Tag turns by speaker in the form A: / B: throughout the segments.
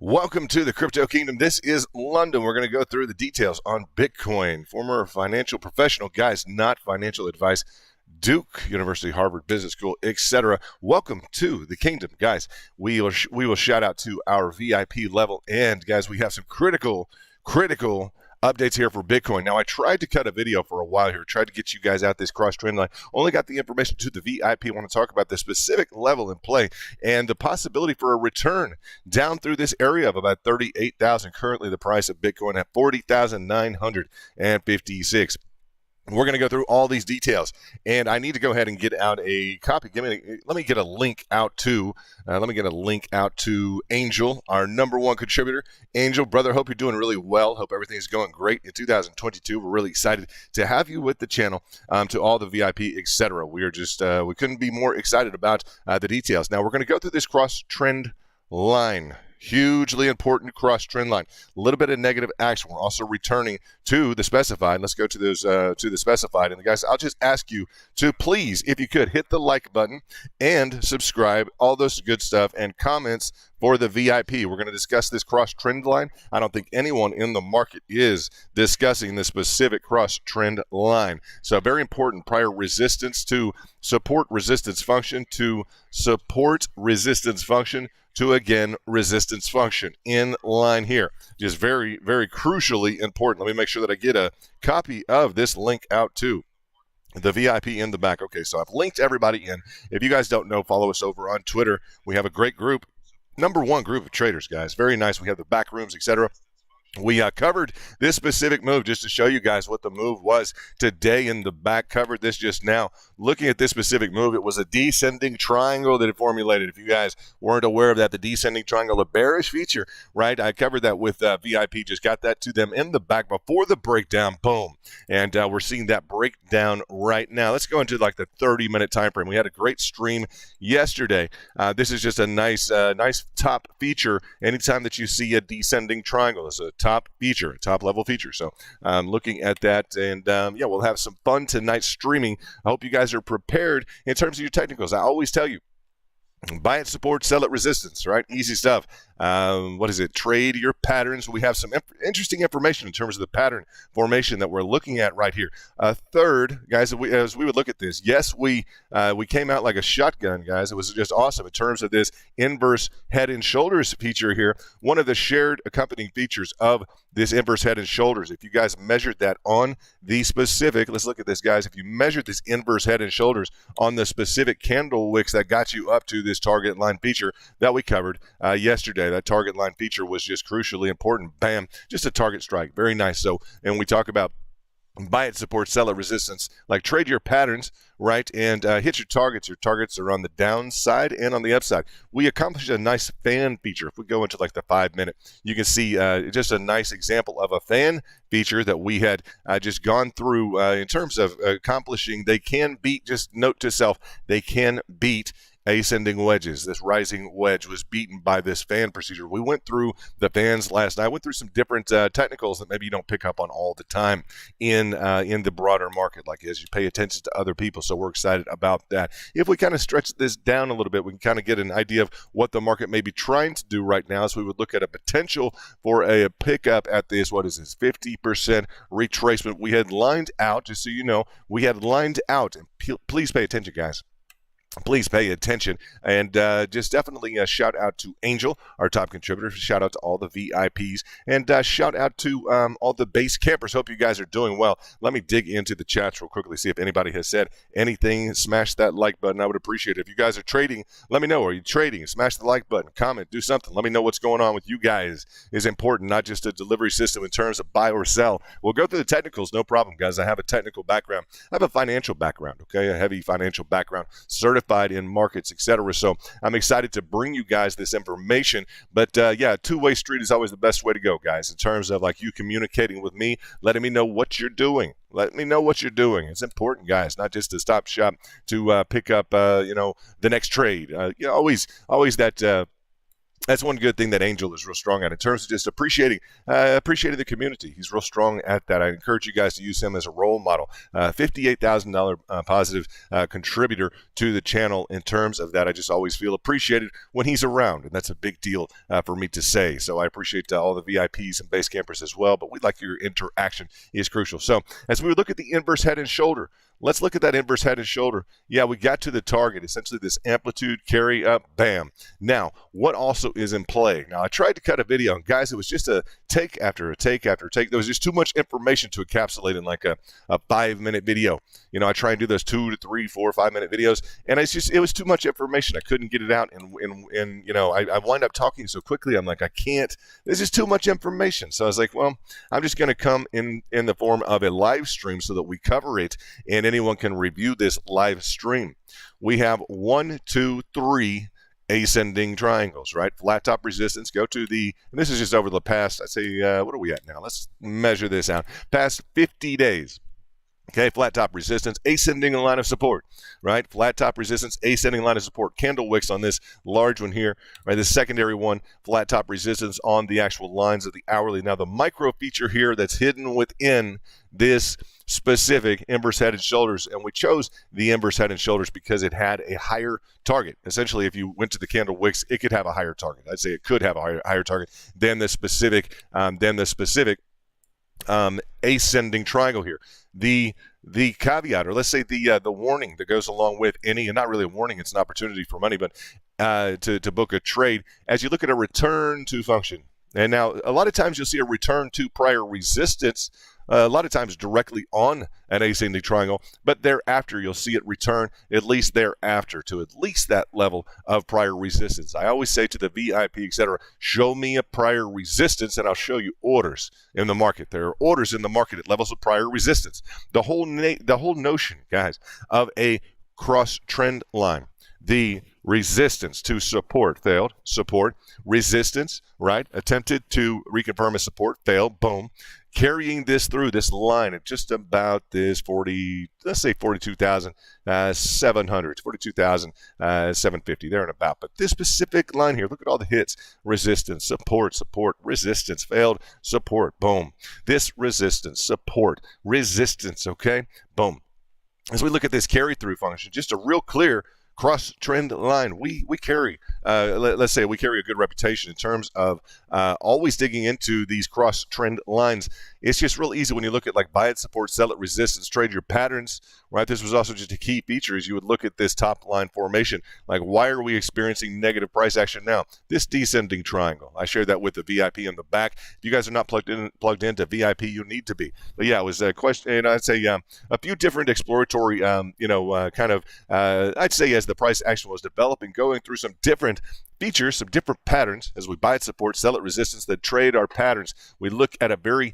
A: Welcome to the Crypto Kingdom. This is London. We're going to go through the details on Bitcoin. Former financial professional, guys, not financial advice. Duke University, Harvard Business School, etc. Welcome to the kingdom, guys. We will shout out to our VIP level, and guys, we have some critical updates here for Bitcoin. Now, I tried to cut a video for a while here, tried to get you guys out this cross trend line. Only got the information to the VIP. I want to talk about the specific level in play and the possibility for a return down through this area of about 38,000. Currently, the price of Bitcoin at 40,956. We're going to go through all these details, and I need to go ahead and get out a copy. Let me get a link out to Angel, our #1 contributor. Angel, brother, hope you're doing really well. Hope everything's going great in 2022. We're really excited to have you with the channel. To all the VIP, etc. We are just we couldn't be more excited about the details. Now we're going to go through this cross trend line. Hugely important cross trend line. A little bit of negative action. We're also returning to the specified. Let's go to those to the specified. And guys, I'll just ask you to please, if you could, hit the like button and subscribe. All those good stuff and comments for the VIP. We're going to discuss this cross trend line. I don't think anyone in the market is discussing this specific cross trend line. So very important. Prior resistance to support resistance function to support resistance function to, again, resistance function in line here. Just very, very crucially important. Let me make sure that I get a copy of this link out to the VIP in the back. Okay, so I've linked everybody in. If you guys don't know, follow us over on Twitter. We have a great group, #1 group of traders, guys. Very nice. We have the back rooms, etc. We covered this specific move just to show you guys what the move was today in the back. Covered this just now. Looking at this specific move, it was a descending triangle that it formulated. If you guys weren't aware of that, the descending triangle, a bearish feature, right? I covered that with VIP. Just got that to them in the back before the breakdown. Boom. And we're seeing that breakdown right now. Let's go into like the 30-minute time frame. We had a great stream yesterday. This is just a nice top feature. Anytime that you see a descending triangle, it's a top feature, top level feature. So looking at that, and yeah, we'll have some fun tonight streaming. I hope you guys are prepared in terms of your technicals. I always tell you, buy it, support, sell it, resistance, right? Easy stuff. What is it? Trade your patterns. We have some interesting information in terms of the pattern formation that we're looking at right here. Third, guys, as we would look at this, yes, we came out like a shotgun, guys. It was just awesome in terms of this inverse head and shoulders feature here. One of the shared accompanying features of this inverse head and shoulders. If you guys measured that on the specific, let's look at this, guys. If you measured this inverse head and shoulders on the specific candle wicks that got you up to this target line feature that we covered yesterday, that target line feature was just crucially important. Bam, just a target strike. Very nice. So, and we talk about buy it, support, sell it, resistance, like trade your patterns, right, and hit your targets. Your targets are on the downside and on the upside. We accomplished a nice fan feature. If we go into like the 5-minute, you can see just a nice example of a fan feature that we had just gone through in terms of accomplishing. They can beat, just note to self, they can beat ascending wedges. This rising wedge was beaten by this fan procedure. We went through the fans last night. I went through some different technicals that maybe you don't pick up on all the time in the broader market, like as you pay attention to other people. So we're excited about that. If we kind of stretch this down a little bit, we can kind of get an idea of what the market may be trying to do right now. So we would look at a potential for a pickup at this, what is this, 50% retracement. We had lined out, just so you know, we had lined out, and please pay attention, guys. Please pay attention, and just definitely a shout out to Angel, our top contributor. Shout out to all the VIPs, and shout out to all the base campers. Hope you guys are doing well. Let me dig into the chats real quickly, see if anybody has said anything. Smash that like button. I would appreciate it. If you guys are trading, let me know. Are you trading? Smash the like button. Comment. Do something. Let me know what's going on with you guys. Is important, not just a delivery system in terms of buy or sell. We'll go through the technicals. No problem, guys. I have a technical background. I have a financial background, okay? A heavy financial background. Certified in markets, etc. So I'm excited to bring you guys this information. But yeah, two-way street is always the best way to go, guys, in terms of like you communicating with me, letting me know what you're doing. Let me know what you're doing. It's important, guys, not just to stop shop to pick up, the next trade. Always that That's one good thing that Angel is real strong at in terms of just appreciating the community. He's real strong at that. I encourage you guys to use him as a role model. $58,000 positive contributor to the channel in terms of that. I just always feel appreciated when he's around, and that's a big deal for me to say. So I appreciate all the VIPs and base campers as well, but we'd like your interaction is crucial. So as we look at the inverse head and shoulder, let's look at that inverse head and shoulder. Yeah, we got to the target, essentially this amplitude carry up, bam. Now, what also is in play? Now, I tried to cut a video, and guys, it was just a take after a take after a take. There was just too much information to encapsulate in like a 5-minute video. You know, I try and do those 2 to 3, 4, 5-minute videos, and it was too much information. I couldn't get it out, and you know, I wind up talking so quickly. I'm like, I can't. This is too much information. So I was like, well, I'm just going to come in the form of a live stream so that we cover it, and anyone can review this live stream. We have 1, 2, 3 ascending triangles, right? Flat top resistance. Go to the, and this is just over the past, I'd say, what are we at now? Let's measure this out. Past 50 days. Okay, flat top resistance, ascending line of support, right? Flat top resistance, ascending line of support. Candle wicks on this large one here, right? The secondary one, flat top resistance on the actual lines of the hourly. Now, the micro feature here that's hidden within this specific inverse head and shoulders, and we chose the inverse head and shoulders because it had a higher target. Essentially, if you went to the candle wicks, it could have a higher target. I'd say it could have a higher target than the specific ascending triangle here. The caveat, or let's say the warning that goes along with any, and not really a warning, it's an opportunity for money, but to book a trade, as you look at a return to function. And now, a lot of times you'll see a return to prior resistance, a lot of times directly on an ascending triangle, but thereafter you'll see it return at least thereafter to at least that level of prior resistance. I always say to the VIP, etc., show me a prior resistance and I'll show you orders in the market. There are orders in the market at levels of prior resistance. The whole notion, guys, of a cross trend line, the resistance to support failed, support, resistance, right, attempted to reconfirm a support, failed, boom, carrying this through this line at just about this 40, let's say 42,700, 42,750, there and about. But this specific line here, look at all the hits, resistance, support, support, resistance, failed, support, boom. This resistance, support, resistance, okay, boom. As we look at this carry through function, just a real clear cross trend line. We carry, let's say we carry a good reputation in terms of always digging into these cross trend lines. It's just real easy when you look at like buy it, support, sell it, resistance, trade your patterns, right? This was also just a key feature as you would look at this top line formation. Like, why are we experiencing negative price action now? This descending triangle. I shared that with the VIP in the back. If you guys are not plugged into VIP, you need to be. But yeah, it was a question, and I'd say a few different exploratory, I'd say as the price action was developing, going through some different features, some different patterns as we buy it, support, sell it, resistance, then trade our patterns. We look at a very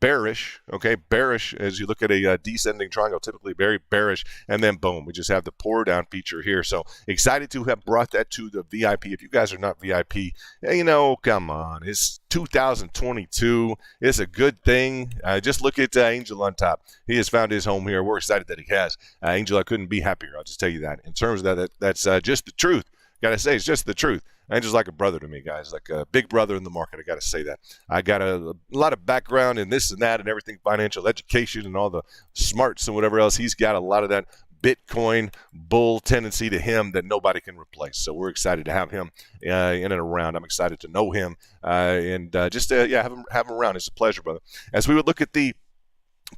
A: bearish, okay, bearish as you look at a descending triangle, typically very bearish, and then boom, we just have the pour down feature here. So excited to have brought that to the VIP. If you guys are not VIP, you know, come on, it's 2022. It's a good thing. Just look at Angel on top. He has found his home here. We're excited that he has. Angel, I couldn't be happier. I'll just tell you that. In terms of that, that's just the truth. Gotta say, it's just the truth. Angel's like a brother to me, guys, like a big brother in the market. I gotta say that. I got a lot of background in this and that and everything, financial education and all the smarts and whatever else. He's got a lot of that Bitcoin bull tendency to him that nobody can replace. So we're excited to have him in and around. I'm excited to know him have him around. It's a pleasure, brother. As we would look at the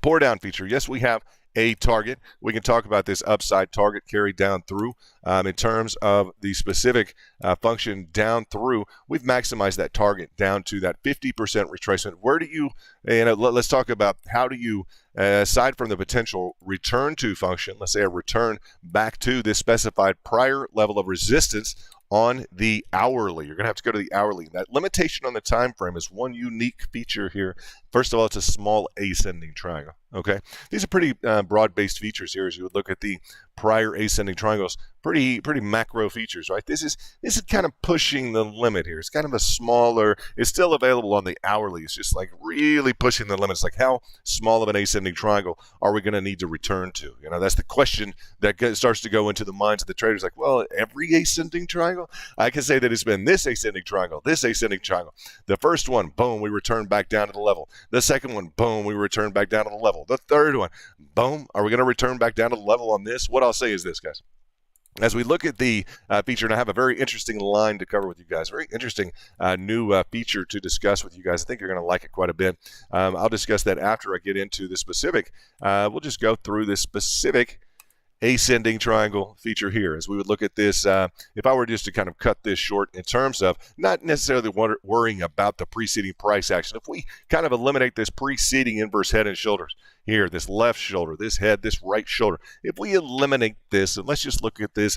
A: pour down feature, yes, we have a target. We can talk about this upside target carried down through. In terms of the specific function down through, we've maximized that target down to that 50% retracement. Where do you, let's talk about how do you, aside from the potential return to function, let's say a return back to this specified prior level of resistance on the hourly. You're going to have to go to the hourly. That limitation on the time frame is one unique feature here. First of all, it's a small ascending triangle. Okay, these are pretty broad-based features here as you would look at the prior ascending triangles. Pretty macro features, right? This is kind of pushing the limit here. It's kind of a smaller. It's still available on the hourly. It's just like really pushing the limits. Like how small of an ascending triangle are we going to need to return to? You know, that's the question that starts to go into the minds of the traders. Like, well, every ascending triangle. I can say that it's been this ascending triangle, this ascending triangle. The first one, boom, we return back down to the level. The second one, boom, we return back down to the level. The third one, boom, are we going to return back down to the level on this? What I'll say is this, guys. As we look at the feature, and I have a very interesting line to cover with you guys, very interesting new feature to discuss with you guys. I think you're going to like it quite a bit. I'll discuss that after I get into the specific. We'll just go through this specific ascending triangle feature here as we would look at this. If I were just to kind of cut this short in terms of not necessarily worrying about the preceding price action, if we kind of eliminate this preceding inverse head and shoulders here, this left shoulder, this head, this right shoulder, if we eliminate this, and let's just look at this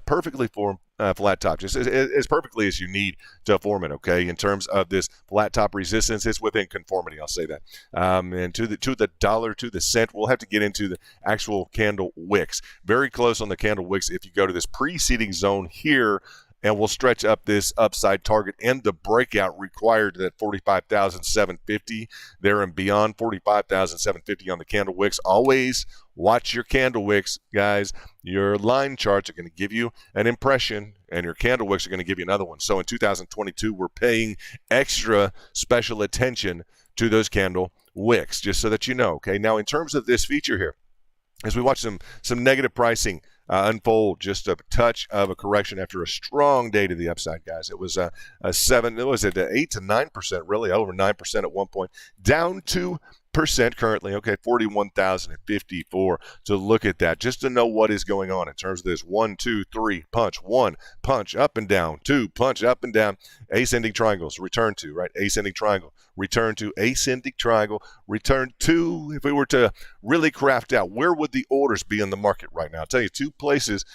A: perfectly formed flat top, just as perfectly as you need to form it, okay? In terms of this flat top resistance, it's within conformity, I'll say that. And to the dollar, to the cent, we'll have to get into the actual candle wicks. Very close on the candle wicks if you go to this preceding zone here, and we'll stretch up this upside target and the breakout required to that 45,750 there and beyond. 45,750 on the candle wicks. Always watch your candle wicks, guys. Your line charts are going to give you an impression, and your candle wicks are going to give you another one. So in 2022, we're paying extra special attention to those candle wicks, just so that you know. Okay. Now, in terms of this feature here, as we watch some negative pricing unfold, just a touch of a correction after a strong day to the upside, guys. It was a 8 to 9%, really over 9% at one point, down 2% currently. Okay, 41,054 to look at that, just to know what is going on in terms of this 1, 2, 3 punch, 1 punch up and down, 2 punch up and down, ascending triangles, return to, right? Ascending triangle, return to, ascending triangle, return to. If we were to really craft out, where would the orders be in the market right now? I'll tell you two places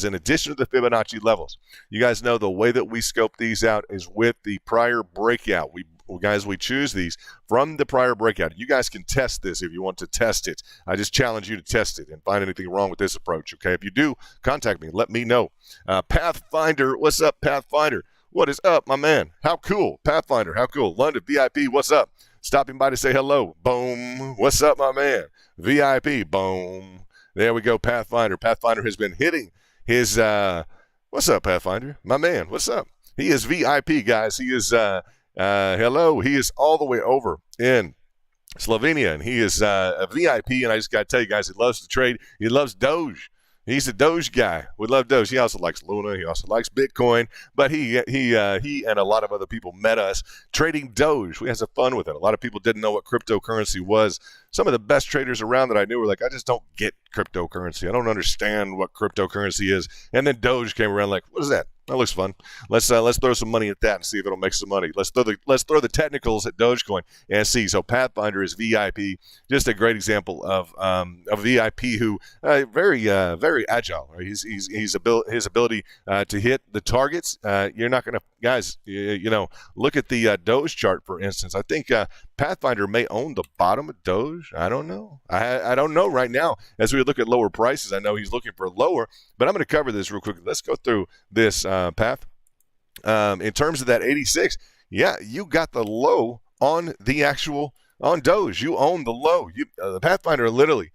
A: in addition to the Fibonacci levels. You guys know the way that we scope these out is with the prior breakout. We choose these from the prior breakout. You guys can test this if you want to test it. I just challenge you to test it and find anything wrong with this approach, okay? If you do, contact me. Let me know. Pathfinder, what's up, Pathfinder? What is up, my man? How cool. Pathfinder, how cool. London VIP, what's up? Stopping by to say hello. Boom. What's up, my man? VIP, boom. There we go, Pathfinder. Pathfinder has been hitting his, what's up, Pathfinder? My man, what's up? He is VIP, guys. He is, hello. He is all the way over in Slovenia, and he is a VIP, and I just got to tell you guys, he loves to trade. He loves Doge. He's a Doge guy. We love Doge. He also likes Luna. He also likes Bitcoin. But he and a lot of other people met us trading Doge. We had some fun with it. A lot of people didn't know what cryptocurrency was. Some of the best traders around that I knew were like, I just don't get cryptocurrency. I don't understand what cryptocurrency is. And then Doge came around like, what is that? That looks fun. Let's throw some money at that and see if it'll make some money. Let's throw the technicals at Dogecoin and see. So Pathfinder is VIP, just a great example of a VIP who very agile. Right? His ability to hit the targets. You're not going to, guys. Look at the Doge chart for instance. I think Pathfinder may own the bottom of Doge. I don't know. I don't know right now. As we look at lower prices, I know he's looking for lower, but I'm going to cover this real quickly. Let's go through this path. In terms of that 86, yeah, you got the low on the actual, on Doge. You own the low. The Pathfinder literally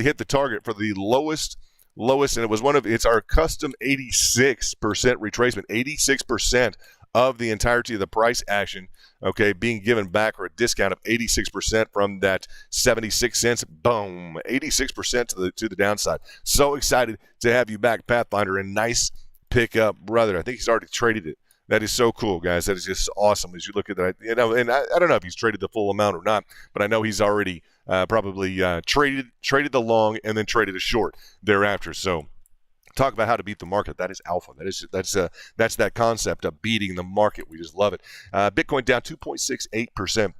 A: hit the target for the lowest, and it was it's our custom 86% retracement, 86% of the entirety of the price action, okay, being given back, or a discount of 86% from that 76 cents. Boom, 86% to the downside. So excited to have you back, Pathfinder, and nice pickup, brother. I think he's already traded it. That is so cool, guys. That is just awesome as you look at that. And I don't know if he's traded the full amount or not, but I know he's already probably traded the long and then traded a short thereafter. So talk about how to beat the market. That is alpha. That's that concept of beating the market. We just love it. Bitcoin down 2.68%.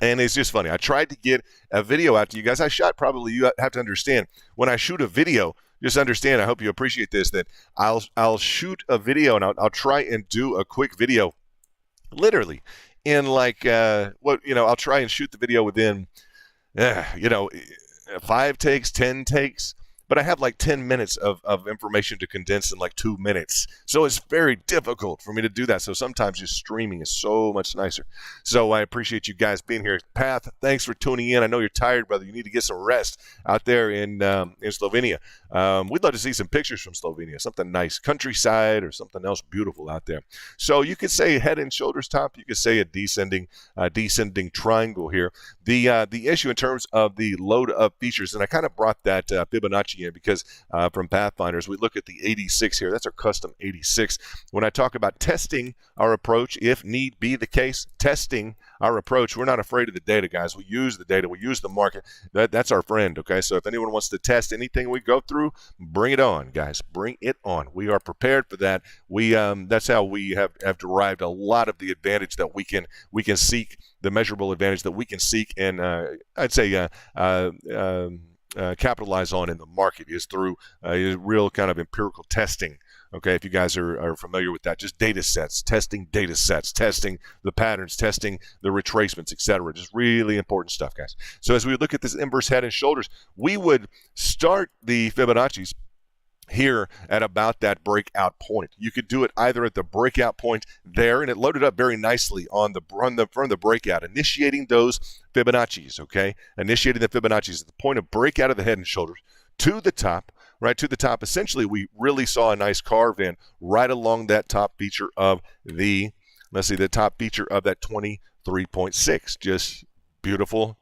A: And it's just funny. I tried to get a video out to you guys. You have to understand, when I shoot a video, just understand, I hope you appreciate this, that I'll shoot a video and I'll try and do a quick video literally in I'll try and shoot the video within you know, 5 takes, 10 takes, but I have like 10 minutes of information to condense in like 2 minutes. So it's very difficult for me to do that. So sometimes just streaming is so much nicer. So I appreciate you guys being here. Path, thanks for tuning in. I know you're tired, brother. You need to get some rest out there in Slovenia. We'd love to see some pictures from Slovenia, something nice, countryside or something else beautiful out there. So you could say head and shoulders top. You could say a descending triangle here. The issue in terms of the load of features, and I kind of brought that Fibonacci in because from Pathfinders, we look at the 86 here. That's our custom 86. When I talk about testing our approach, if need be the case, testing our approach, we're not afraid of the data, guys. We use the data. We use the market. That's our friend, okay? So if anyone wants to test anything we go through, bring it on, guys. Bring it on. We are prepared for that. That's how we have derived a lot of the advantage that we can seek, the measurable advantage that we can seek, and I'd say capitalize on in the market is through real kind of empirical testing. Okay, if you guys are familiar with that, just data sets, testing the patterns, testing the retracements, etc. Just really important stuff, guys. So as we look at this inverse head and shoulders, we would start the Fibonacci's here at about that breakout point. You could do it either at the breakout point there, and it loaded up very nicely from the breakout, initiating those Fibonacci's, okay? Initiating the Fibonacci's at the point of breakout of the head and shoulders to the top, right to the top. Essentially, we really saw a nice carve in right along that top feature of the top feature of that 23.6. Just beautiful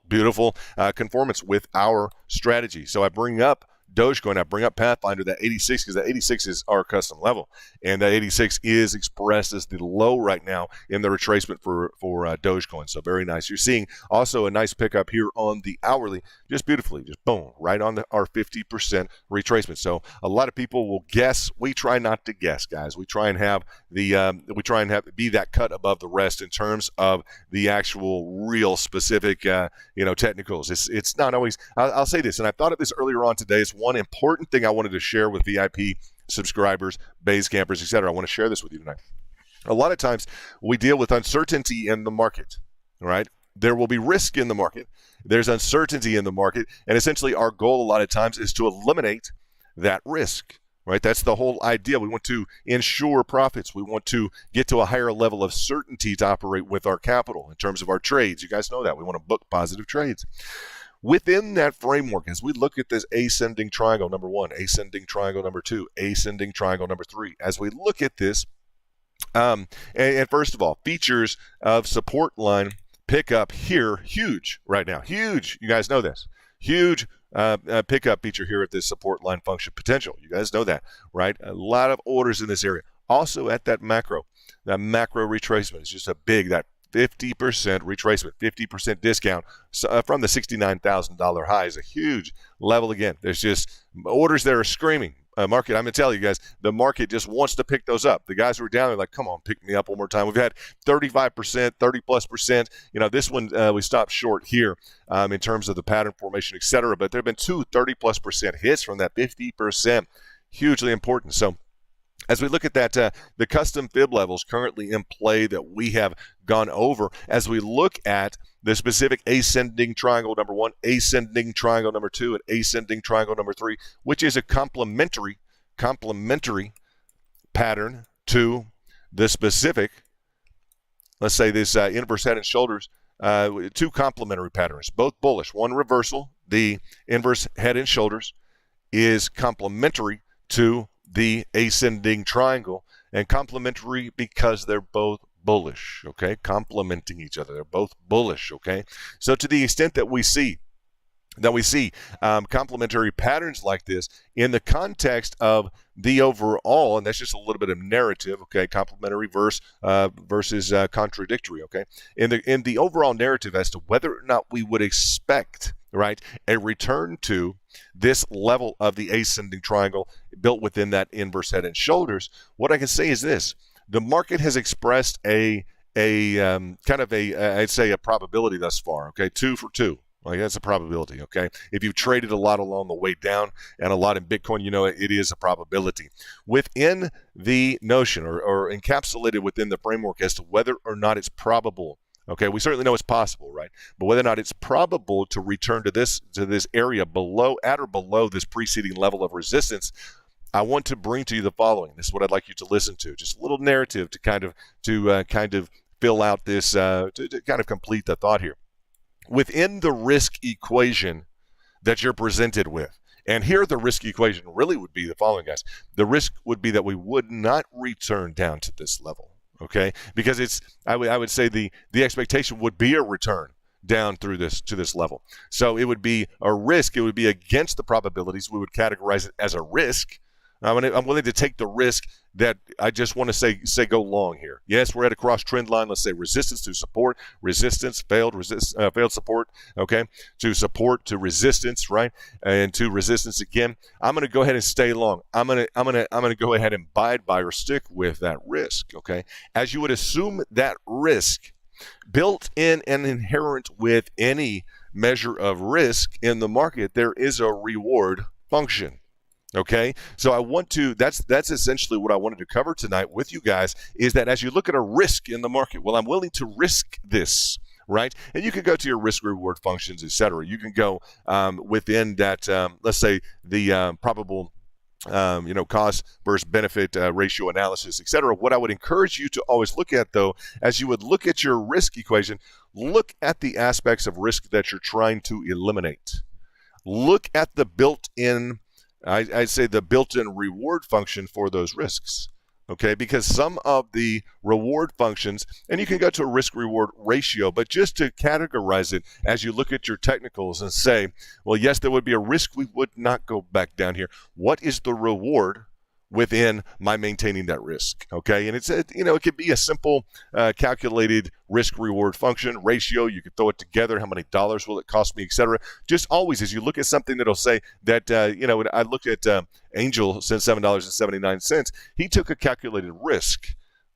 A: conformance with our strategy. So I bring up Dogecoin, I bring up Pathfinder, that 86, because that 86 is our custom level, and that 86 is expressed as the low right now in the retracement for Dogecoin. So very nice. You're seeing also a nice pickup here on the hourly, just beautifully, just boom, right on our 50% retracement. So a lot of people will guess. We try not to guess, guys. We try and have be that cut above the rest in terms of the actual real specific technicals. It's not always. I'll say this, and I thought of this earlier on today. It's one important thing I wanted to share with VIP subscribers, base campers, etc. I want to share this with you tonight. A lot of times we deal with uncertainty in the market, right? There will be risk in the market. There's uncertainty in the market. And essentially our goal a lot of times is to eliminate that risk, right? That's the whole idea. We want to ensure profits. We want to get to a higher level of certainty to operate with our capital in terms of our trades. You guys know that. We want to book positive trades. Within that framework, as we look at this ascending triangle number 1, ascending triangle number 2, ascending triangle number 3, as we look at this, and first of all, features of support line pickup here, huge right now, huge. You guys know this, huge pickup feature here at this support line function potential. You guys know that, right? A lot of orders in this area. Also at that macro retracement is just a big, that 50% retracement, 50% discount from the $69,000 high is a huge level again. There's just orders that are screaming. Market, I'm going to tell you guys, the market just wants to pick those up. The guys who are down, they're like, come on, pick me up one more time. We've had 35%, 30+%. This one we stopped short here in terms of the pattern formation, etc. But there have been 2 30+% hits from that 50%. Hugely important. So as we look at that, the custom fib levels currently in play that we have gone over, as we look at the specific ascending triangle number 1, ascending triangle number 2, and ascending triangle number 3, which is a complementary pattern to the specific, let's say this inverse head and shoulders, 2 complementary patterns, both bullish. One reversal, the inverse head and shoulders, is complementary to the ascending triangle, and complementary because they're both bullish, okay? Complementing each other. They're both bullish, okay? So to the extent that we see complementary patterns like this in the context of the overall, and that's just a little bit of narrative, okay? Complementary versus contradictory, okay? In the overall narrative as to whether or not we would expect, right, a return to this level of the ascending triangle built within that inverse head and shoulders, what I can say is this: the market has expressed I'd say a probability thus far, okay? 2 for 2. Like, that's a probability, okay? If you've traded a lot along the way down and a lot in Bitcoin, it is a probability. Within the notion or encapsulated within the framework as to whether or not it's probable Okay, we certainly know it's possible, right? But whether or not it's probable to return to this area below, at or below this preceding level of resistance, I want to bring to you the following. This is what I'd like you to listen to. Just a little narrative to kind of fill out this, to kind of complete the thought here. Within the risk equation that you're presented with, and here the risk equation really would be the following, guys. The risk would be that we would not return down to this level. Okay, because I would say the expectation would be a return down through this to this level. So it would be a risk. It would be against the probabilities. We would categorize it as a risk. I'm willing to take the risk that I just want to say go long here. Yes, we're at a cross trend line. Let's say resistance to support, resistance, failed support. Okay, to support to resistance, right, and to resistance again. I'm going to go ahead and stay long. I'm going to go ahead and abide by or stick with that risk. Okay, as you would assume that risk, built in and inherent with any measure of risk in the market, there is a reward function. Okay, so that's essentially what I wanted to cover tonight with you guys, is that as you look at a risk in the market, well, I'm willing to risk this, right? And you can go to your risk reward functions, etc. You can go within that, let's say the probable cost versus benefit ratio analysis, etc. What I would encourage you to always look at, though, as you would look at your risk equation, look at the aspects of risk that you're trying to eliminate. Look at the built-in, I'd say the built-in reward function for those risks, okay? Because some of the reward functions, and you can go to a risk-reward ratio, but just to categorize it as you look at your technicals and say, well, yes, there would be a risk we would not go back down here. What is the reward within my maintaining that risk, okay? And it could be a simple calculated risk-reward function ratio. You could throw it together. How many dollars will it cost me, etc. Just always, as you look at something that'll say that, I looked at Angel since $7.79. He took a calculated risk,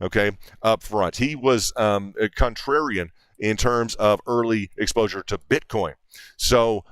A: okay, up front. He was a contrarian in terms of early exposure to Bitcoin. So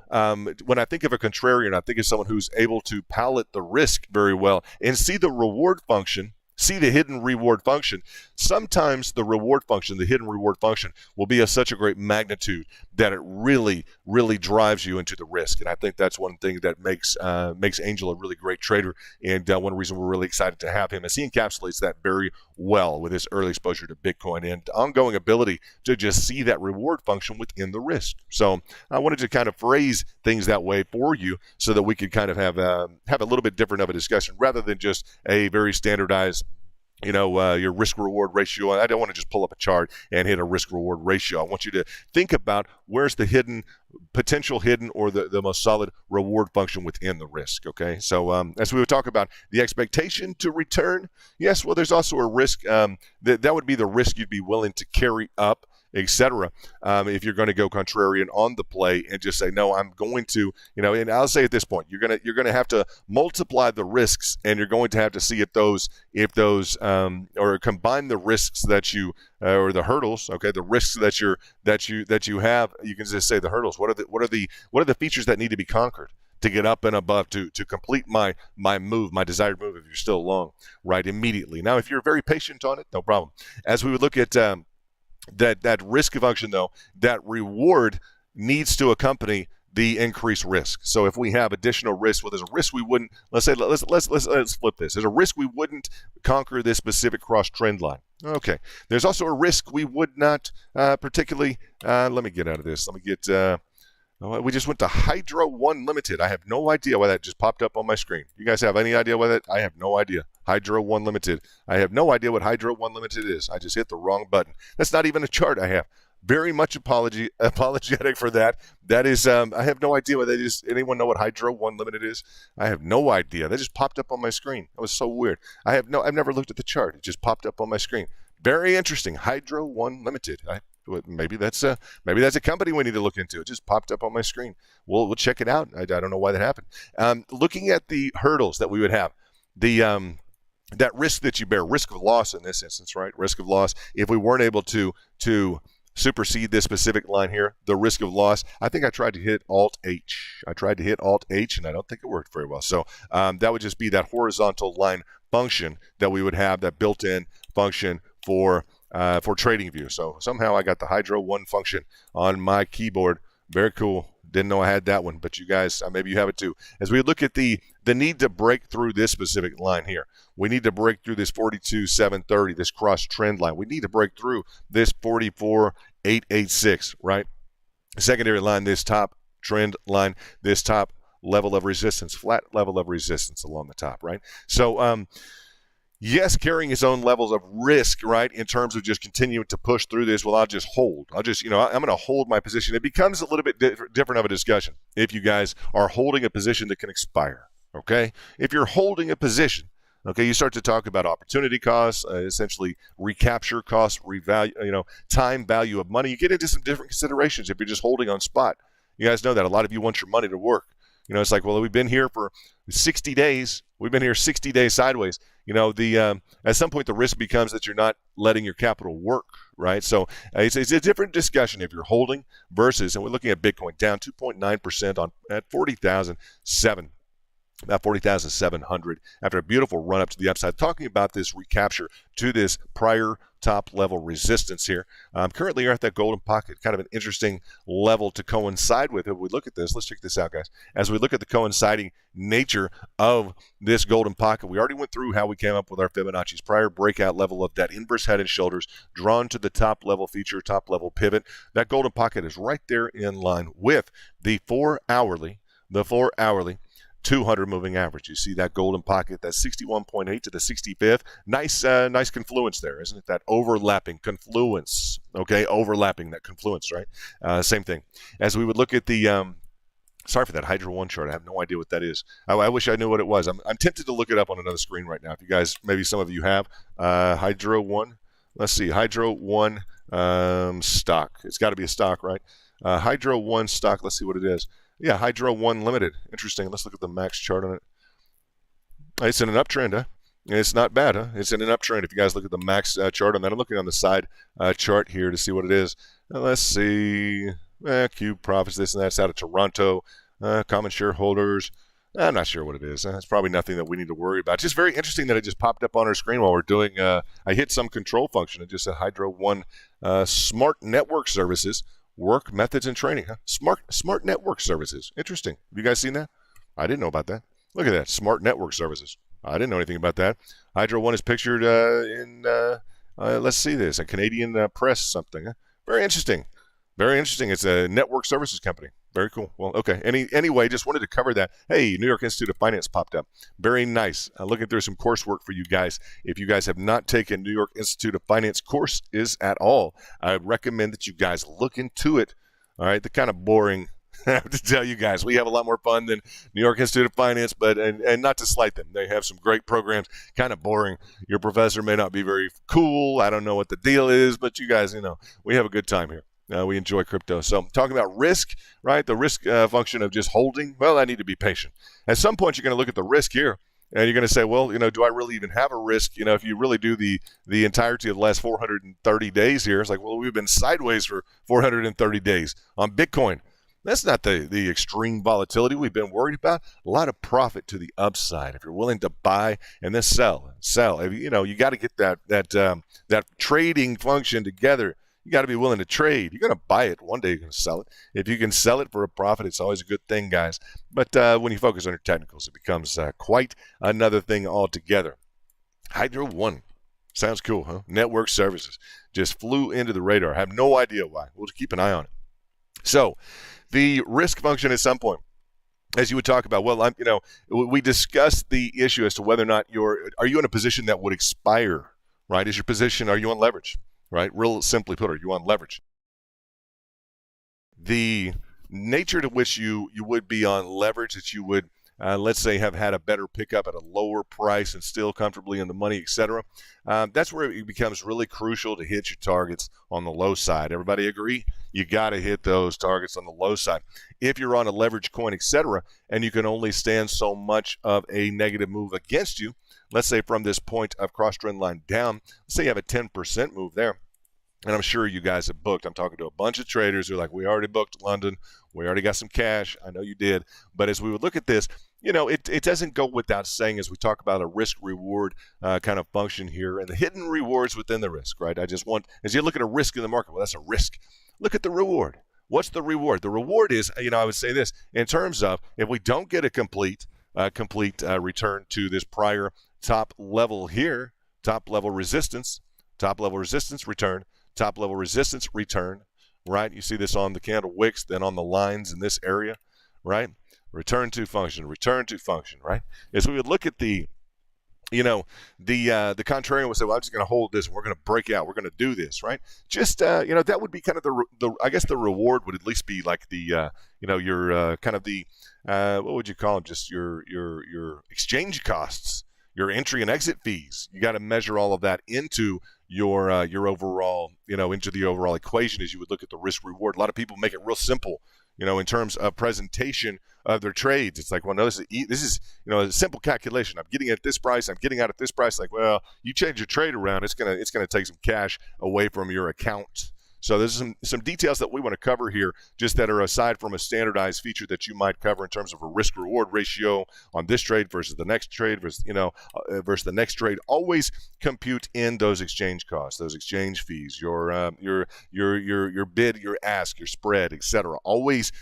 A: when I think of a contrarian, I think of someone who's able to palette the risk very well and see the reward function, see the hidden reward function. Sometimes the reward function, the hidden reward function, will be of such a great magnitude that it really, really drives you into the risk. And I think that's one thing that makes Angel a really great trader. And one reason we're really excited to have him is he encapsulates that very well with his early exposure to Bitcoin and ongoing ability to just see that reward function within the risk. So I wanted to kind of phrase things that way for you so that we could kind of have a little bit different of a discussion rather than just a very standardized, your risk-reward ratio. I don't want to just pull up a chart and hit a risk-reward ratio. I want you to think about where's the potential hidden or the most solid reward function within the risk, okay? So as we would talk about the expectation to return, yes, well, there's also a risk. That would be the risk you'd be willing to carry up, etc. If you're going to go contrarian on the play and just say, no, I'm going to, and I'll say at this point, you're going to have to multiply the risks, and you're going to have to see if those or combine the risks that you or the hurdles, okay, the risks that you have. You can just say the hurdles. What are the features that need to be conquered to get up and above to complete my move, my desired move, if you're still long, right, immediately. Now, if you're very patient on it, no problem. As we would look at that risk function, though, that reward needs to accompany the increased risk. So if we have additional risk, well, there's a risk we wouldn't. Let's flip this. There's a risk we wouldn't conquer this specific cross trend line. Okay. There's also a risk we would not particularly. Let me get out of this. Let me get. We just went to Hydro One Limited. I have no idea why that just popped up on my screen. You guys have any idea why that? I have no idea. Hydro One Limited. I have no idea what Hydro One Limited is. I just hit the wrong button. That's not even a chart I have. Very much apologetic for that. That is, I have no idea what that is. Anyone know what Hydro One Limited is? I have no idea. That just popped up on my screen. That was so weird. I've never looked at the chart. It just popped up on my screen. Very interesting. Hydro One Limited. Maybe that's a company we need to look into. It just popped up on my screen. We'll check it out. I don't know why that happened. Looking at the hurdles that we would have, that risk that you bear, risk of loss in this instance, right? Risk of loss. If we weren't able to supersede this specific line here, the risk of loss. I think I tried to hit Alt-H. and I don't think it worked very well. So that would just be that horizontal line function that we would have, that built-in function for for trading view. So somehow I got the Hydro 1 function on my keyboard. Very cool. Didn't know I had that one, but you guys, maybe you have it too. As we look at the need to break through this specific line here, we need to break through this 42,730, this cross trend line. We need to break through this 44,886, right? Secondary line, this top trend line, this top level of resistance, flat level of resistance along the top, right? So, yes, carrying its own levels of risk, right, in terms of just continuing to push through this. Well, I'll just hold. I'm going to hold my position. It becomes a little bit different of a discussion if you guys are holding a position that can expire, okay? If you're holding a position, okay, you start to talk about opportunity costs, essentially recapture costs, time value of money. You get into some different considerations if you're just holding on spot. You guys know that. A lot of you want your money to work. It's like, well, we've been here for 60 days. We've been here 60 days sideways. At some point, the risk becomes that you're not letting your capital work, right? So it's a different discussion if you're holding versus, and we're looking at Bitcoin down 2.9% at 40,007. About 40,700 after a beautiful run up to the upside. Talking about this recapture to this prior top level resistance here. Currently, you're at that golden pocket, kind of an interesting level to coincide with. If we look at this, let's check this out, guys. As we look at the coinciding nature of this golden pocket, we already went through how we came up with our Fibonacci's prior breakout level of that inverse head and shoulders drawn to the top level feature, top level pivot. That golden pocket is right there in line with the 4 hourly 200 moving average. You see that golden pocket, that 61.8 to the 65th. Nice confluence there, isn't it? That overlapping confluence. Okay, overlapping that confluence, right? Same thing. As we would look at the, sorry for that Hydro 1 chart. I have no idea what that is. I wish I knew what it was. I'm tempted to look it up on another screen right now. If you guys, maybe some of you have Hydro 1. Let's see, Hydro 1 stock. It's got to be a stock, right? Hydro 1 stock. Let's see what it is. Yeah, Hydro 1 Limited. Interesting. Let's look at the max chart on it. It's in an uptrend, huh? It's not bad, huh? It's in an uptrend. If you guys look at the max chart on that, I'm looking on the side chart here to see what it is. Let's see. Cube profits, this and that. It's out of Toronto. Common shareholders. I'm not sure what it is. It's probably nothing that we need to worry about. It's just very interesting that it just popped up on our screen while we're doing. I hit some control function. It just said Hydro 1 Smart Network Services. Work methods and training, huh? Smart network services. Interesting. Have you guys seen that? I didn't know about that. Look at that. Smart network services. I didn't know anything about that. Hydro 1 is pictured in, let's see this, a Canadian press something. Huh? Very interesting. Very interesting. It's a network services company. Very cool. Well, okay. Anyway, just wanted to cover that. Hey, New York Institute of Finance popped up. Very nice. Looking through some coursework for you guys. If you guys have not taken New York Institute of Finance courses at all, I recommend that you guys look into it. All right. They're kind of boring. I have to tell you guys, we have a lot more fun than New York Institute of Finance, but and not to slight them. They have some great programs, kind of boring. Your professor may not be very cool. I don't know what the deal is, but you guys, we have a good time here. We enjoy crypto. So talking about risk, right? The risk function of just holding. Well, I need to be patient. At some point, you're going to look at the risk here, and you're going to say, well, do I really even have a risk? If you really do the entirety of the last 430 days here, it's like, well, we've been sideways for 430 dadays on Bitcoin. That's not the extreme volatility we've been worried about. A lot of profit to the upside if you're willing to buy and then sell. You got to get that trading function together. You got to be willing to trade. You're going to buy it. One day you're going to sell it. If you can sell it for a profit, it's always a good thing, guys. But when you focus on your technicals, it becomes quite another thing altogether. Hydro 1. Sounds cool, huh? Network services. Just flew into the radar. I have no idea why. We'll just keep an eye on it. So the risk function at some point, as you would talk about, well, we discussed the issue as to whether or not are you in a position that would expire, right? Is your position, are you on leverage? Right? Real simply put, are you on leverage? The nature to which you would be on leverage, that you would, let's say, have had a better pickup at a lower price and still comfortably in the money, etc. That's where it becomes really crucial to hit your targets on the low side. Everybody agree? You got to hit those targets on the low side. If you're on a leverage coin, etc., and you can only stand so much of a negative move against you, let's say from this point of cross-trend line down, let's say you have a 10% move there, and I'm sure you guys have booked. I'm talking to a bunch of traders who are like, we already booked London. We already got some cash. I know you did. But as we would look at this, it doesn't go without saying as we talk about a risk-reward kind of function here and the hidden rewards within the risk, right? I just want, as you look at a risk in the market, well, that's a risk. Look at the reward. What's the reward? The reward is, I would say this, in terms of if we don't get a complete return to this prior top level here, top level resistance, return, top level resistance, return, right? You see this on the candle wicks, then on the lines in this area, right? Return to function, right? As we would look at the contrarian would say, well, I'm just going to hold this. And we're going to break out. We're going to do this, right? Just, that would be kind of I guess the reward would at least be like the, your kind of the, what would you call them? Just your exchange costs, your entry and exit fees. You got to measure all of that into your overall, into the overall equation as you would look at the risk reward. A lot of people make it real simple, in terms of presentation of their trades. It's like, well, no, this is a simple calculation. I'm getting at this price. I'm getting out at this price. Like, well, you change your trade around, it's gonna take some cash away from your account. So there's some details that we want to cover here, just that are aside from a standardized feature that you might cover in terms of a risk-reward ratio on this trade versus the next trade versus the next trade. Always compute in those exchange costs, those exchange fees, your bid, your ask, your spread, etc. Always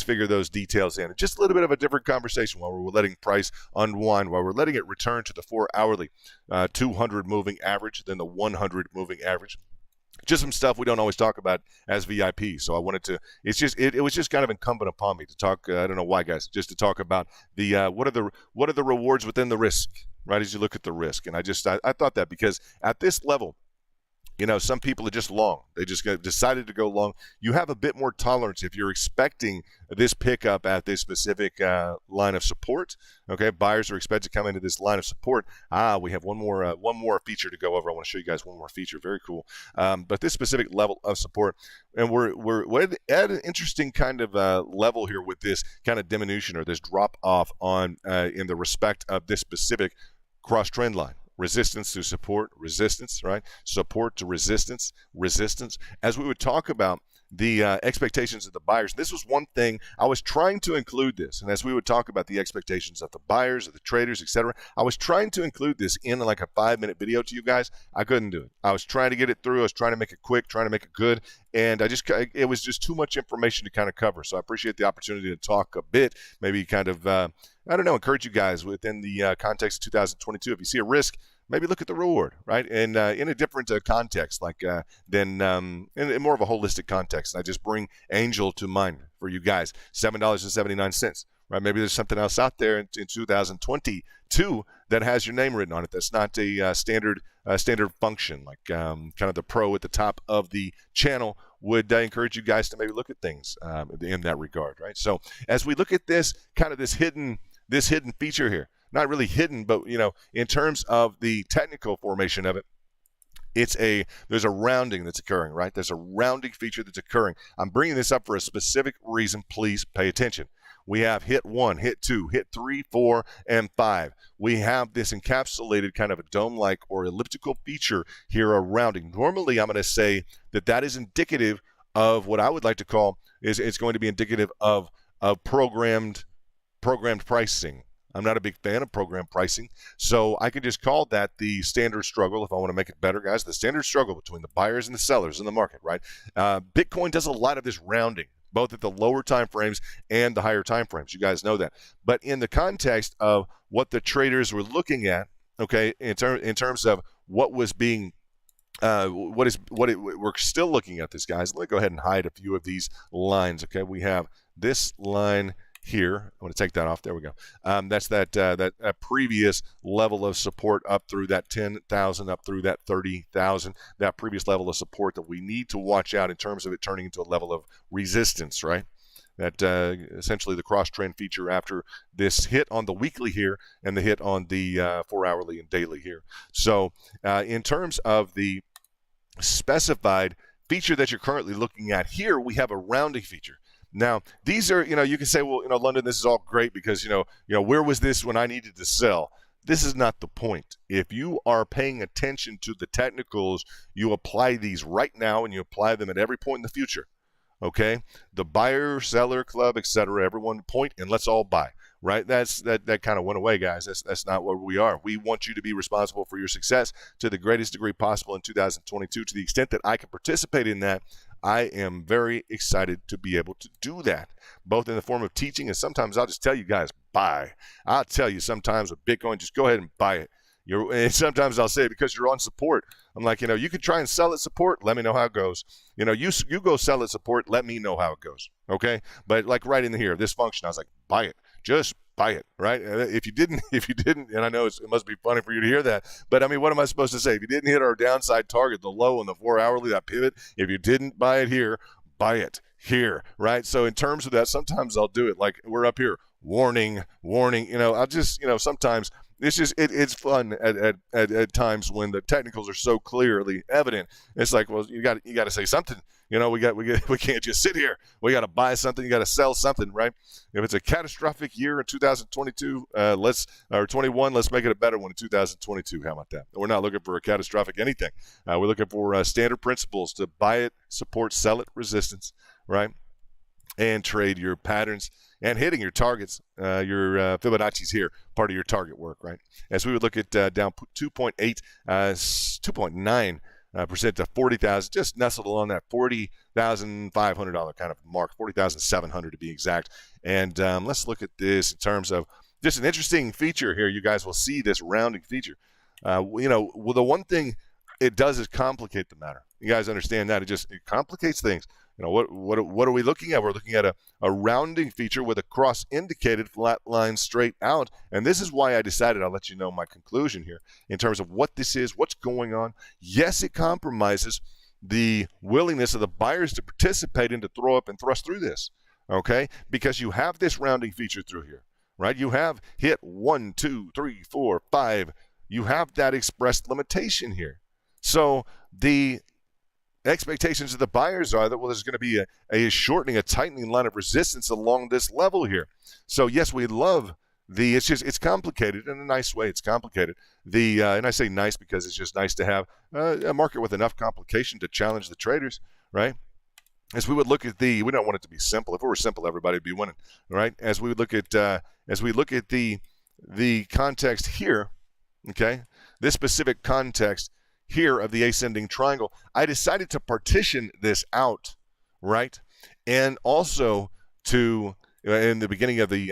A: figure those details in. Just a little bit of a different conversation while we're letting price unwind, while we're letting it return to the 4-hourly 200 moving average, then the 100 moving average. Just some stuff we don't always talk about as VIP. So I wanted to, it was just kind of incumbent upon me to talk, I don't know why, guys, just to talk about the, what are the rewards within the risk, right, as you look at the risk. And I thought that because at this level, some people are just long. They just decided to go long. You have a bit more tolerance if you're expecting this pickup at this specific line of support. Okay, buyers are expected to come into this line of support. We have one more feature to go over. I want to show you guys one more feature. Very cool. But this specific level of support, and we're at an interesting kind of level here with this kind of diminution or this drop off on in the respect of this specific cross trend line. Resistance to support, resistance, right? Support to resistance, resistance. As we would talk about the expectations of the buyers, this was one thing I was trying to include this. And as we would talk about the expectations of the buyers, of the traders, etc., I was trying to include this in like a 5-minute video to you guys. I couldn't do it. I was trying to get it through. I was trying to make it quick, trying to make it good. And it was just too much information to kind of cover. So I appreciate the opportunity to talk a bit, maybe kind of, encourage you guys within the context of 2022. If you see a risk, maybe look at the reward, right? And in a different context, like in more of a holistic context. And I just bring Angel to mind for you guys, $7.79, right? Maybe there's something else out there in 2022 that has your name written on it. That's not a standard function, like kind of the pro at the top of the channel would encourage you guys to maybe look at things in that regard, right? So as we look at this kind of this hidden feature here, not really hidden, but in terms of the technical formation of it, there's a rounding that's occurring, right? There's a rounding feature that's occurring. I'm bringing this up for a specific reason. Please pay attention. We have hit 1, hit 2, hit 3, 4, and 5. We have this encapsulated kind of a dome-like or elliptical feature here, a rounding. Normally, I'm going to say that is indicative of what I would like to call it's going to be indicative of programmed pricing. I'm not a big fan of program pricing, so I can just call that the standard struggle. If I want to make it better, guys, the standard struggle between the buyers and the sellers in the market, right? Bitcoin does a lot of this rounding, both at the lower time frames and the higher time frames. You guys know that. But in the context of what the traders were looking at, okay, in terms of what was being we're still looking at this, guys. Let me go ahead and hide a few of these lines. Okay, we have this line here. I'm going to take that off. There we go. That's that previous level of support up through that 10,000, up through that 30,000. That previous level of support that we need to watch out in terms of it turning into a level of resistance, right? That essentially the cross trend feature after this hit on the weekly here and the hit on the 4-hourly and daily here. So in terms of the specified feature that you're currently looking at here, we have a rounding feature. Now, these are, you can say, well, London, this is all great because, where was this when I needed to sell? This is not the point. If you are paying attention to the technicals, you apply these right now and you apply them at every point in the future. Okay? The buyer, seller, club, etc., everyone point and let's all buy. right? That kind of went away, guys. That's not what we are. We want you to be responsible for your success to the greatest degree possible in 2022. To the extent that I can participate in that, I am very excited to be able to do that, both in the form of teaching, and sometimes I'll just tell you guys, buy. I'll tell you sometimes with Bitcoin, just go ahead and buy it. And sometimes I'll say, because you're on support, I'm like, you could try and sell it support. Let me know how it goes. You go sell it support. Let me know how it goes. Okay. But like right in here, this function, I was like, buy it. Just buy it. Right. If you didn't, and I know it must be funny for you to hear that, but I mean, what am I supposed to say? If you didn't hit our downside target, the low on the 4 hourly, that pivot, if you didn't buy it here, buy it here. Right. So in terms of that, sometimes I'll do it like we're up here. Warning. I'll just, sometimes it's fun at times when the technicals are so clearly evident. It's like, well, you got to say something. We can't just sit here. We got to buy something. You got to sell something, right? If it's a catastrophic year in 2022, 21, let's make it a better one in 2022. How about that? We're not looking for a catastrophic anything. We're looking for standard principles to buy it, support, sell it, resistance, right? And trade your patterns and hitting your targets, your Fibonacci's here, part of your target work, right? As we would look at down 2.9% to 40,000, just nestled along that $40,500 kind of mark, 40,700 to be exact. And let's look at this in terms of just an interesting feature here. You guys will see this rounding feature. The one thing it does is complicate the matter. You guys understand that? It complicates things. What are we looking at? We're looking at a rounding feature with a cross-indicated flat line straight out. And this is why I decided I'll let you know my conclusion here in terms of what this is, what's going on. Yes, it compromises the willingness of the buyers to participate and to throw up and thrust through this, okay? Because you have this rounding feature through here, right? You have hit 1, 2, 3, 4, 5. You have that expressed limitation here. So the expectations of the buyers are that, well, there's going to be a shortening, a tightening line of resistance along this level here. So yes, we love it's complicated in a nice way. It's complicated. And I say nice because it's just nice to have a market with enough complication to challenge the traders, right? As we would look at we don't want it to be simple. If it were simple, everybody would be winning, right? As we would look at the context here, okay, this specific context here of the ascending triangle, I decided to partition this out, right? And also to, in the beginning of the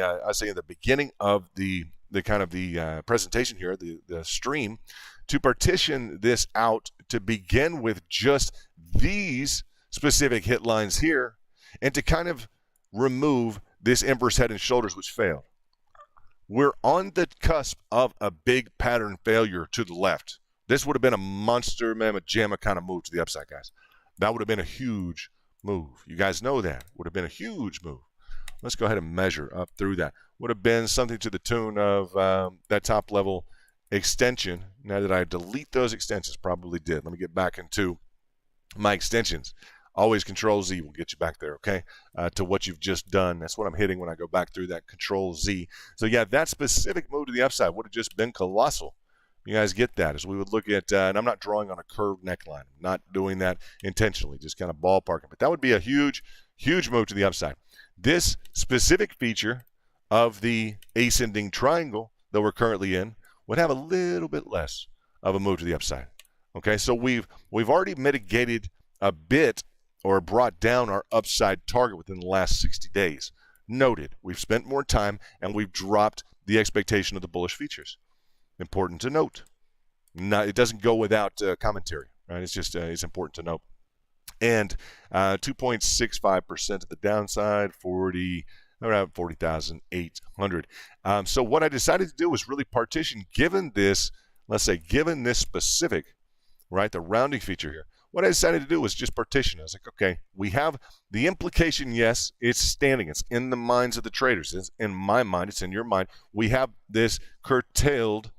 A: presentation here, the stream, to partition this out to begin with just these specific hit lines here, and to kind of remove this inverse head and shoulders, which failed. We're on the cusp of a big pattern failure to the left. This would have been a monster mamma jamma kind of move to the upside, guys. That would have been a huge move. You guys know that. Would have been a huge move. Let's go ahead and measure up through that. Would have been something to the tune of that top level extension. Now that I delete those extensions, probably did. Let me get back into my extensions. Always Control Z will get you back there, okay, to what you've just done. That's what I'm hitting when I go back through that Control Z. So, yeah, that specific move to the upside would have just been colossal. You guys get that as we would look at, and I'm not drawing on a curved neckline. I'm not doing that intentionally, just kind of ballparking. But that would be a huge, huge move to the upside. This specific feature of the ascending triangle that we're currently in would have a little bit less of a move to the upside. Okay, so we've already mitigated a bit or brought down our upside target within the last 60 days. Noted, we've spent more time and we've dropped the expectation of the bullish features. Important to note. It doesn't go without commentary, right? It's just it's important to note. And 2.65% of the downside, around 40,800. So what I decided to do was really partition, given this specific, right, the rounding feature here. What I decided to do was just partition. I was like, okay, we have the implication, yes, it's standing. It's in the minds of the traders. It's in my mind. It's in your mind. We have this curtailment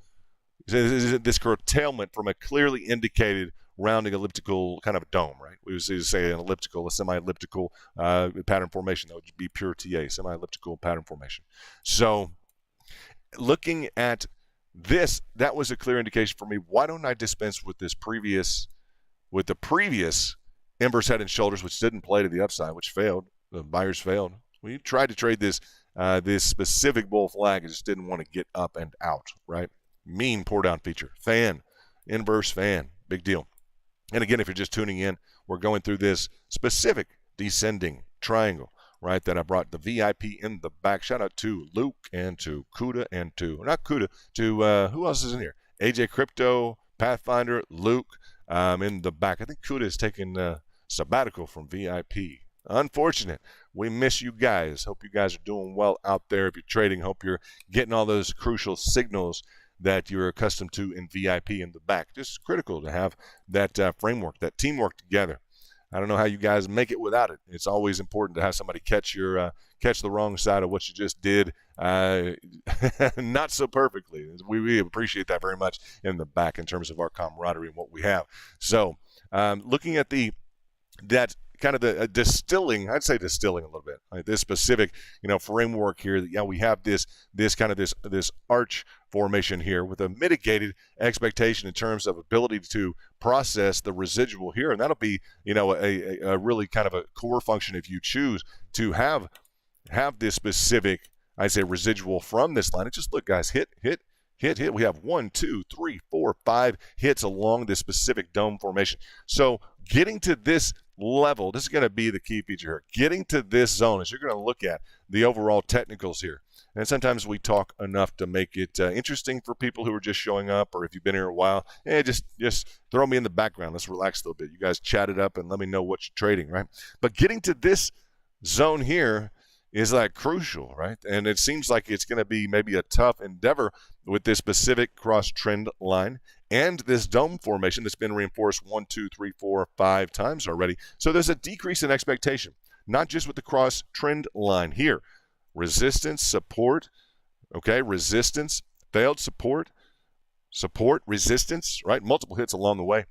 A: from a clearly indicated rounding elliptical kind of a dome, right? We would say an elliptical, a semi-elliptical pattern formation. That would be pure TA, semi-elliptical pattern formation. So looking at this, that was a clear indication for me. Why don't I dispense with the previous inverse head and shoulders, which didn't play to the upside, which failed. The buyers failed. We tried to trade this this specific bull flag just didn't want to get up and out, right? Mean pour down feature. Fan, inverse fan, big deal. And again, if you're just tuning in, we're going through this specific descending triangle, right, that I brought the VIP in the back. Shout out to Luke and to Kuda and to, not Kuda, to who else is in here? AJ Crypto, Pathfinder, Luke in the back. I think Kuda is taking sabbatical from VIP. Unfortunate. We miss you guys. Hope you guys are doing well out there. If you're trading, hope you're getting all those crucial signals that you're accustomed to in VIP in the back. Just critical to have that framework, that teamwork together. I don't know how you guys make it without it. It's always important to have somebody catch your catch the wrong side of what you just did, not so perfectly. We appreciate that very much in the back in terms of our camaraderie and what we have. So, looking at that kind of the distilling, I'd say distilling a little bit, right? This specific, framework here. That, we have this kind of this arch formation here with a mitigated expectation in terms of ability to process the residual here, and that'll be, a really kind of a core function if you choose to have this specific, I'd say, residual from this line. And just look, guys, hit. We have 1, 2, 3, 4, 5 hits along this specific dome formation. So getting to this level, this is going to be the key feature here. Getting to this zone is you're going to look at the overall technicals here. And sometimes we talk enough to make it interesting for people who are just showing up, or if you've been here a while, just throw me in the background. Let's relax a little bit. You guys chat it up and let me know what you're trading, right? But getting to this zone here is like crucial, right? And it seems like it's going to be maybe a tough endeavor with this specific cross trend line and this dome formation that's been reinforced 1, 2, 3, 4, 5 times already. So there's a decrease in expectation, not just with the cross trend line here. Resistance, support, okay, resistance, failed support, resistance, right? Multiple hits along the way.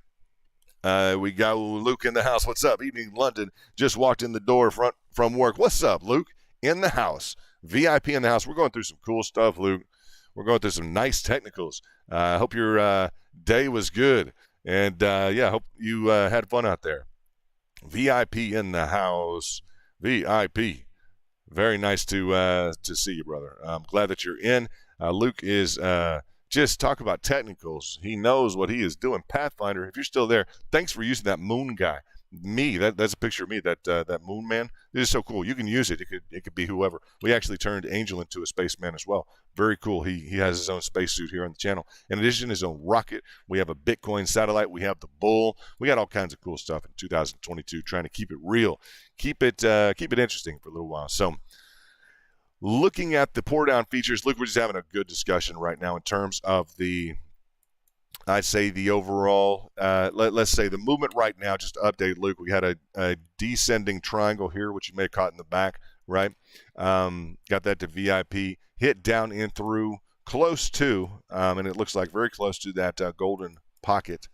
A: We got Luke in the house. What's up? Evening London. Just walked in the door from work. What's up, Luke? In the house. VIP in the house. We're going through some cool stuff, Luke. We're going through some nice technicals. I hope your day was good. And, hope you had fun out there. VIP in the house. VIP. Very nice to see you, brother. I'm glad that you're in. Luke is just talk about technicals. He knows what he is doing. Pathfinder, if you're still there, thanks for using that moon guy. That's a picture of me, that moon man. This is so cool. You can use it. It could be whoever. We actually turned Angel into a spaceman as well. Very cool. He has his own spacesuit here on the channel. In addition, his own rocket. We have a Bitcoin satellite. We have the bull. We got all kinds of cool stuff in 2022. Trying to keep it real, keep it interesting for a little while. So, looking at the pour down features, look, we're just having a good discussion right now in terms of I'd say the overall, let's say the movement right now, just to update, Luke, we had a descending triangle here, which you may have caught in the back, right? Got that to VIP, hit down in through close to, and it looks like very close to that golden pocket.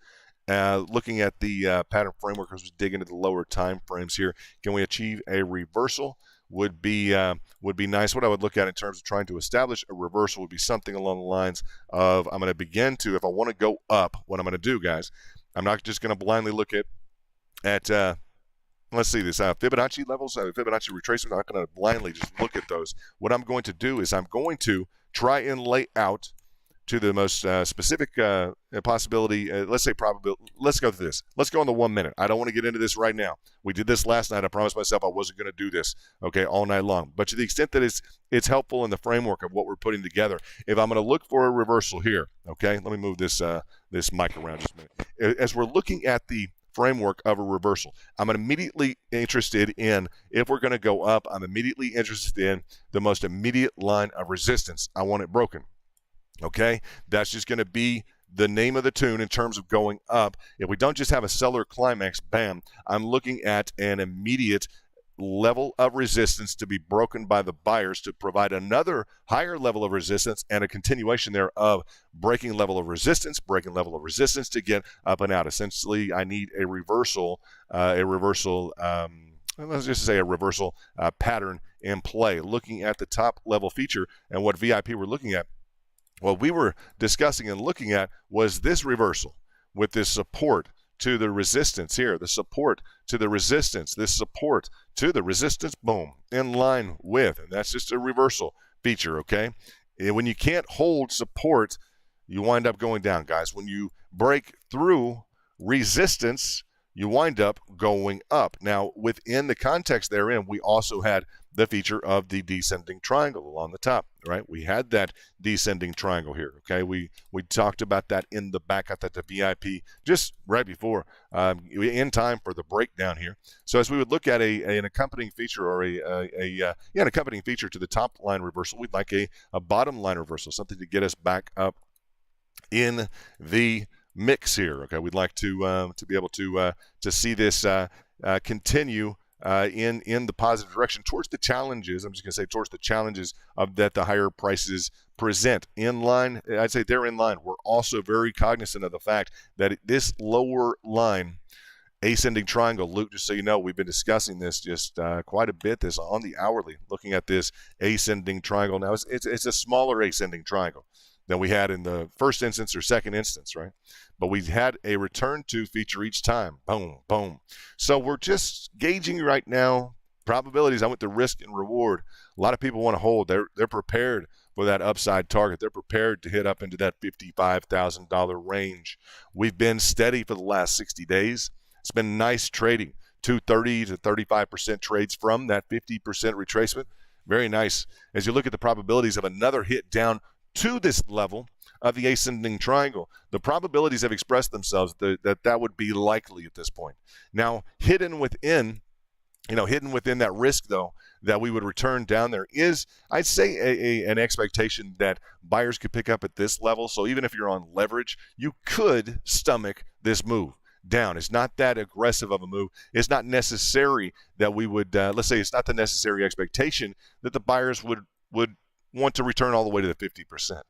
A: Looking at the pattern framework as we dig into the lower time frames here, can we achieve a reversal? Would be nice. What I would look at in terms of trying to establish a reversal would be something along the lines of, I'm going to begin to, if I want to go up, what I'm going to do, guys, I'm not just going to blindly look at let's see this, Fibonacci levels, Fibonacci retracement. I'm not going to blindly just look at those. What I'm going to do is I'm going to try and lay out to the most specific possibility, let's say probability. Let's go through this. Let's go on the 1 minute. I don't want to get into this right now. We did this last night. I promised myself I wasn't going to do this, okay, all night long. But to the extent that it's helpful in the framework of what we're putting together, if I'm going to look for a reversal here, okay, let me move this this mic around just a minute. As we're looking at the framework of a reversal, I'm immediately interested in, if we're going to go up, I'm immediately interested in the most immediate line of resistance. I want it broken. Okay, that's just going to be the name of the tune in terms of going up. If we don't just have a seller climax, bam, I'm looking at an immediate level of resistance to be broken by the buyers to provide another higher level of resistance and a continuation there of breaking level of resistance to get up and out. Essentially, I need a reversal, let's just say a reversal pattern in play. Looking at the top level feature and what VIP we're looking at, what we were discussing and looking at was this reversal with this support to the resistance here, the support to the resistance, this support to the resistance, boom, in line with, and that's just a reversal feature, okay? And when you can't hold support, you wind up going down, guys. When you break through resistance, you wind up going up. Now, within the context therein, we also had the feature of the descending triangle along the top, right? We had that descending triangle here, okay? We talked about that in the back at the VIP just right before, in time for the breakdown here. So as we would look at an accompanying feature or an accompanying feature to the top line reversal, we'd like a bottom line reversal, something to get us back up in the mix here. Okay, we'd like to be able to see this continue in the positive direction towards the challenges. I'm just going to say towards the challenges of that the higher prices present. In line, I'd say they're in line. We're also very cognizant of the fact that this lower line, ascending triangle, Luke, just so you know, we've been discussing this just quite a bit, this on the hourly, looking at this ascending triangle. Now, it's a smaller ascending triangle than we had in the first instance or second instance, right? But we had a return to feature each time. Boom, boom. So we're just gauging right now probabilities. I went to risk and reward. A lot of people want to hold. They're prepared for that upside target. They're prepared to hit up into that $55,000 range. We've been steady for the last 60 days. It's been nice trading. 30 to 35% trades from that 50% retracement. Very nice. As you look at the probabilities of another hit down to this level of the ascending triangle, the probabilities have expressed themselves that would be likely at this point. Now, hidden within that risk, though, that we would return down there is, I'd say, an expectation that buyers could pick up at this level. So even if you're on leverage, you could stomach this move down. It's not that aggressive of a move. It's not necessary that we would, let's say it's not the necessary expectation that the buyers would want to return all the way to the 50%,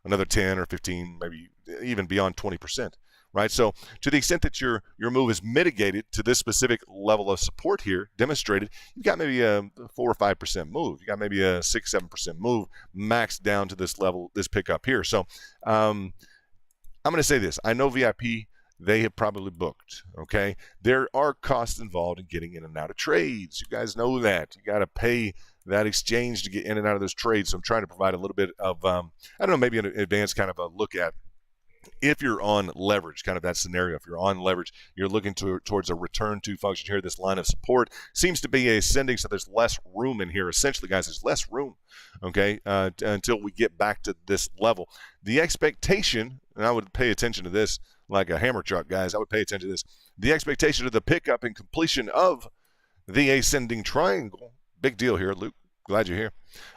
A: another 10 or 15, maybe even beyond 20%, right? So to the extent that your move is mitigated to this specific level of support here, demonstrated, you've got maybe a 4 or 5% move. You got maybe a 6, 7% move maxed down to this level, this pickup here. So I'm going to say this. I know VIP, they have probably booked, okay? There are costs involved in getting in and out of trades. You guys know that. You got to pay that exchange to get in and out of those trades. So I'm trying to provide a little bit of, I don't know, maybe an advanced kind of a look at if you're on leverage, kind of that scenario. If you're on leverage, you're looking towards a return to function here. This line of support seems to be ascending, so there's less room in here. Essentially, guys, there's less room, okay, until we get back to this level. The expectation, and I would pay attention to this like a hammer truck, guys. I would pay attention to this. The expectation of the pickup and completion of the ascending triangle, big deal here, Luke. Glad you're here.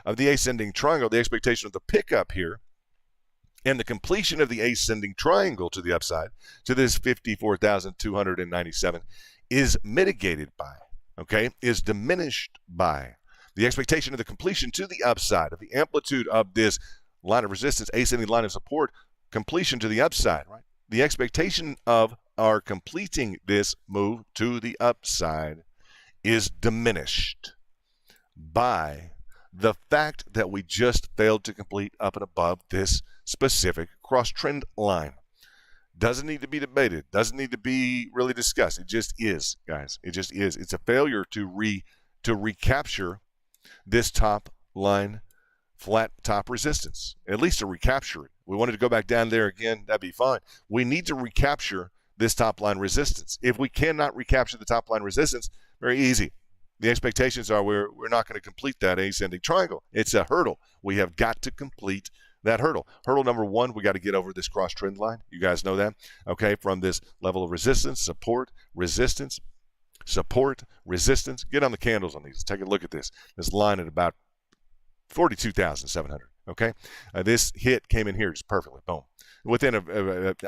A: Of the ascending triangle, the expectation of the pickup here and the completion of the ascending triangle to the upside to this 54,297 is mitigated by, okay, is diminished by the expectation of the completion to the upside of the amplitude of this line of resistance, ascending line of support, completion to the upside, right? The expectation of our completing this move to the upside is diminished by the fact that we just failed to complete up and above this specific cross-trend line. Doesn't need to be debated. Doesn't need to be really discussed. It just is, guys. It just is. It's a failure to recapture this top line flat top resistance, at least to recapture it. We wanted to go back down there again. That'd be fine. We need to recapture this top line resistance. If we cannot recapture the top line resistance, very easy. The expectations are we're not going to complete that ascending triangle. It's a hurdle. We have got to complete that hurdle. Hurdle number one, we got to get over this cross trend line. You guys know that, okay? From this level of resistance, support, resistance, support, resistance. Get on the candles on these. Let's take a look at this. This line at about 42,700, okay? This hit came in here just perfectly. Boom. Within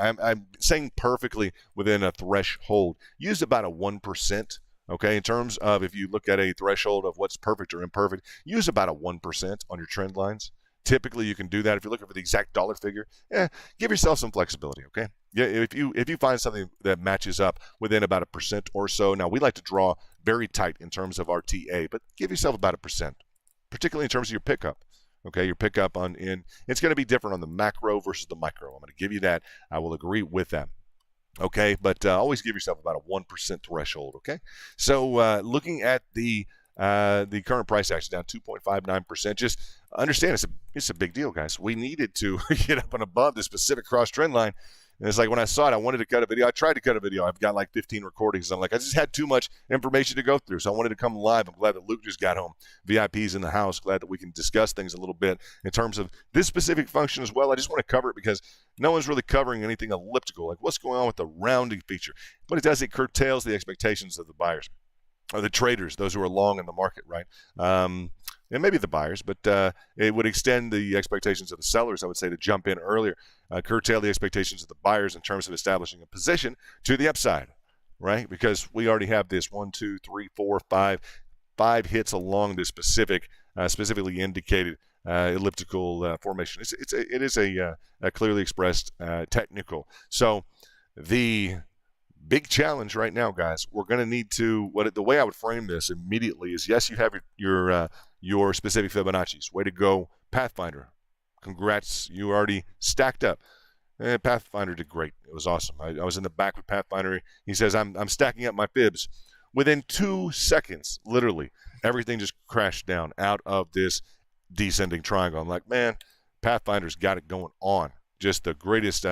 A: I'm saying perfectly within a threshold. Used about a 1%. Okay, in terms of if you look at a threshold of what's perfect or imperfect, use about a 1% on your trend lines. Typically, you can do that. If you're looking for the exact dollar figure, give yourself some flexibility, okay? Yeah, if you find something that matches up within about 1% or so. Now, we like to draw very tight in terms of our TA, but give yourself about 1%, particularly in terms of your pickup. Okay, your pickup it's going to be different on the macro versus the micro. I'm going to give you that. I will agree with that. Okay, but always give yourself about a 1% threshold. Okay, so looking at the current price action down 2.59%. Just understand it's a big deal, guys. We needed to get up and above the specific cross trend line. And it's like when I saw it, I wanted to cut a video. I tried to cut a video. I've got like 15 recordings. I'm like, I just had too much information to go through. So I wanted to come live. I'm glad that Luke just got home. VIP's in the house. Glad that we can discuss things a little bit in terms of this specific function as well. I just want to cover it because no one's really covering anything elliptical. Like what's going on with the rounding feature? What it does, it curtails the expectations of the buyers. Or the traders, those who are long in the market, right? And maybe the buyers, but it would extend the expectations of the sellers, I would say, to jump in earlier, curtail the expectations of the buyers in terms of establishing a position to the upside, right? Because we already have this 1, 2, 3, 4, 5 hits along this specifically indicated elliptical formation. It is a clearly expressed technical. So the big challenge right now, guys, we're going to need to, the way I would frame this immediately is, yes, you have your specific Fibonacci's. Way to go, Pathfinder. Congrats, you already stacked up. Pathfinder did great. It was awesome. I was in the back with Pathfinder. He says, I'm stacking up my fibs. Within 2 seconds, literally, everything just crashed down out of this descending triangle. I'm like, man, Pathfinder's got it going on. Just the greatest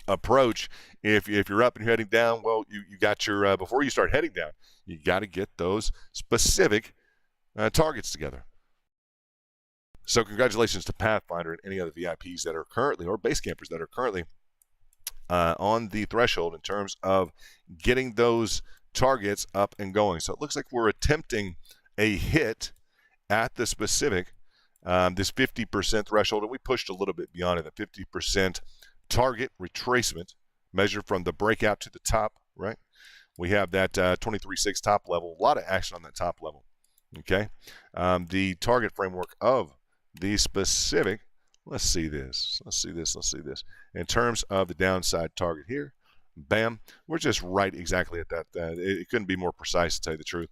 A: approach. If you're up and you're heading down, well, you got your before you start heading down, you got to get those specific targets together. So congratulations to Pathfinder and any other VIPs that are currently, or base campers that are currently on the threshold in terms of getting those targets up and going. So it looks like we're attempting a hit at the specific this 50% threshold, and we pushed a little bit beyond it. The 50% target retracement measured from the breakout to the top, right? We have that 23.6 top level. A lot of action on that top level, okay? The target framework of the specific, let's see this. In terms of the downside target here, bam, we're just right exactly at that. It couldn't be more precise, to tell you the truth.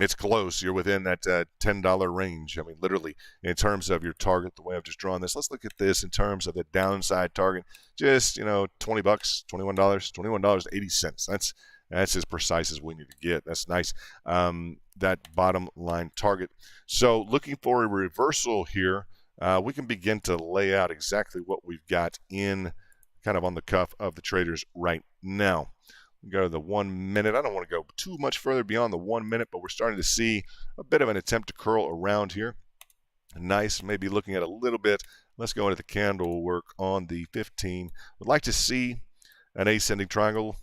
A: It's close. You're within that $10 range. I mean, literally, in terms of your target, the way I've just drawn this. Let's look at this in terms of the downside target. Just, $20, $21.80. That's as precise as we need to get. That's nice. That bottom line target. So looking for a reversal here, we can begin to lay out exactly what we've got in kind of on the cuff of the traders right now. Go to the 1 minute. I don't want to go too much further beyond the 1 minute, but we're starting to see a bit of an attempt to curl around here. Nice, maybe looking at a little bit. Let's go into the candle work on the 15. Would like to see an ascending triangle.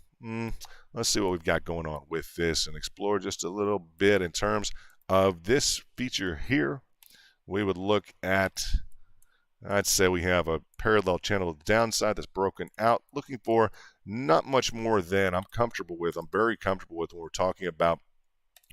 A: Let's see what we've got going on with this and explore just a little bit in terms of this feature here. We would look at, I'd say we have a parallel channel to the downside that's broken out, looking for not much more than I'm very comfortable with when we're talking about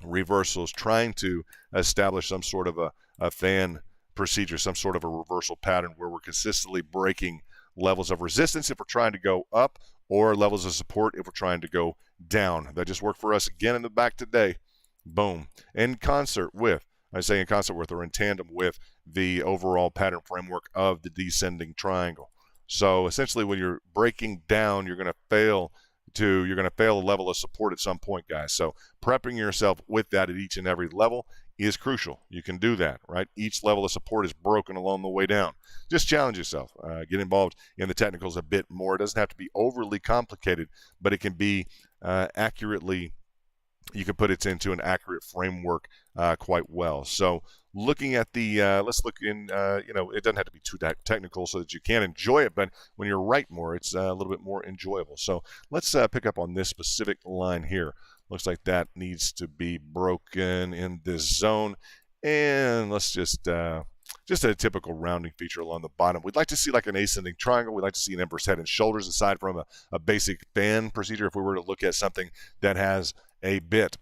A: reversals, trying to establish some sort of a fan procedure, some sort of a reversal pattern where we're consistently breaking levels of resistance if we're trying to go up, or levels of support if we're trying to go down. That just worked for us again in the back today. Boom. In concert with, I say in concert with, or in tandem with, the overall pattern framework of the descending triangle. So essentially, when you're breaking down, you're going to fail a level of support at some point, guys. So prepping yourself with that at each and every level is crucial. You can do that, right? Each level of support is broken along the way down. Just challenge yourself. Get involved in the technicals a bit more. It doesn't have to be overly complicated, but it can be accurately, you can put it into an accurate framework quite well. So looking at the, let's look in, it doesn't have to be too technical so that you can enjoy it, but when you're right more, it's a little bit more enjoyable. So let's pick up on this specific line here. Looks like that needs to be broken in this zone. And let's just a typical rounding feature along the bottom. We'd like to see like an ascending triangle. We'd like to see an emperor's head and shoulders aside from a basic fan procedure. If we were to look at something that has a bit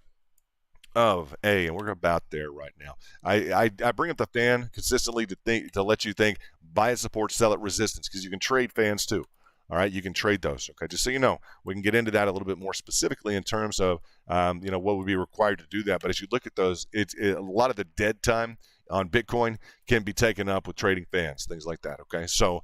A: of and we're about there right now. I bring up the fan consistently to let you think, buy at support, sell at resistance, because you can trade fans too. All right, you can trade those. Okay, just so you know, we can get into that a little bit more specifically in terms of what would be required to do that. But as you look at those, a lot of the dead time on Bitcoin can be taken up with trading fans, things like that, okay? So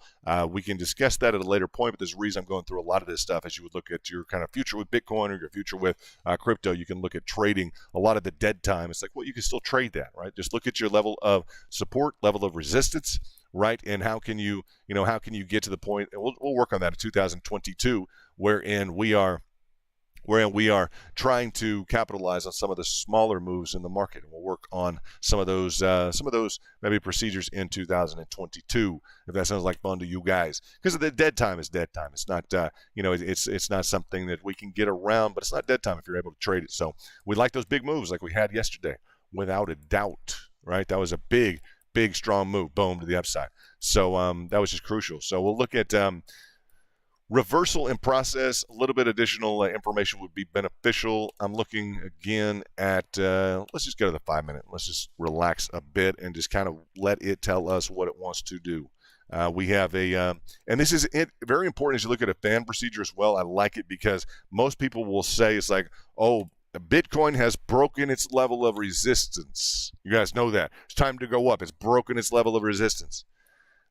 A: we can discuss that at a later point, but there's a reason I'm going through a lot of this stuff. As you would look at your kind of future with Bitcoin or your future with crypto, you can look at trading a lot of the dead time. It's like, well, you can still trade that, right? Just look at your level of support, level of resistance, right? And how can you get to the point, and we'll work on that in 2022, wherein we are trying to capitalize on some of the smaller moves in the market. And we'll work on some of those maybe procedures in 2022, if that sounds like fun to you guys. Because the dead time is dead time. It's not, it's not something that we can get around, but it's not dead time if you're able to trade it. So we like those big moves like we had yesterday, without a doubt, right? That was a big, strong move, boom, to the upside. So that was just crucial. So we'll look at reversal in process. A little bit additional information would be beneficial. I'm looking again at, let's just go to the 5-minute. Let's just relax a bit and just kind of let it tell us what it wants to do. We have and this is very important as you look at a fan procedure as well. I like it because most people will say it's like, oh, Bitcoin has broken its level of resistance. You guys know that. It's time to go up. It's broken its level of resistance.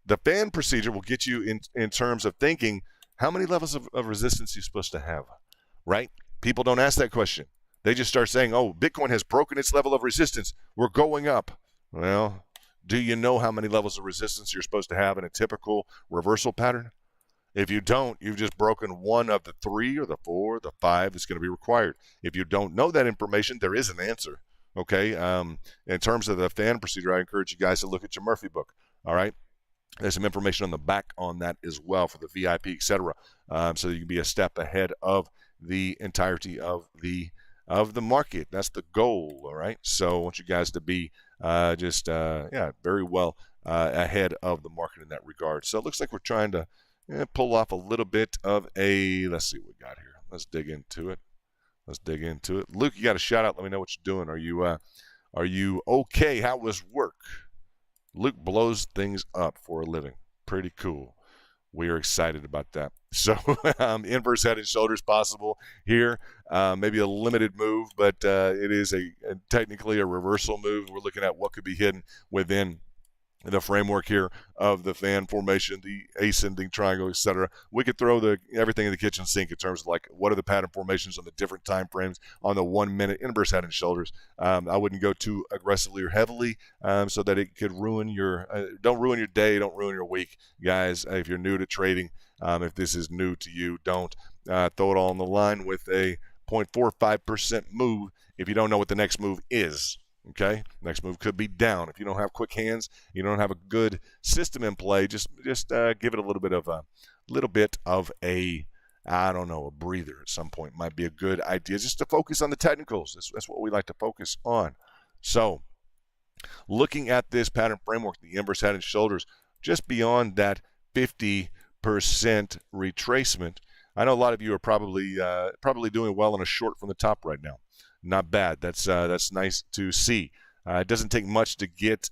A: The fan procedure will get you in terms of thinking, how many levels of resistance are you supposed to have, right? People don't ask that question. They just start saying, oh, Bitcoin has broken its level of resistance. We're going up. Well, do you know how many levels of resistance you're supposed to have in a typical reversal pattern? If you don't, you've just broken one of the 3 or the 4, the 5 that's going to be required. If you don't know that information, there is an answer, okay? In terms of the fan procedure, I encourage you guys to look at your Murphy book, all right? There's some information on the back on that as well for the VIP, etc. So you can be a step ahead of the entirety of the market. That's the goal, all right? So I want you guys to be very well ahead of the market in that regard. So it looks like we're trying to pull off a little bit of a, let's see what we got here. Let's dig into it. Luke, you got a shout out. Let me know what you're doing. Are you okay? How was work? Luke blows things up for a living. Pretty cool. We are excited about that. So inverse head and shoulders possible here. Maybe a limited move, but it is technically a reversal move. We're looking at what could be hidden within the framework here of the fan formation, the ascending triangle, etc. We could throw everything in the kitchen sink in terms of like what are the pattern formations on the different time frames on the 1 minute inverse head and shoulders. I wouldn't go too aggressively or heavily so that it could ruin your don't ruin your day, don't ruin your week, guys. If you're new to trading, if this is new to you, don't throw it all on the line with a 0.45% move if you don't know what the next move is. Okay, next move could be down. If you don't have quick hands, you don't have a good system in play, just give it a little bit of a I don't know, a breather at some point might be a good idea, just to focus on the technicals. That's what we like to focus on. So looking at this pattern framework, the inverse head and shoulders, just beyond that 50% retracement, I know a lot of you are probably doing well on a short from the top right now. Not bad. That's nice to see. It doesn't take much to get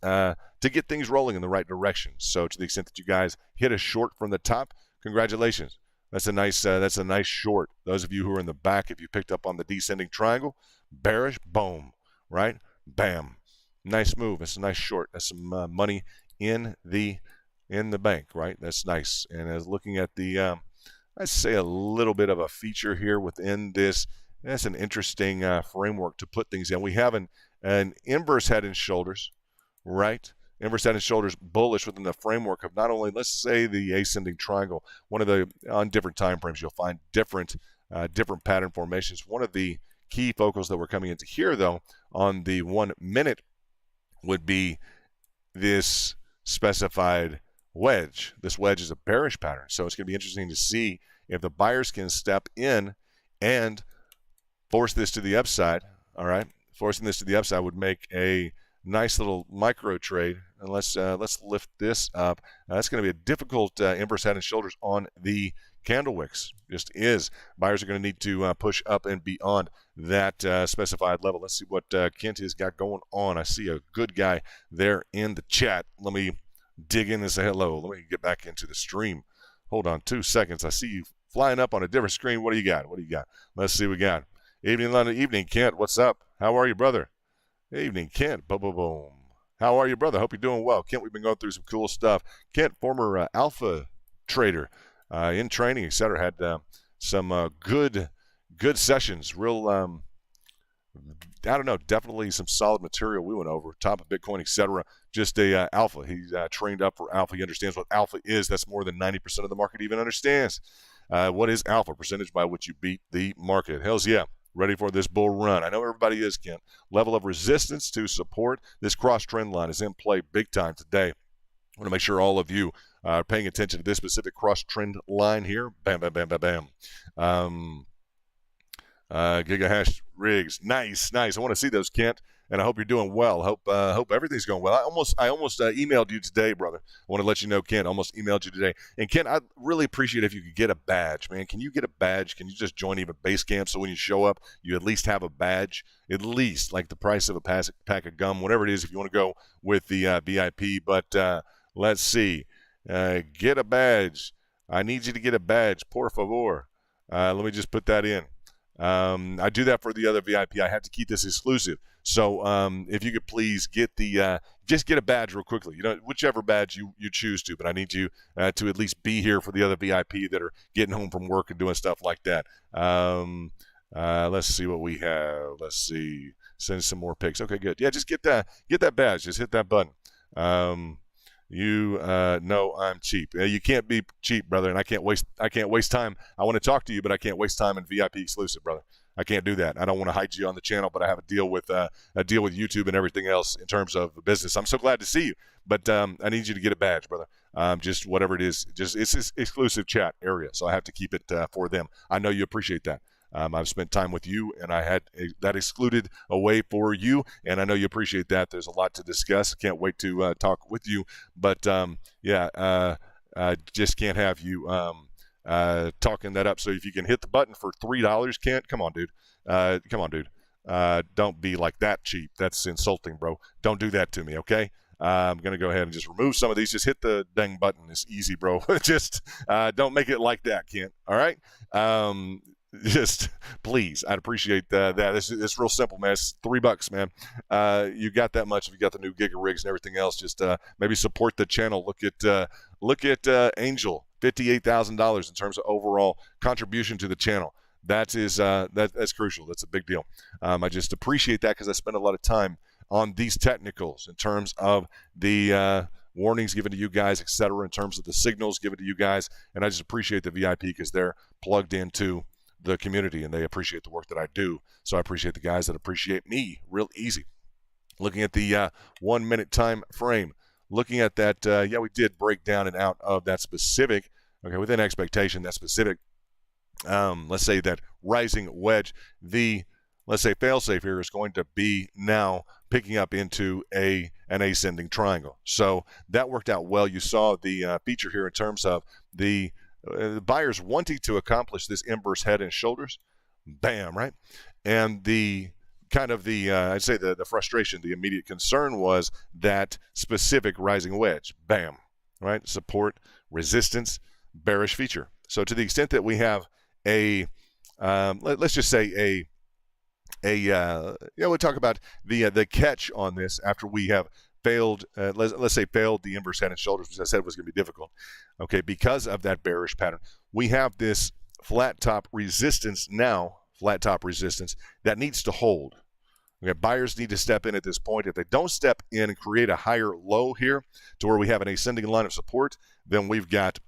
A: things rolling in the right direction. So to the extent that you guys hit a short from the top, congratulations. That's a nice short. Those of you who are in the back, if you picked up on the descending triangle, bearish, boom, right, bam, nice move. It's a nice short. That's some money in the bank, right? That's nice. And as looking at the, I'd say a little bit of a feature here within this. That's an interesting framework to put things in. We have an inverse head and shoulders, right? Inverse head and shoulders bullish within the framework of not only, let's say, the ascending triangle. On different time frames, you'll find different pattern formations. One of the key focals that we're coming into here, though, on the 1 minute would be this specified wedge. This wedge is a bearish pattern, so it's going to be interesting to see if the buyers can step in and force this to the upside. All right, forcing this to the upside would make a nice little micro trade. And let's lift this up. That's going to be a difficult inverse head and shoulders on the candle wicks. Just is. Buyers are going to need to push up and beyond that specified level. Let's see what Kent has got going on. I see a good guy there in the chat. Let me dig in and say hello. Let me get back into the stream. Hold on 2 seconds. I see you flying up on a different screen. What do you got? Let's see what we got. Evening, London. Evening, Kent. What's up? How are you, brother? Evening, Kent. Boom, boom, boom. How are you, brother? Hope you're doing well. Kent, we've been going through some cool stuff. Kent, former alpha trader in training, etc., had some good sessions. Real, I don't know, definitely some solid material we went over. Top of Bitcoin, etc. Just a alpha. He's trained up for alpha. He understands what alpha is. That's more than 90% of the market even understands. What is alpha? Percentage by which you beat the market. Hells yeah. Ready for this bull run. I know everybody is, Kent. Level of resistance to support. This cross trend line is in play big time today. I want to make sure all of you are paying attention to this specific cross trend line here. Bam, bam, bam, bam, bam. Gigahash rigs. Nice. I want to see those, Kent. And I hope you're doing well. Hope everything's going well. I almost emailed you today, brother. I want to let you know, Kent. I almost emailed you today. And Kent, I'd really appreciate if you could get a badge, man. Can you get a badge? Can you just join even base camp so when you show up, you at least have a badge? At least like the price of a pack of gum, whatever it is. If you want to go with the VIP, but let's see. Get a badge. I need you to get a badge, por favor. Let me just put that in. I do that for the other VIP. I have to keep this exclusive. So if you could please get the just get a badge real quickly. Whichever badge you choose to, but I need you to at least be here for the other VIP that are getting home from work and doing stuff like that. Let's see what we have. Let's see. Send some more pics. Okay, good. Yeah, just get that badge. Just hit that button. You know I'm cheap. You can't be cheap, brother, and I can't waste time. I want to talk to you, but I can't waste time in VIP exclusive, brother. I can't do that. I don't want to hide you on the channel, but I have a deal with YouTube and everything else in terms of the business. I'm so glad to see you, but I need you to get a badge, brother. Just whatever it is, just it's this exclusive chat area, so I have to keep it for them. I know you appreciate that. I've spent time with you, and I had that excluded away for you, and I know you appreciate that. There's a lot to discuss. Can't wait to talk with you, but I just can't have you talking that up. So if you can hit the button for $3, Kent, come on, dude. Don't be like that cheap. That's insulting, bro. Don't do that to me, okay? I'm going to go ahead and just remove some of these. Just hit the dang button. It's easy, bro. Just don't make it like that, Kent, all right? Just please, I'd appreciate that. It's real simple, man. It's $3, man. You got that much if you got the new Giga rigs and everything else. Just maybe support the channel. Look at Angel, $58,000 in terms of overall contribution to the channel. That's crucial. That's a big deal. I just appreciate that because I spend a lot of time on these technicals in terms of the warnings given to you guys, etc., in terms of the signals given to you guys, and I just appreciate the VIP because they're plugged into the community and they appreciate the work that I do. So I appreciate the guys that appreciate me. Real easy. Looking at the 1 minute time frame, looking at that, we did break down and out of that specific, okay, within expectation, that specific, let's say that rising wedge, let's say failsafe here is going to be now picking up into an ascending triangle. So that worked out well. You saw the feature here in terms of the buyers wanting to accomplish this inverse head and shoulders, bam, right? And the I'd say the frustration, the immediate concern was that specific rising wedge, bam, right? Support, resistance, bearish feature. So to the extent that we have let's just say we'll talk about the catch on this after we have failed, let's say failed the inverse head and shoulders, which I said was going to be difficult. Okay, because of that bearish pattern, we have this flat top resistance now, that needs to hold. Okay, buyers need to step in at this point. If they don't step in and create a higher low here to where we have an ascending line of support, then we've got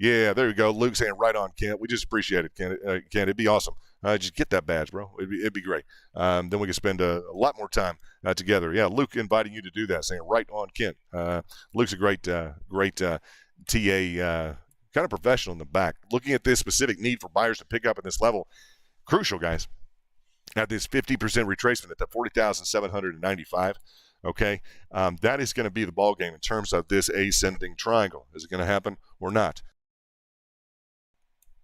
A: yeah, there you go. Luke saying right on, Kent. We just appreciate it, Kent. It'd be awesome. Just get that badge, bro. It'd be great. Then we can spend a lot more time together. Yeah, Luke inviting you to do that, saying right on, Kent. Luke's a great TA, kind of professional in the back. Looking at this specific need for buyers to pick up at this level, crucial, guys. At this 50% retracement at the 40,795. Okay, that is going to be the ball game in terms of this ascending triangle. Is it going to happen or not?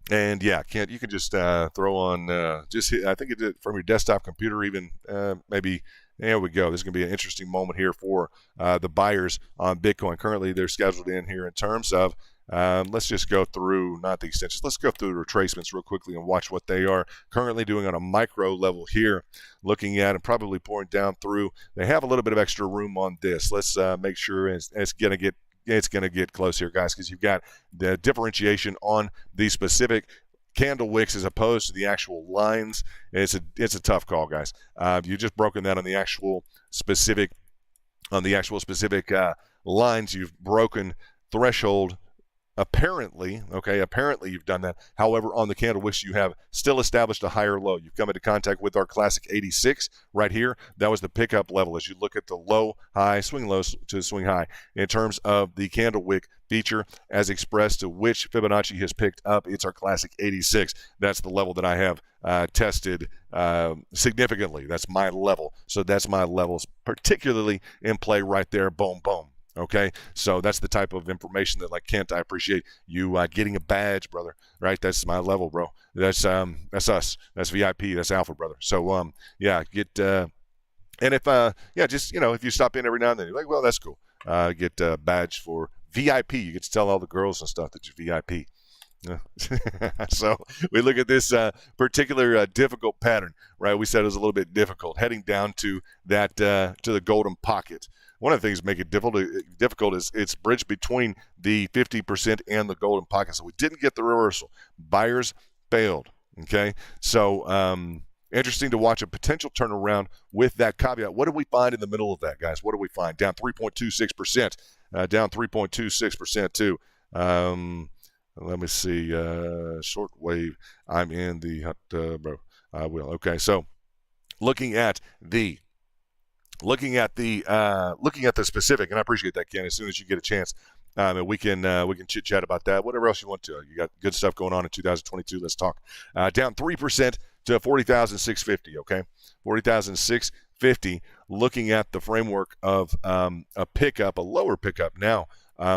A: And yeah, Kent, you can just throw on, I think it did from your desktop computer, even maybe. There we go. This is going to be an interesting moment here for the buyers on Bitcoin. Currently, they're scheduled in here in terms of Let's just go through, not the extensions, let's go through the retracements real quickly and watch what they are currently doing on a micro level here, looking at and probably pouring down through. They have a little bit of extra room on this. Let's make sure it's going to get close here, guys, because you've got the differentiation on the specific candle wicks as opposed to the actual lines. It's a tough call, guys. You've just broken that on the actual specific lines. You've broken threshold. Apparently you've done that. However, on the candle wicks, you have still established a higher low. You've come into contact with our classic 86 right here. That was the pickup level as you look at the low, high, swing low to swing high. In terms of the candle wick feature as expressed to which Fibonacci has picked up, it's our classic 86. That's the level that I have tested significantly. That's my level. So that's my levels, particularly in play right there. Boom, boom. Okay, so that's the type of information that, like, Kent, I appreciate you getting a badge, brother. Right, that's my level, bro. That's us. That's VIP. That's Alpha, brother. So yeah, get and if just if you stop in every now and then, you're like, well, that's cool. Get a badge for VIP. You get to tell all the girls and stuff that you're VIP. So we look at this particular difficult pattern, right? We said it was a little bit difficult heading down to that to the golden pocket. One of the things that make it difficult is it's bridged between the 50% and the golden pocket. So we didn't get the reversal. Buyers failed. Okay, so interesting to watch a potential turnaround with that caveat. What did we find in the middle of that, guys? What did we find? Down 3.26%. Down 3.26% too. Let me see. Short wave. I'm in the hot bro. I will. Okay, so looking at the specific, and I appreciate that, Ken. As soon as you get a chance, and we can chit chat about that. Whatever else you want to. You got good stuff going on in 2022. Let's talk. Down 3% to 40,650. Okay, 40,650. Looking at the framework of a pickup, a lower pickup. Now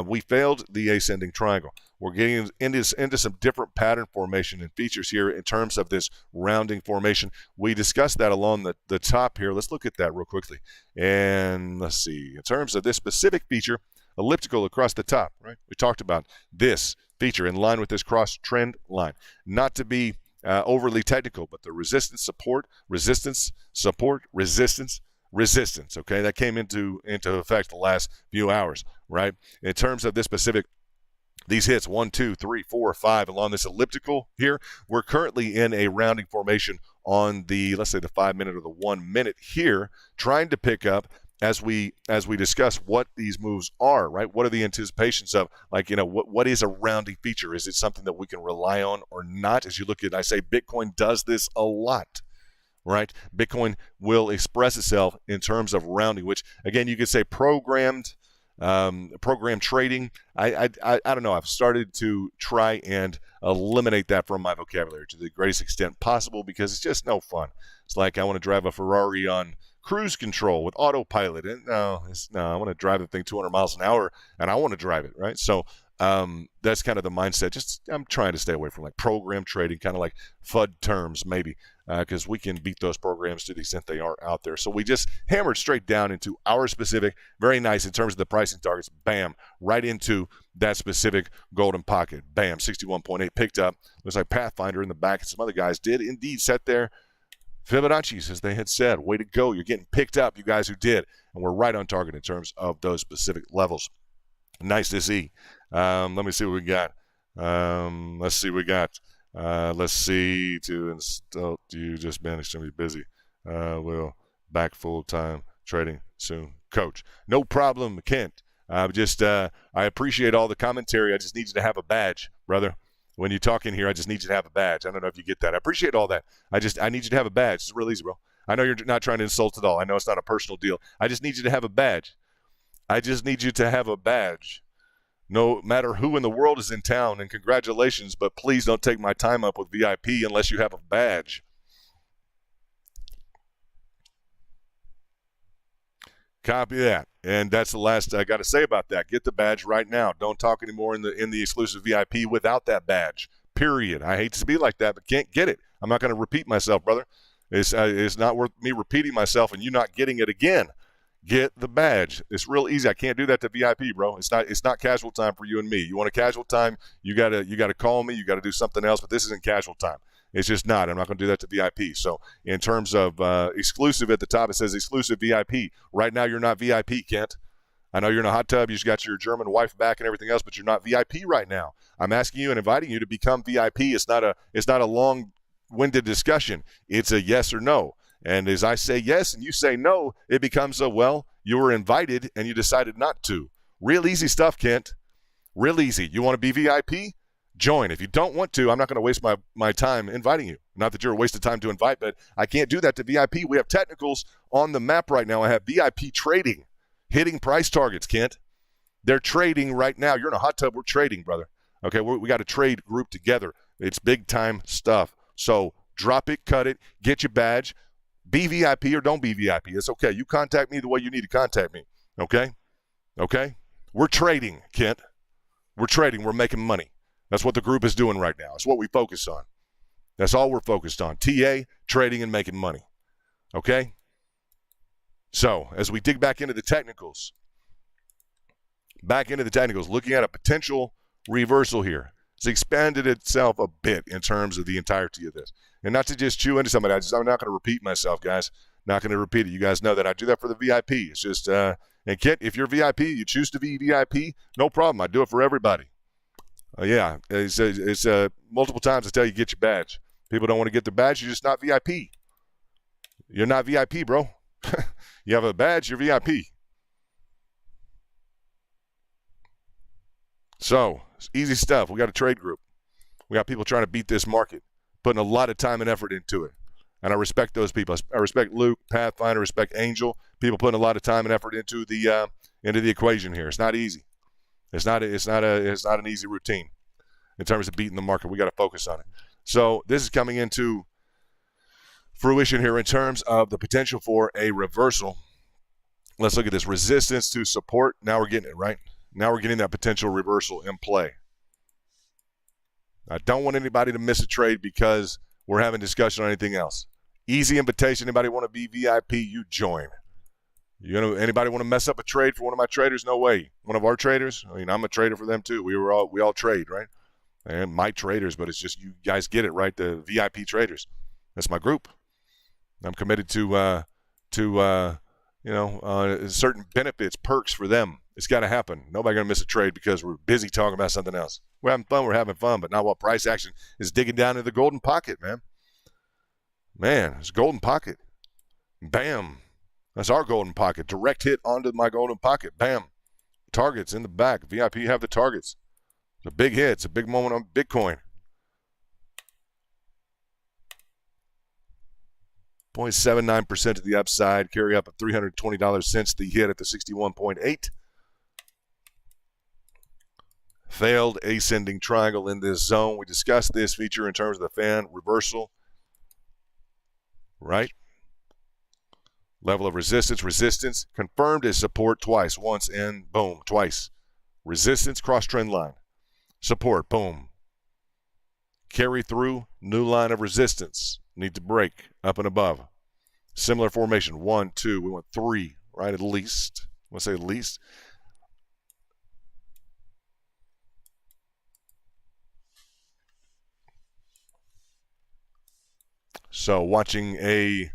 A: we failed the ascending triangle. We're getting into some different pattern formation and features here in terms of this rounding formation. We discussed that along the top here. Let's look at that real quickly. And let's see. In terms of this specific feature, elliptical across the top, right? We talked about this feature in line with this cross trend line. Not to be overly technical, but the resistance, support, resistance, support, resistance, resistance. Okay, that came into effect the last few hours, right? In terms of this specific, these hits 1, 2, 3, 4, 5 along this elliptical here. We're currently in a rounding formation on the, let's say, the 5 minute or the 1 minute here, trying to pick up as we discuss what these moves are, right? What are the anticipations of, like, what is a rounding feature? Is it something that we can rely on or not? As you look at, I say Bitcoin does this a lot. Right? Bitcoin will express itself in terms of rounding, which, again, you could say programmed trading. I don't know. I've started to try and eliminate that from my vocabulary to the greatest extent possible because it's just no fun. It's like I want to drive a Ferrari on cruise control with autopilot. And no, I want to drive the thing 200 miles an hour and I want to drive it, right? So that's kind of the mindset. I'm trying to stay away from like program trading, kind of like FUD terms maybe, because we can beat those programs to the extent they are out there. So we just hammered straight down into our specific, very nice in terms of the pricing targets, bam, right into that specific golden pocket. Bam, 61.8 picked up. Looks like Pathfinder in the back and some other guys did indeed set their Fibonacci's, as they had said. Way to go. You're getting picked up, you guys who did. And we're right on target in terms of those specific levels. Nice to see. Let me see what we got. Let's see. To install, you just been extremely busy. We'll back full-time trading soon. Coach, no problem, Kent. I appreciate all the commentary. I just need you to have a badge, brother. When you talk in here, I just need you to have a badge. I don't know if you get that. I appreciate all that. I need you to have a badge. It's real easy, bro. I know you're not trying to insult at all. I know it's not a personal deal. I just need you to have a badge. I just need you to have a badge. No matter who in the world is in town, and congratulations, but please don't take my time up with VIP unless you have a badge. Copy that. And that's the last I got to say about that. Get the badge right now. Don't talk anymore in the exclusive VIP without that badge. Period. I hate to be like that, but can't get it. I'm not going to repeat myself, brother. It's not worth me repeating myself and you not getting it again. Get the badge. It's real easy. I can't do that to VIP, bro. It's not casual time for you and me. You want a casual time, you gotta call me, you gotta do something else, but this isn't casual time. It's just not. I'm not going to do that to VIP. So in terms of exclusive at the top, it says exclusive VIP. Right now, you're not VIP, Kent. I know you're in a hot tub. You just got your German wife back and everything else, but you're not VIP right now. I'm asking you and inviting you to become VIP. It's not a long-winded discussion. It's a yes or no. And as I say yes and you say no, it becomes a, well, you were invited and you decided not to. Real easy stuff, Kent. Real easy. You want to be VIP? Join. If you don't want to, I'm not going to waste my time inviting you. Not that you're a waste of time to invite, but I can't do that to VIP. We have technicals on the map right now. I have VIP trading, hitting price targets, Kent. They're trading right now. You're in a hot tub. We're trading, brother. Okay, we got a trade group together. It's big-time stuff. So drop it, cut it, get your badge. Be VIP or don't be VIP. It's okay. You contact me the way you need to contact me. Okay? Okay? We're trading, Kent. We're trading. We're making money. That's what the group is doing right now. It's what we focus on. That's all we're focused on. TA, trading, and making money. Okay? So, as we dig back into the technicals, looking at a potential reversal here. It's expanded itself a bit in terms of the entirety of this. And not to just chew into somebody. I'm not going to repeat myself, guys. Not going to repeat it. You guys know that I do that for the VIP. It's just, and Kent, if you're VIP, you choose to be VIP, no problem. I do it for everybody. Yeah, it's multiple times I tell you, get your badge. People don't want to get their badge. You're just not VIP. You're not VIP, bro. You have a badge, you're VIP. So, it's easy stuff. We got a trade group. We got people trying to beat this market, putting a lot of time and effort into it. And I respect those people. I respect Luke, Pathfinder, respect Angel. People putting a lot of time and effort into the equation here. It's not easy. It's not an easy routine in terms of beating the market. We got to focus on it. So this is coming into fruition here in terms of the potential for a reversal. Let's look at this. Resistance to support. Now we're getting it, right? Now we're getting that potential reversal in play. I don't want anybody to miss a trade because we're having discussion on anything else. Easy invitation. Anybody want to be VIP, you join. Anybody want to mess up a trade for one of my traders? No way. One of our traders? I mean, I'm a trader for them too. We all trade, right? And my traders, but it's just you guys get it, right? The VIP traders. That's my group. I'm committed to certain benefits, perks for them. It's got to happen. Nobody going to miss a trade because we're busy talking about something else. We're having fun, but not while price action is digging down into the golden pocket, man. Man, it's golden pocket. Bam. That's our golden pocket. Direct hit onto my golden pocket. Bam. Targets in the back. VIP have the targets. It's a big hit. It's a big moment on Bitcoin. 0.79% to the upside. Carry up at $320 since the hit at the 61.8. Failed ascending triangle in this zone. We discussed this feature in terms of the fan reversal. Right? Level of resistance, confirmed as support twice, once and boom, twice. Resistance, cross trend line. Support, boom. Carry through, new line of resistance. Need to break, up and above. Similar formation, 1, 2, we want 3, right, at least. I want to say at least. So watching a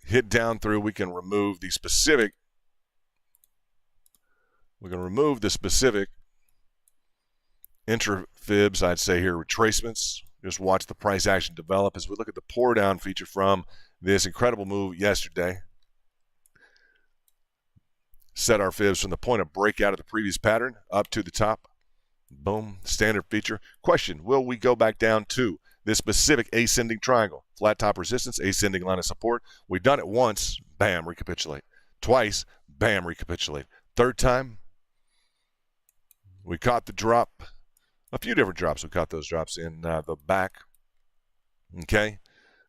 A: hit down through, we can remove the specific. We can remove the specific intra-fibs, I'd say here, retracements. Just watch the price action develop as we look at the pour down feature from this incredible move yesterday. Set our fibs from the point of breakout of the previous pattern up to the top. Boom, standard feature. Question, will we go back down to this specific ascending triangle? Flat top resistance, ascending line of support. We've done it once, bam, recapitulate. Twice, bam, recapitulate. Third time, we caught the drop. A few different drops. We caught those drops in the back. Okay,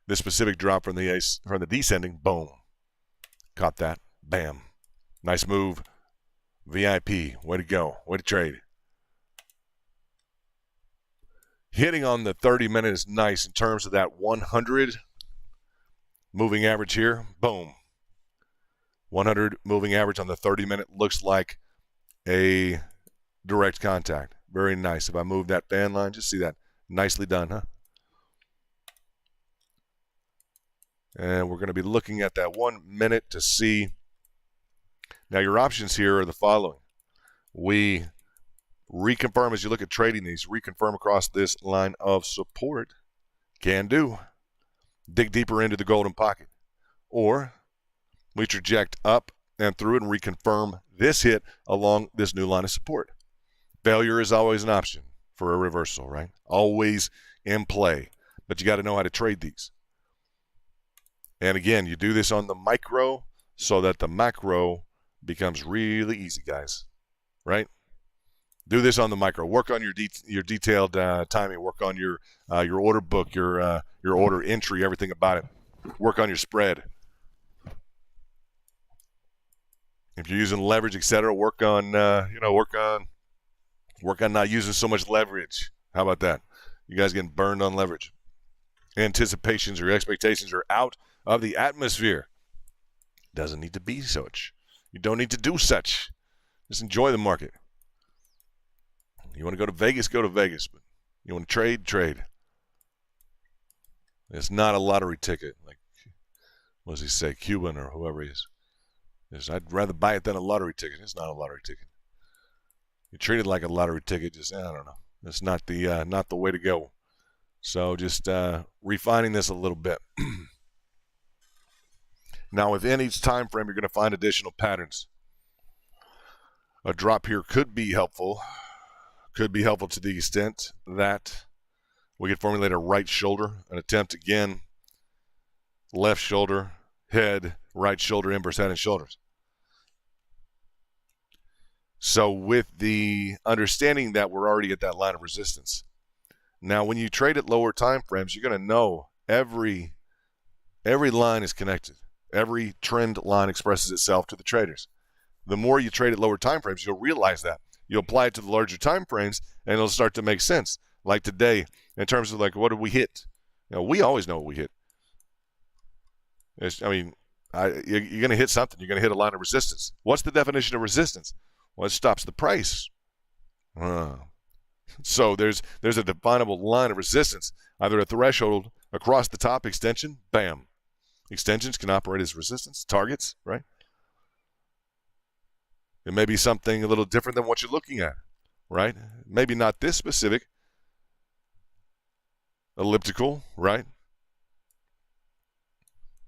A: this specific drop from the descending, boom, caught that, bam. Nice move, VIP. Way to go. Way to trade. Hitting on the 30-minute is nice in terms of that 100 moving average here. Boom. 100 moving average on the 30-minute looks like a direct contact. Very nice. If I move that fan line, just see that. Nicely done, huh? And we're going to be looking at that 1 minute to see. Now, your options here are the following. We reconfirm as you look at trading these, reconfirm across this line of support. Can do. Dig deeper into the golden pocket. Or we traject up and through it and reconfirm this hit along this new line of support. Failure is always an option for a reversal, right? Always in play. But you got to know how to trade these. And again, you do this on the micro so that the macro becomes really easy, guys, right? Do this on the micro. Work on your detailed timing. Work on your order book, your order entry, everything about it. Work on your spread. If you're using leverage, etc., work on not using so much leverage. How about that? You guys getting burned on leverage. Anticipations or expectations are out of the atmosphere. Doesn't need to be such. You don't need to do such. Just enjoy the market. You want to go to Vegas, go to Vegas. But you want to trade, trade. It's not a lottery ticket. Like, what does he say? Cuban or whoever he is. I'd rather buy it than a lottery ticket. It's not a lottery ticket. You treat it like a lottery ticket. Just, I don't know. It's not the way to go. So just refining this a little bit. Now, within each time frame, you're going to find additional patterns. A drop here could be helpful. Could be helpful to the extent that we could formulate a right shoulder, an attempt again, left shoulder, head, right shoulder, inverse head and shoulders. So with the understanding that we're already at that line of resistance. Now, when you trade at lower time frames, you're going to know every line is connected. Every trend line expresses itself to the traders. The more you trade at lower time frames, you'll realize that. You'll apply it to the larger time frames, and it'll start to make sense. Like today, in terms of like, what did we hit? We always know what we hit. You're going to hit something. You're going to hit a line of resistance. What's the definition of resistance? Well, it stops the price. So there's a definable line of resistance, either a threshold across the top extension, bam. Extensions can operate as resistance, targets, right? It may be something a little different than what you're looking at, right? Maybe not this specific. Elliptical, right?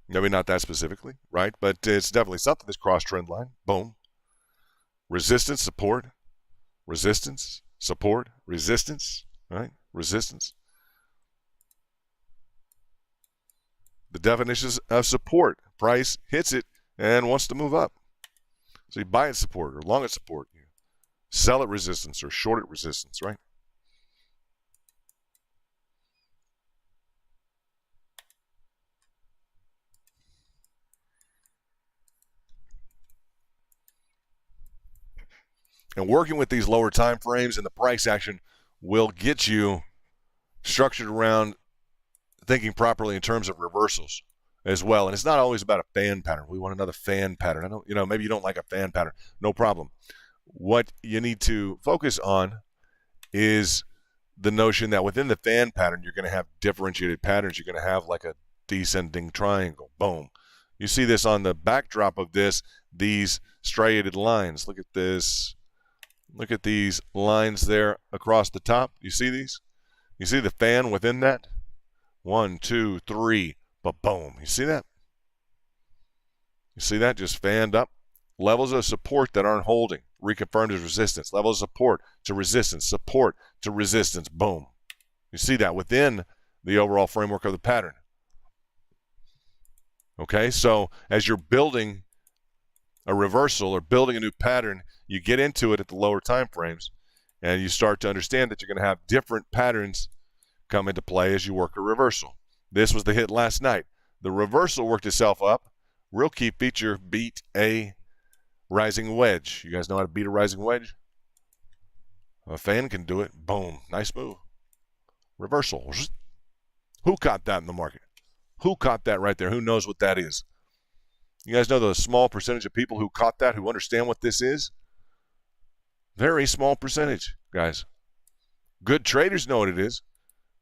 A: Maybe not that specifically, right? But it's definitely something. This cross-trend line, boom. Resistance, support, resistance, support, resistance, right? Resistance. The definitions of support. Price hits it and wants to move up. So you buy at support or long at support. You sell at resistance or short at resistance, right? And working with these lower time frames and the price action will get you structured around thinking properly in terms of reversals as well. And it's not always about a fan pattern. We want another fan pattern. Maybe you don't like a fan pattern. No problem. What you need to focus on is the notion that within the fan pattern, you're going to have differentiated patterns. You're going to have like a descending triangle. Boom. You see this on the backdrop of these striated lines. Look at this. Look at these lines there across the top. You see these? You see the fan within that? 1, 2, 3, but boom. You see that? You see that? Just fanned up. Levels of support that aren't holding. Reconfirmed as resistance. Levels of support to resistance. Support to resistance. Boom. You see that within the overall framework of the pattern. Okay, so as you're building a reversal or building a new pattern, you get into it at the lower time frames, and you start to understand that you're going to have different patterns come into play as you work a reversal. This was the hit last night. The reversal worked itself up. Real key feature, beat a rising wedge. You guys know how to beat a rising wedge? A fan can do it. Boom. Nice move. Reversal. Who caught that in the market? Who caught that right there? Who knows what that is? You guys know the small percentage of people who caught that, who understand what this is? Very small percentage, guys. Good traders know what it is.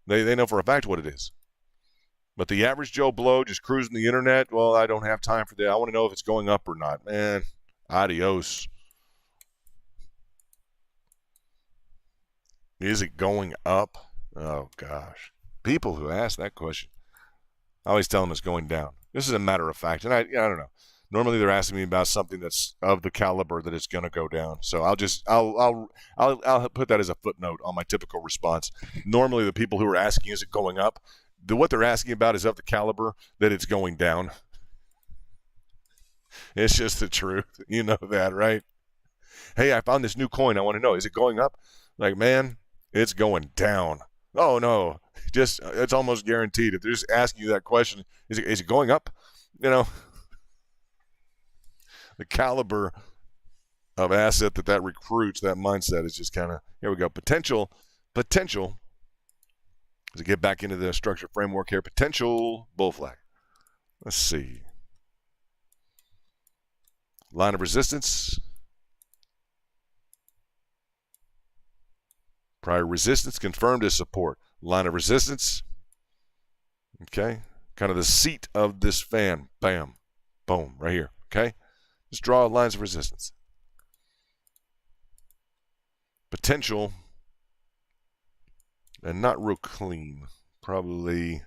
A: They know for a fact what it is. But the average Joe Blow just cruising the internet, well, I don't have time for that. I want to know if it's going up or not. Man, adios. Is it going up? Oh, gosh. People who ask that question, I always tell them it's going down. This is a matter of fact. And I don't know. Normally they're asking me about something that's of the caliber that it's going to go down. So I'll put that as a footnote on my typical response. Normally the people who are asking, is it going up? What they're asking about is of the caliber that it's going down. It's just the truth. You know that, right? Hey, I found this new coin. I want to know, is it going up? Like, man, it's going down. Oh, no. It's almost guaranteed. If they're just asking you that question, is it going up? You know, the caliber of asset that recruits, that mindset is just kind of, here we go. Potential to get back into the structure framework here. Potential bull flag. Let's see. Line of resistance. Prior resistance confirmed as support. Line of resistance. Okay. Kind of the seat of this fan. Bam. Boom. Right here. Okay. Just draw lines of resistance. Potential. And not real clean. Probably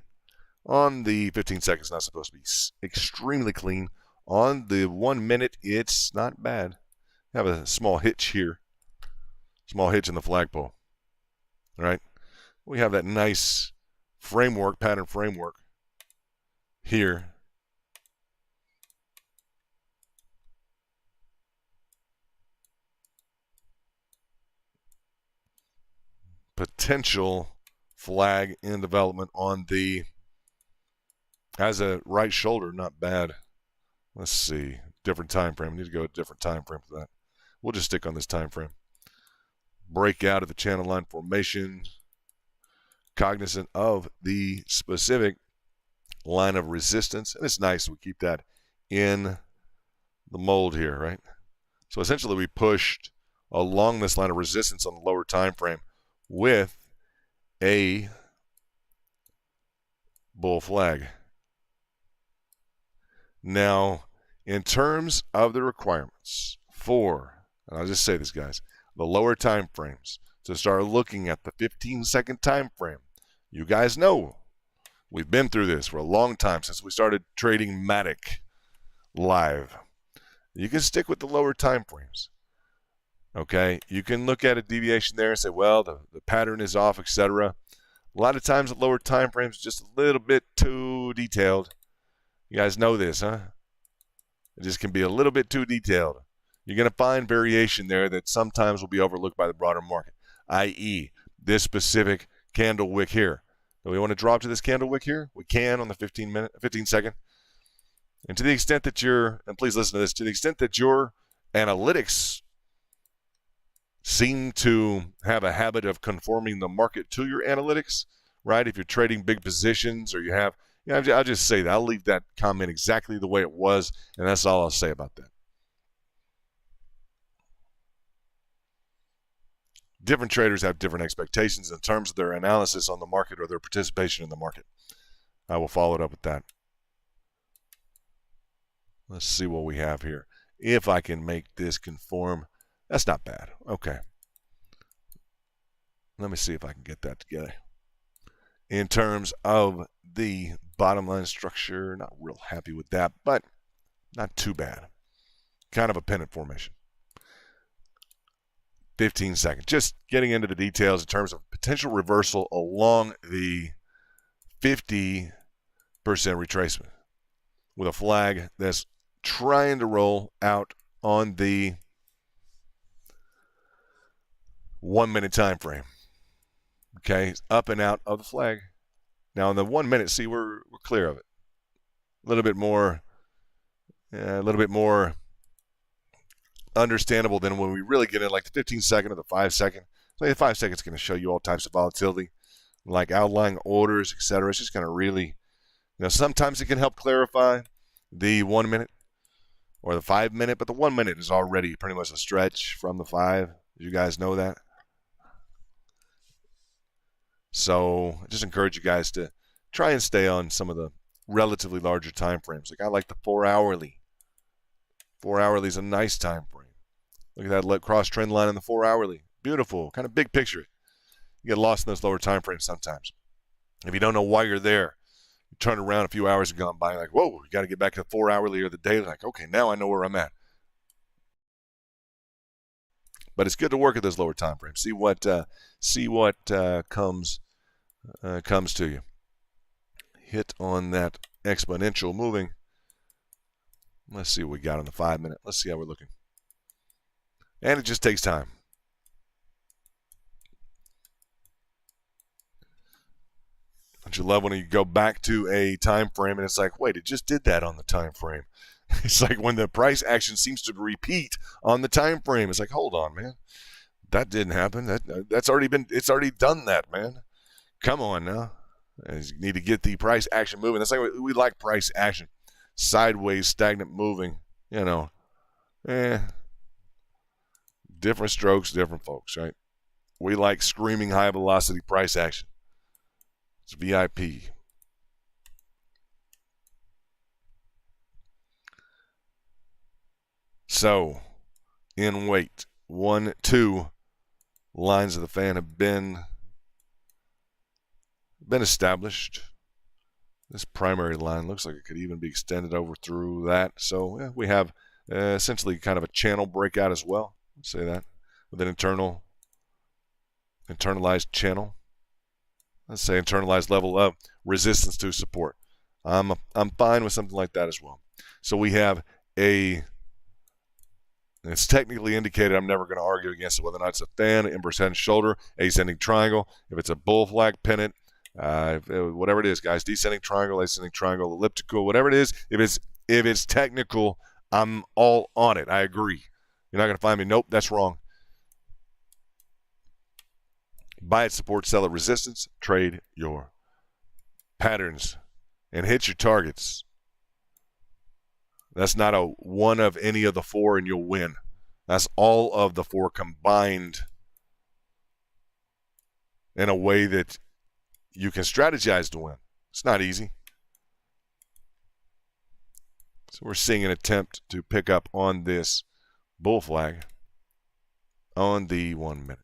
A: on the 15 seconds, not supposed to be extremely clean. On the 1 minute, it's not bad. Have a small hitch here. Small hitch in the flagpole. All right. We have that nice framework, pattern framework here. Potential flag in development on the, as a right shoulder, not bad. Let's see, different time frame. We need to go a different time frame for that. We'll just stick on this time frame. Breakout of the channel line formation, cognizant of the specific line of resistance, and it's nice we keep that in the mold here, right? So essentially we pushed along this line of resistance on the lower time frame with a bull flag. Now, in terms of the requirements for, and I'll just say this, guys, the lower time frames, to start looking at the 15-second time frame. You guys know we've been through this for a long time since we started trading Matic live. You can stick with the lower time frames. Okay, you can look at a deviation there and say, well, the pattern is off, etc. A lot of times the lower time frames are just a little bit too detailed. You guys know this, huh? It just can be a little bit too detailed. You're going to find variation there that sometimes will be overlooked by the broader market, i.e., this specific candle wick here. Do we want to drop to this candle wick here? We can on the 15 second. And to the extent that and please listen to this, to the extent that your analytics seem to have a habit of conforming the market to your analytics, right? If you're trading big positions or you have, I'll just say that. I'll leave that comment exactly the way it was, and that's all I'll say about that. Different traders have different expectations in terms of their analysis on the market or their participation in the market. I will follow it up with that. Let's see what we have here. If I can make this conform, that's not bad. Okay. Let me see if I can get that together. In terms of the bottom line structure, not real happy with that, but not too bad. Kind of a pennant formation. 15 seconds. Just getting into the details in terms of potential reversal along the 50% retracement with a flag that's trying to roll out on the 1 minute time frame. Okay, up and out of the flag. Now in the 1 minute, see, we're clear of it. A little bit more understandable than when we really get in, like the 15 second or the 5 second. So the 5 seconds is going to show you all types of volatility, like outlying orders, etc. It's just going to really, sometimes it can help clarify the 1 minute. or the 5 minute, but the 1 minute is already pretty much a stretch from the 5. You guys know that. So I just encourage you guys to try and stay on some of the relatively larger time frames. Like I like the 4 hourly. 4 hourly is a nice time frame. Look at that cross trend line in the 4 hourly. Beautiful, kind of big picture. You get lost in those lower time frames sometimes. If you don't know why you're there, you turn around a few hours have gone by, like, whoa, you got to get back to the 4 hourly or the daily. Like, okay, now I know where I'm at. But it's good to work at those lower time frames. See what comes to you. Hit on that exponential moving. Let's see what we got on the 5 minute. Let's see how we're looking. And it just takes time. Don't you love when you go back to a time frame and it's like, wait, it just did that on the time frame. It's like when the price action seems to repeat on the time frame. It's like, hold on, man. That didn't happen. It's already done that, man. Come on now. You need to get the price action moving. That's like we like price action. Sideways, stagnant moving, different strokes, different folks, right? We like screaming high velocity price action. It's VIP. So, in wait, 1, 2 lines of the fan have been established. This primary line looks like it could even be extended over through that. So we have essentially kind of a channel breakout as well. Let's say that with an internalized channel. Let's say internalized level of resistance to support. I'm fine with something like that as well. So we have it's technically indicated. I'm never going to argue against it, whether or not it's a fan, inverse head and shoulder, ascending triangle. If it's a bull flag pennant, whatever it is, guys, descending triangle, ascending triangle, elliptical, whatever it is, if it's technical, I'm all on it. I agree. You're not going to find me, nope, that's wrong. Buy at support, sell at resistance, trade your patterns, and hit your targets. That's not a one of any of the 4 and you'll win. That's all of the 4 combined in a way that you can strategize to win. It's not easy. So we're seeing an attempt to pick up on this bull flag on the 1 minute.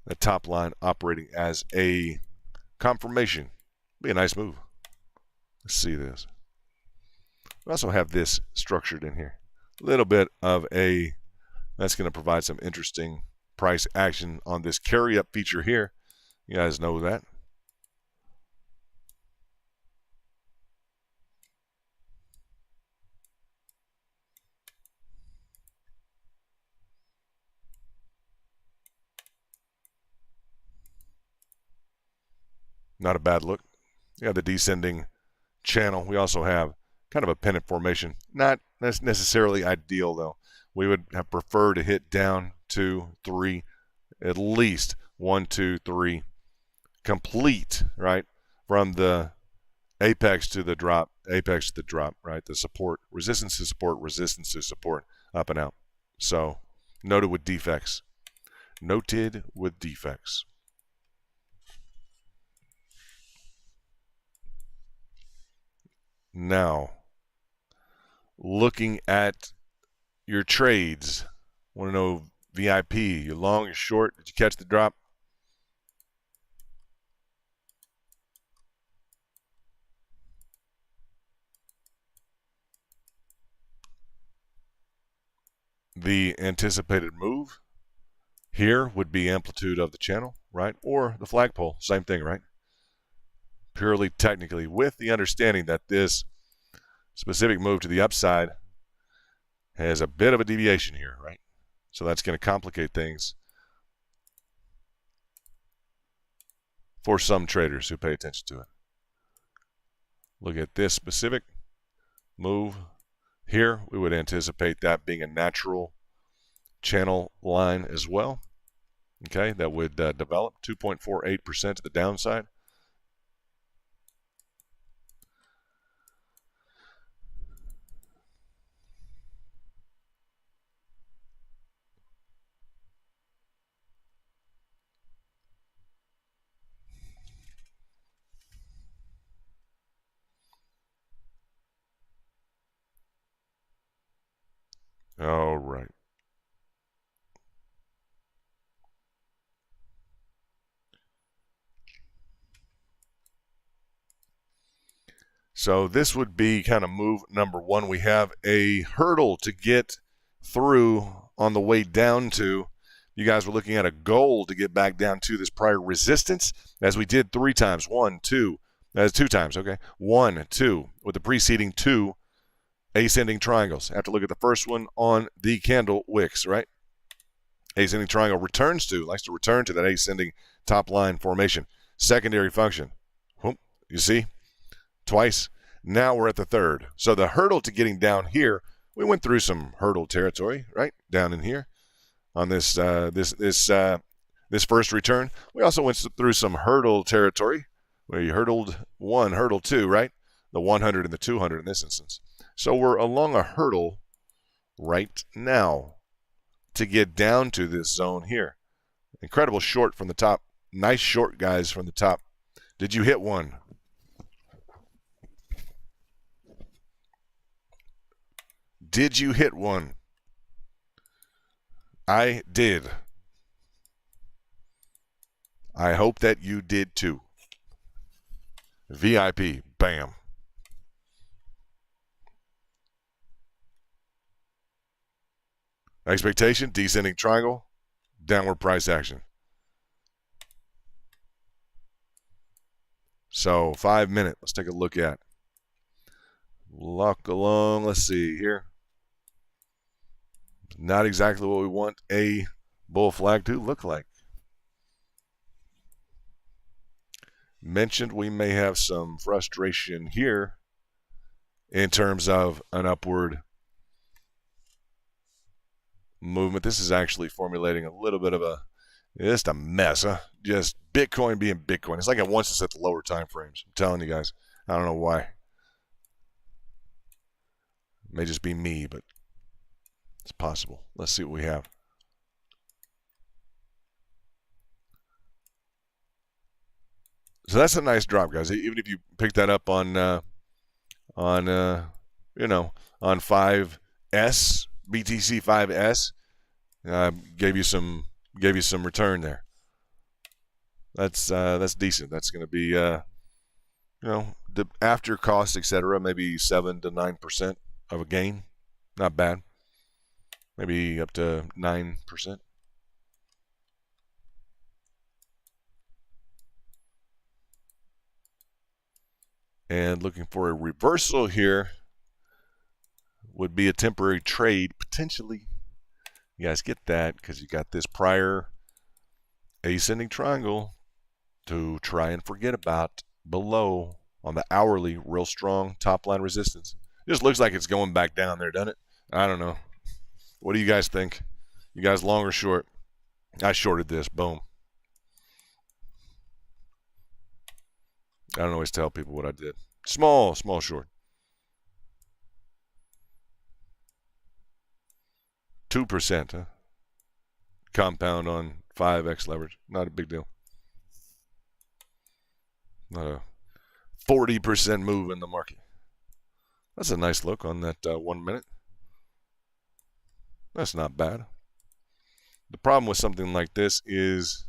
A: The top line operating as a confirmation. Be a nice move. Let's see this. We also have this structured in here. A little bit of that's going to provide some interesting price action on this carry up feature here. You guys know that. Not a bad look. You have the descending channel. We also have kind of a pennant formation. Not necessarily ideal, though. We would have preferred to hit down 2, 3, at least 1, 2, 3, complete, right, from the apex to the drop, right, the support, resistance to support, up and out. So, noted with defects. Now, looking at your trades, want to know VIP, you long, you short, did you catch the drop? The anticipated move here would be amplitude of the channel, right? Or the flagpole, same thing, right? Purely technically, with the understanding that this specific move to the upside has a bit of a deviation here, right? So that's going to complicate things for some traders who pay attention to it. Look at this specific move here. We would anticipate that being a natural channel line as well. Okay, that would develop 2.48% to the downside. All right. So this would be kind of move number one. We have a hurdle to get through on the way down to. You guys were looking at a goal to get back down to this prior resistance, as we did 3 times. 1, 2. That's 2 times, okay? 1, 2, with the preceding 2 ascending triangles. Have to look at the first one on the candle wicks, right? Ascending triangle likes to return to that ascending top line formation. Secondary function. Whoop, you see? Twice. Now we're at the third. So the hurdle to getting down here, we went through some hurdle territory, right? Down in here on this first return. We also went through some hurdle territory. We hurdled 1, hurdle 2, right? The 100 and the 200 in this instance. So we're along a hurdle right now to get down to this zone here. Incredible short from the top. Nice short, guys, from the top. Did you hit one? Did you hit one? I did. I hope that you did too. VIP, bam. Expectation, descending triangle, downward price action. So 5 minute, let's take a look at. Lock along, let's see here. Not exactly what we want a bull flag to look like. Mentioned we may have some frustration here in terms of an upward movement. This is actually formulating a little bit of just a mess, huh? Just Bitcoin being Bitcoin. It's like it wants us at the lower time frames. I'm telling you guys. I don't know why. It may just be me, but it's possible. Let's see what we have. So that's a nice drop, guys. Even if you pick that up on 5S, BTC 5S, gave you some return there. That's decent. That's going to be the after costs, etc., maybe 7 to 9% of a gain. Not bad. Maybe up to 9%. And looking for a reversal here would be a temporary trade, potentially. You guys get that because you got this prior ascending triangle to try and forget about below on the hourly, real strong top line resistance. It just looks like it's going back down there, doesn't it? I don't know. What do you guys think? You guys long or short? I shorted this. Boom. I don't always tell people what I did. Small short. 2%, huh? Compound on 5x leverage. Not a big deal. Not a 40% move in the market. That's a nice look on that 1 minute. That's not bad. The problem with something like this is,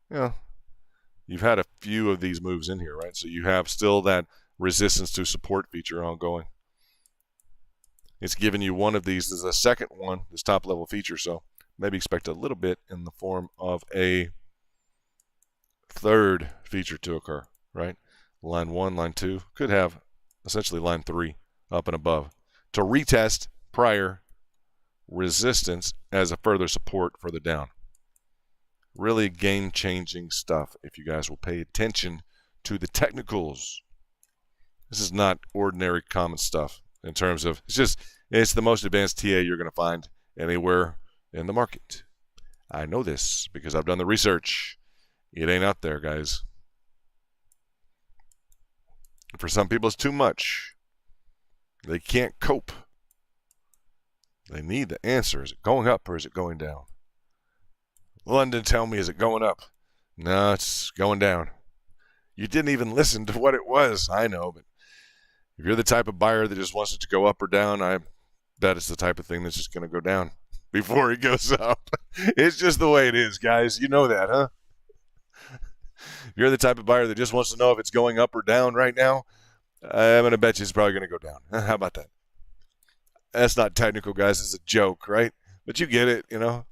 A: you've had a few of these moves in here, right? So you have still that resistance to support feature ongoing. It's giving you one of these. This is a second one, this top level feature. So maybe expect a little bit in the form of a third feature to occur, right? Line 1, line 2, could have essentially line 3 up and above to retest prior resistance as a further support further down. Really game-changing stuff if you guys will pay attention to the technicals. This is not ordinary common stuff in terms of, it's the most advanced TA you're going to find anywhere in the market. I know this because I've done the research. It ain't out there, guys. For some people, it's too much. They can't cope. They need the answer. Is it going up or is it going down? London, tell me, is it going up? No, it's going down. You didn't even listen to what it was. I know, but if you're the type of buyer that just wants it to go up or down, That is the type of thing that's just going to go down before it goes up. It's just the way it is, guys. You know that, huh? You're the type of buyer that just wants to know if it's going up or down right now. I'm going to bet you it's probably going to go down. How about that? That's not technical, guys. It's a joke, right? But you get it, you know.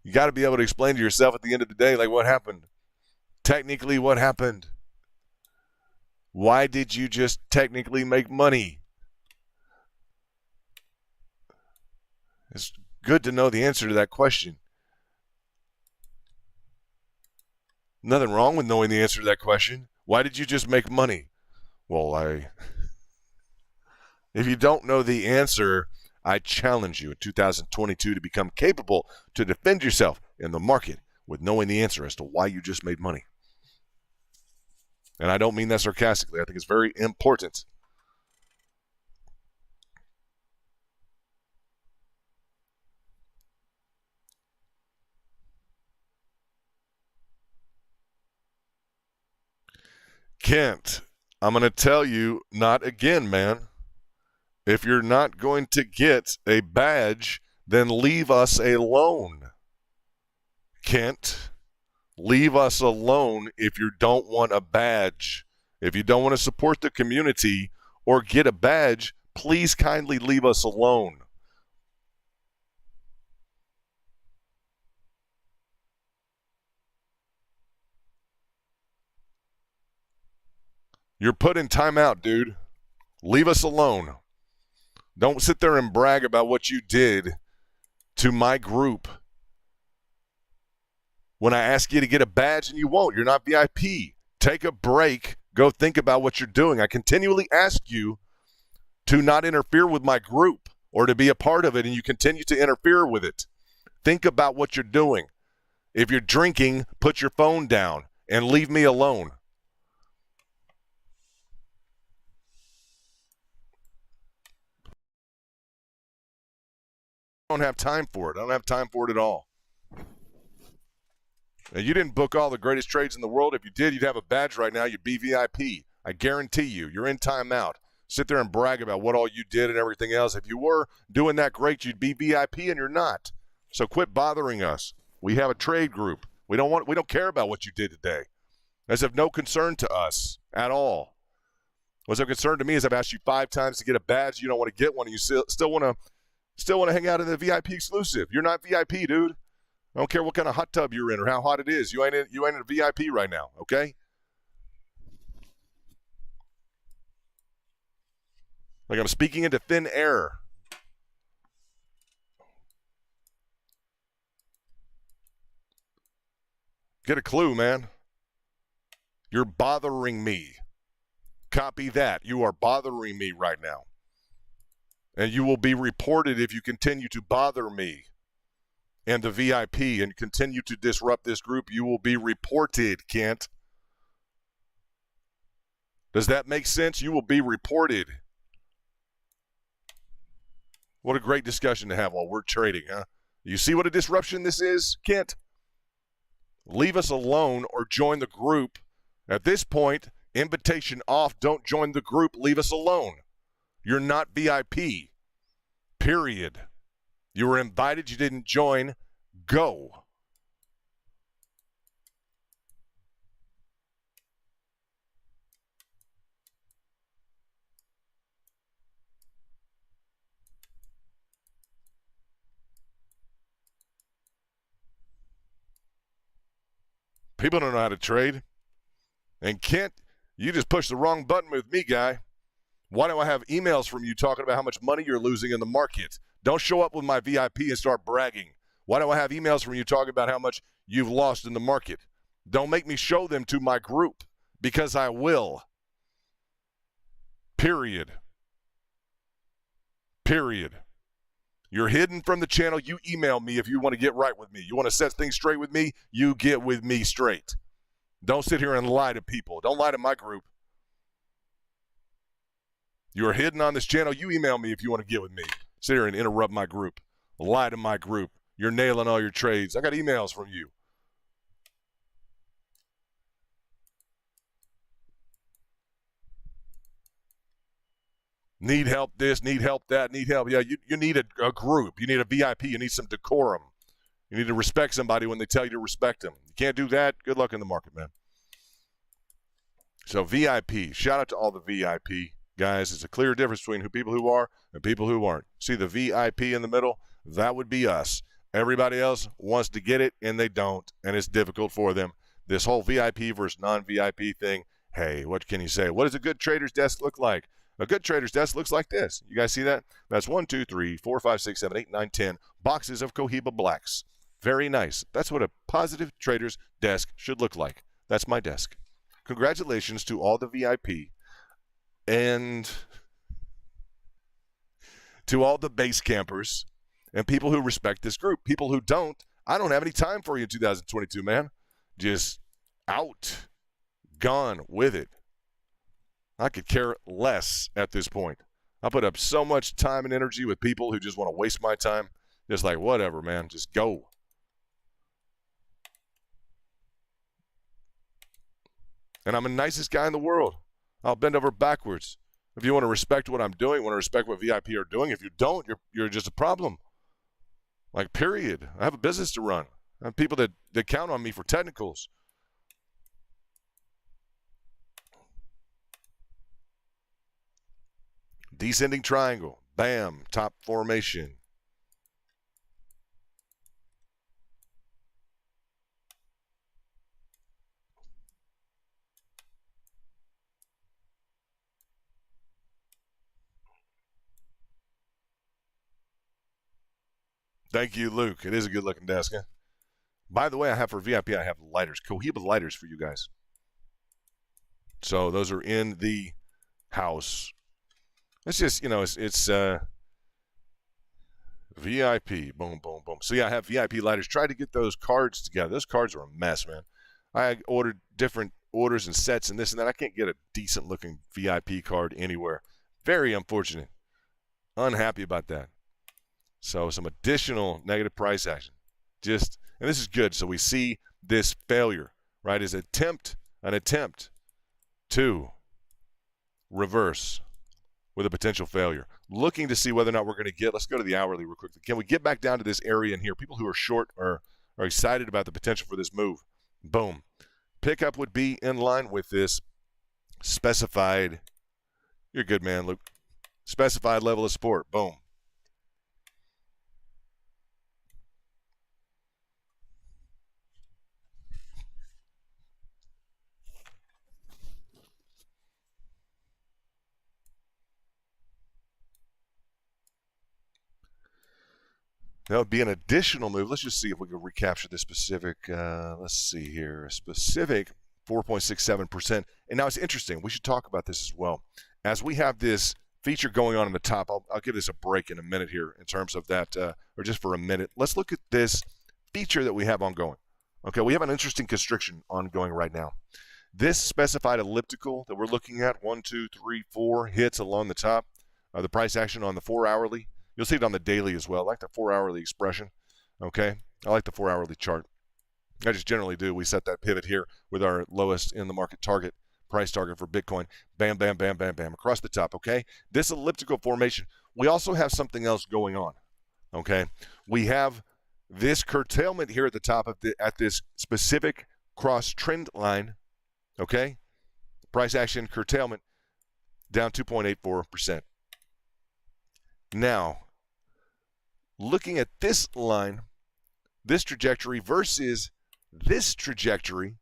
A: You got to be able to explain to yourself at the end of the day, like, what happened? Technically, what happened? Why did you just technically make money? It's good to know the answer to that question. Nothing wrong with knowing the answer to that question. Why did you just make money? Well, if you don't know the answer, I challenge you in 2022 to become capable to defend yourself in the market with knowing the answer as to why you just made money. And I don't mean that sarcastically. I think it's very important. Kent, I'm going to tell you, not again, man. If you're not going to get a badge, then leave us alone. Kent, leave us alone if you don't want a badge. If you don't want to support the community or get a badge, please kindly leave us alone. You're put in timeout, dude. Leave us alone. Don't sit there and brag about what you did to my group when I ask you to get a badge and you won't. You're not VIP. Take a break. Go think about what you're doing. I continually ask you to not interfere with my group or to be a part of it, and you continue to interfere with it. Think about what you're doing. If you're drinking, put your phone down and leave me alone. I don't have time for it. I don't have time for it at all. And you didn't book all the greatest trades in the world. If you did, you'd have a badge right now. You'd be VIP. I guarantee you. You're in timeout. Sit there and brag about what all you did and everything else. If you were doing that great, you'd be VIP, and you're not. So quit bothering us. We have a trade group. We don't care about what you did today. That's of no concern to us at all. What's of concern to me is I've asked you 5 times to get a badge. You don't want to get one, and you still want to hang out in the VIP exclusive. You're not VIP, dude. I don't care what kind of hot tub you're in or how hot it is. You ain't in a VIP right now, okay? Like I'm speaking into thin air. Get a clue, man. You're bothering me. Copy that. You are bothering me right now. And you will be reported if you continue to bother me and the VIP and continue to disrupt this group. You will be reported, Kent. Does that make sense? You will be reported. What a great discussion to have while we're trading, huh? You see what a disruption this is, Kent? Leave us alone or join the group. At this point, invitation off. Don't join the group. Leave us alone. You're not VIP. Period. You were invited. You didn't join. Go. People don't know how to trade. And Kent, you just pushed the wrong button with me, guy. Why do I have emails from you talking about how much money you're losing in the market? Don't show up with my VIP and start bragging. Why do I have emails from you talking about how much you've lost in the market? Don't make me show them to my group, because I will. Period. Period. You're hidden from the channel. You email me if you want to get right with me. You want to set things straight with me? You get with me straight. Don't sit here and lie to people. Don't lie to my group. You're hidden on this channel. You email me if you want to get with me. Sit here and interrupt my group. Lie to my group. You're nailing all your trades. I got emails from you. Need help this, need help that, need help. Yeah, you need a group. You need a VIP. You need some decorum. You need to respect somebody when they tell you to respect them. You can't do that. Good luck in the market, man. So VIP, shout out to all the VIP guys. It's a clear difference between people who are and people who aren't. See the VIP in the middle? That would be us. Everybody else wants to get it, and they don't, and it's difficult for them. This whole VIP versus non-VIP thing, hey, what can you say? What does a good trader's desk look like? A good trader's desk looks like this. You guys see that? That's 1, 2, 3, 4, 5, 6, 7, 8, 9, 10 boxes of Cohiba Blacks. Very nice. That's what a positive trader's desk should look like. That's my desk. Congratulations to all the VIP and to all the base campers and people who respect this group. People who don't, I don't have any time for you in 2022, man. Just out. Gone with it. I could care less at this point. I put up so much time and energy with people who just want to waste my time. Just like, whatever, man. Just go. And I'm the nicest guy in the world. I'll bend over backwards. If you want to respect what I'm doing, want to respect what VIP are doing. If you don't, you're just a problem. Like, period. I have a business to run. I have people that count on me for technicals. Descending triangle. Bam. Top formation. Thank you, Luke. It is a good-looking desk, huh? By the way, I have for VIP, I have lighters. Cohiba lighters for you guys. So those are in the house. It's just, it's VIP. Boom, boom, boom. So, yeah, I have VIP lighters. Try to get those cards together. Those cards are a mess, man. I ordered different orders and sets and this and that. I can't get a decent-looking VIP card anywhere. Very unfortunate. Unhappy about that. So some additional negative price action. And this is good. So we see this failure, right? Is an attempt to reverse with a potential failure. Looking to see whether or not we're going to get, let's go to the hourly real quickly. Can we get back down to this area in here? People who are short are excited about the potential for this move. Boom. Pickup would be in line with this specified, you're good, man, Luke. Specified level of support. Boom. That would be an additional move. Let's just see if we can recapture this specific, let's see here, a specific 4.67%. And now it's interesting. We should talk about this as well. As we have this feature going on in the top, I'll give this a break in a minute here in terms of that, or just for a minute. Let's look at this feature that we have ongoing. Okay, we have an interesting constriction ongoing right now. This specified elliptical that we're looking at, 1, 2, 3, 4 hits along the top, the price action on the 4 hourly. You'll see it on the daily as well. I like the 4 hourly expression. Okay, I like the 4 hourly chart. I just generally do. We set that pivot here with our lowest in the market target, price target for Bitcoin. Bam, bam, bam, bam, bam, across the top, okay? This elliptical formation, we also have something else going on, okay? We have this curtailment here at the top of at this specific cross trend line, okay? Price action curtailment down 2.84%. Now, looking at this line, this trajectory versus this trajectory,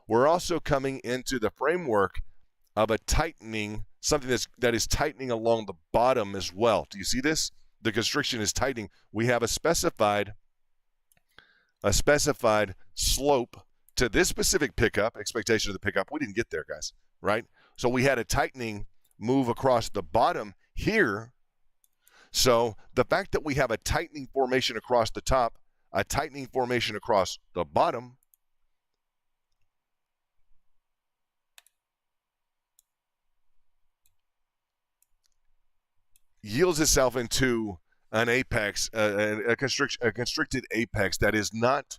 A: we're also coming into the framework of a tightening, something that is tightening along the bottom as well. Do you see this? The constriction is tightening. We have a specified slope to this specific pickup, expectation of the pickup. We didn't get there, guys, right? So we had a tightening move across the bottom here. So the fact that we have a tightening formation across the top, a tightening formation across the bottom, yields itself into an apex, a constricted apex that is not,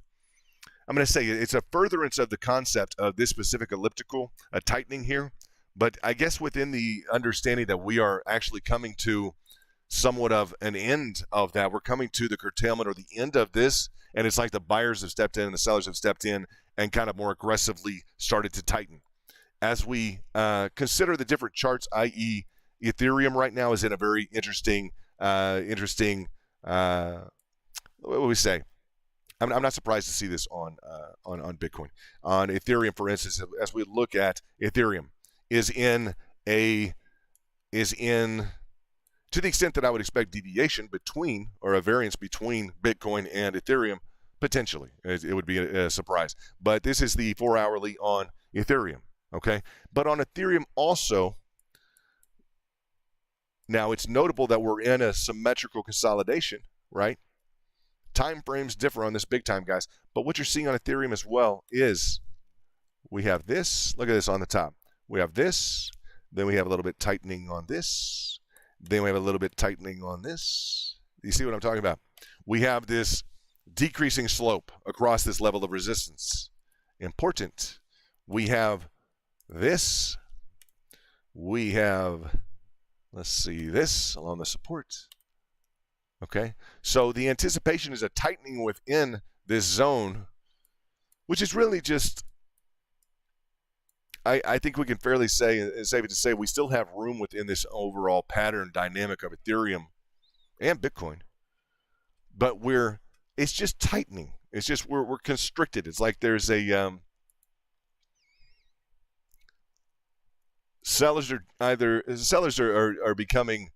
A: I'm going to say it's a furtherance of the concept of this specific elliptical, a tightening here, But I guess within the understanding that we are actually coming to somewhat of an end of that, we're coming to the curtailment or the end of this, and it's like the buyers have stepped in and the sellers have stepped in and kind of more aggressively started to tighten. As we consider the different charts, i.e., Ethereum right now is in a very interesting, what would we say? I'm not surprised to see this on Bitcoin. On Ethereum, for instance, as we look at Ethereum, is in to the extent that I would expect deviation between or a variance between Bitcoin and Ethereum, potentially. It would be a surprise. But this is the 4-hourly on Ethereum, okay? But on Ethereum also, now it's notable that we're in a symmetrical consolidation, right? Time frames differ on this big time, guys. But what you're seeing on Ethereum as well is we have this. Look at this on the top. We have this. Then we have a little bit tightening on this. Then we have a little bit tightening on this. You see what I'm talking about? We have this decreasing slope across this level of resistance. Important. We have this. We have, let's see, this along the support. Okay, so the anticipation is a tightening within this zone, which is really just, I think we can fairly say, it's safe to say, we still have room within this overall pattern dynamic of Ethereum and Bitcoin, but it's just tightening. It's just we're constricted. It's like there's a sellers are becoming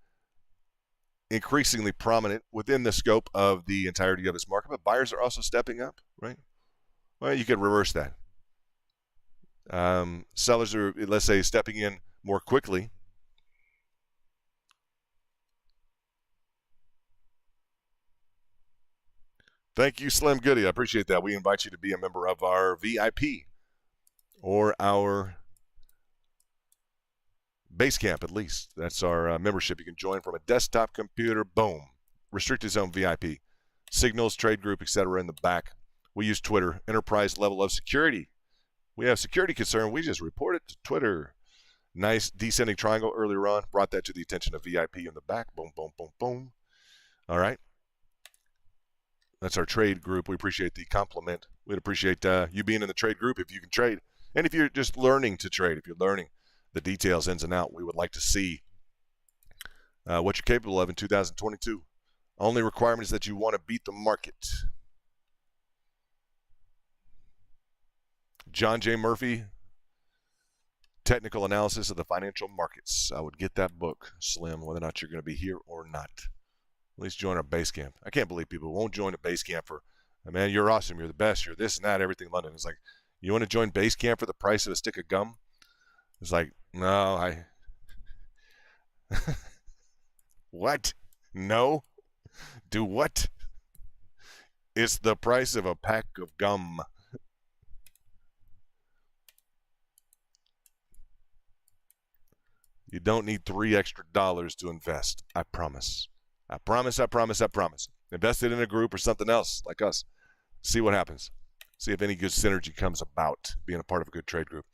A: increasingly prominent within the scope of the entirety of this market, but buyers are also stepping up, right? Well, you could reverse that. Sellers are, let's say, stepping in more quickly. Thank you, Slim Goody. I appreciate that. We invite you to be a member of our VIP or our Basecamp, at least. That's our membership. You can join from a desktop computer. Boom. Restricted zone VIP. Signals, trade group, etc. in the back. We use Twitter. Enterprise level of security. We have security concern. We just report it to Twitter. Nice descending triangle earlier on. Brought that to the attention of VIP in the back. Boom, boom, boom, boom. All right. That's our trade group. We appreciate the compliment. We'd appreciate you being in the trade group if you can trade. And if you're just learning to trade, if you're learning the details, ins and out, we would like to see what you're capable of in 2022. Only requirement is that you want to beat the market. John J. Murphy, Technical Analysis of the Financial Markets. I would get that book, Slim, whether or not you're going to be here or not. At least join our base camp. I can't believe people won't join a base camp for, man, you're awesome, you're the best, you're this and that, everything London. It's like, you want to join base camp for the price of a stick of gum? It's like, no, what? No? Do what? It's the price of a pack of gum. You don't need $3 extra to invest. I promise. I promise, I promise, I promise. Invest it in a group or something else like us. See what happens. See if any good synergy comes about being a part of a good trade group.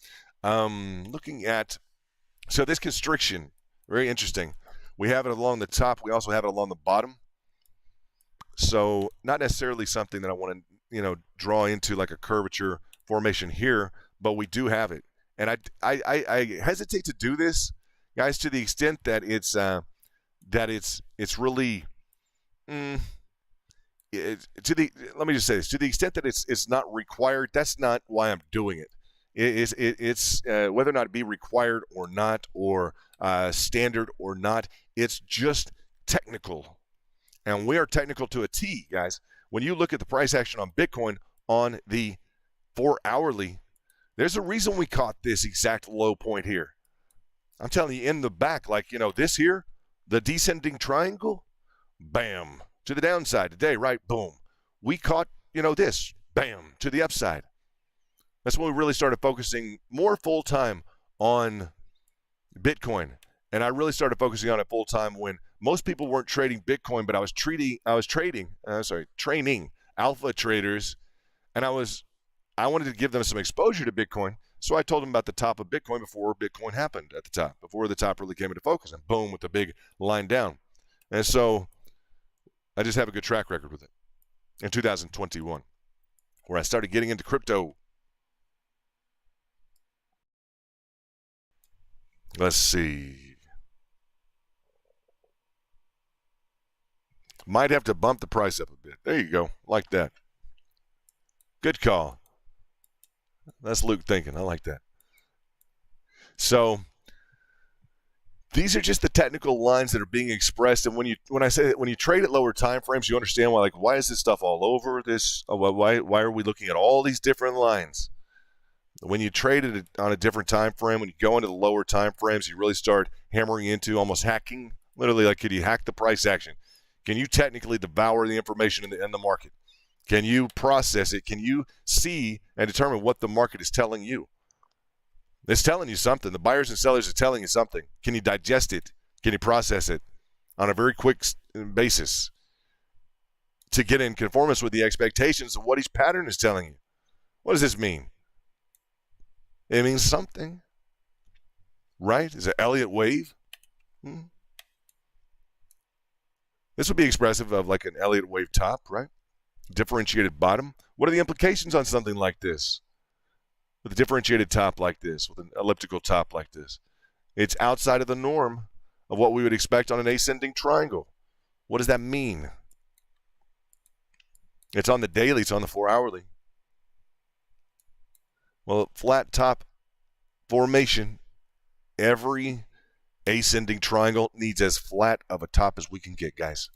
A: Looking at, so this constriction, very interesting. We have it along the top. We also have it along the bottom. So not necessarily something that I want to, draw into like a curvature formation here, but we do have it. And I hesitate to do this, guys, to the extent that it's really let me just say this, to the extent that it's not required. That's not why I'm doing it. It's whether or not it be required or not, or standard or not, it's just technical. And we are technical to a T, guys. When you look at the price action on Bitcoin on the 4-hourly, there's a reason we caught this exact low point here. I'm telling you, in the back, like, this here, the descending triangle, bam, to the downside today, right? Boom. We caught, this, bam, to the upside. That's when we really started focusing more full-time on Bitcoin. And I really started focusing on it full-time when most people weren't trading Bitcoin, but I was training alpha traders, and I wanted to give them some exposure to Bitcoin, So I told him about the top of Bitcoin before Bitcoin happened at the top, before the top really came into focus, and boom, with the big line down. And so I just have a good track record with it. In 2021, where I started getting into crypto. Let's see. Might have to bump the price up a bit. There you go. Like that. Good call. That's Luke thinking. I like that. So these are just the technical lines that are being expressed. And when you trade at lower time frames, you understand why is this stuff all over this? Why are we looking at all these different lines? When you trade it on a different time frame, when you go into the lower time frames, you really start hammering into almost hacking. Literally, like, could you hack the price action? Can you technically devour the information in the market? Can you process it? Can you see and determine what the market is telling you? It's telling you something. The buyers and sellers are telling you something. Can you digest it? Can you process it on a very quick basis to get in conformance with the expectations of what each pattern is telling you? What does this mean? It means something, right? Is it Elliott wave? This would be expressive of like an Elliott wave top, right? Differentiated bottom. What are the implications on something like this? With a differentiated top like this, with an elliptical top like this. It's outside of the norm of what we would expect on an ascending triangle. What does that mean? It's on the daily, it's on the 4-hourly. Well, flat top formation, every ascending triangle needs as flat of a top as we can get, guys.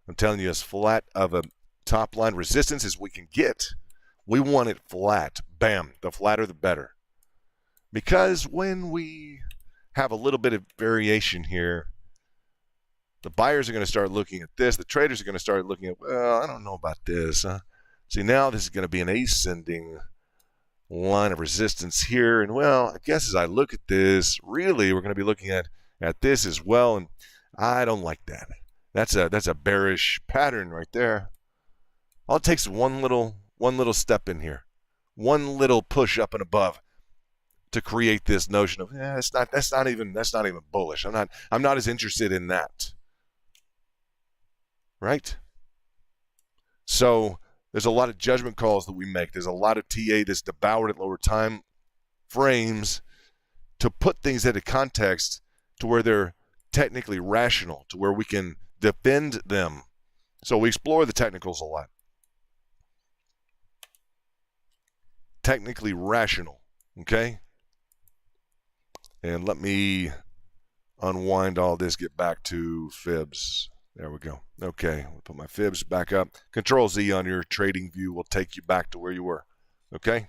A: I'm telling you, as flat of a top line resistance as we can get. We want it flat. Bam. The flatter, the better. Because when we have a little bit of variation here, the buyers are going to start looking at this. The traders are going to start looking at, well, I don't know about this. See, now this is going to be an ascending line of resistance here. And, well, I guess as I look at this, really we're going to be looking at this as well. And I don't like that. That's a bearish pattern right there. All it takes is one little step in here, one little push up and above to create this notion of that's not even bullish. I'm not as interested in that. Right? So there's a lot of judgment calls that we make. There's a lot of TA that's devoured at lower time frames to put things into context to where they're technically rational, to where we can defend them. So we explore the technicals a lot. Technically rational, okay? And let me unwind all this, get back to fibs. There we go. Okay, I'll put my fibs back up. Control Z on your trading view will take you back to where you were, okay?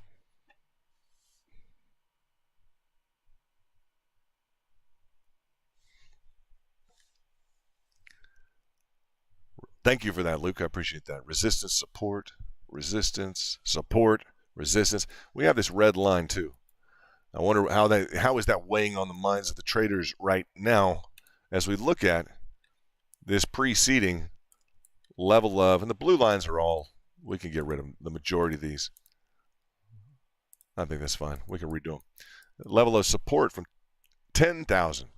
A: Thank you for that, Luke. I appreciate that. Resistance, support, resistance, support, resistance. We have this red line too. I wonder how is that weighing on the minds of the traders right now as we look at this preceding level of, and the blue lines are all, we can get rid of the majority of these. I think that's fine. We can redo them. Level of support from 10,000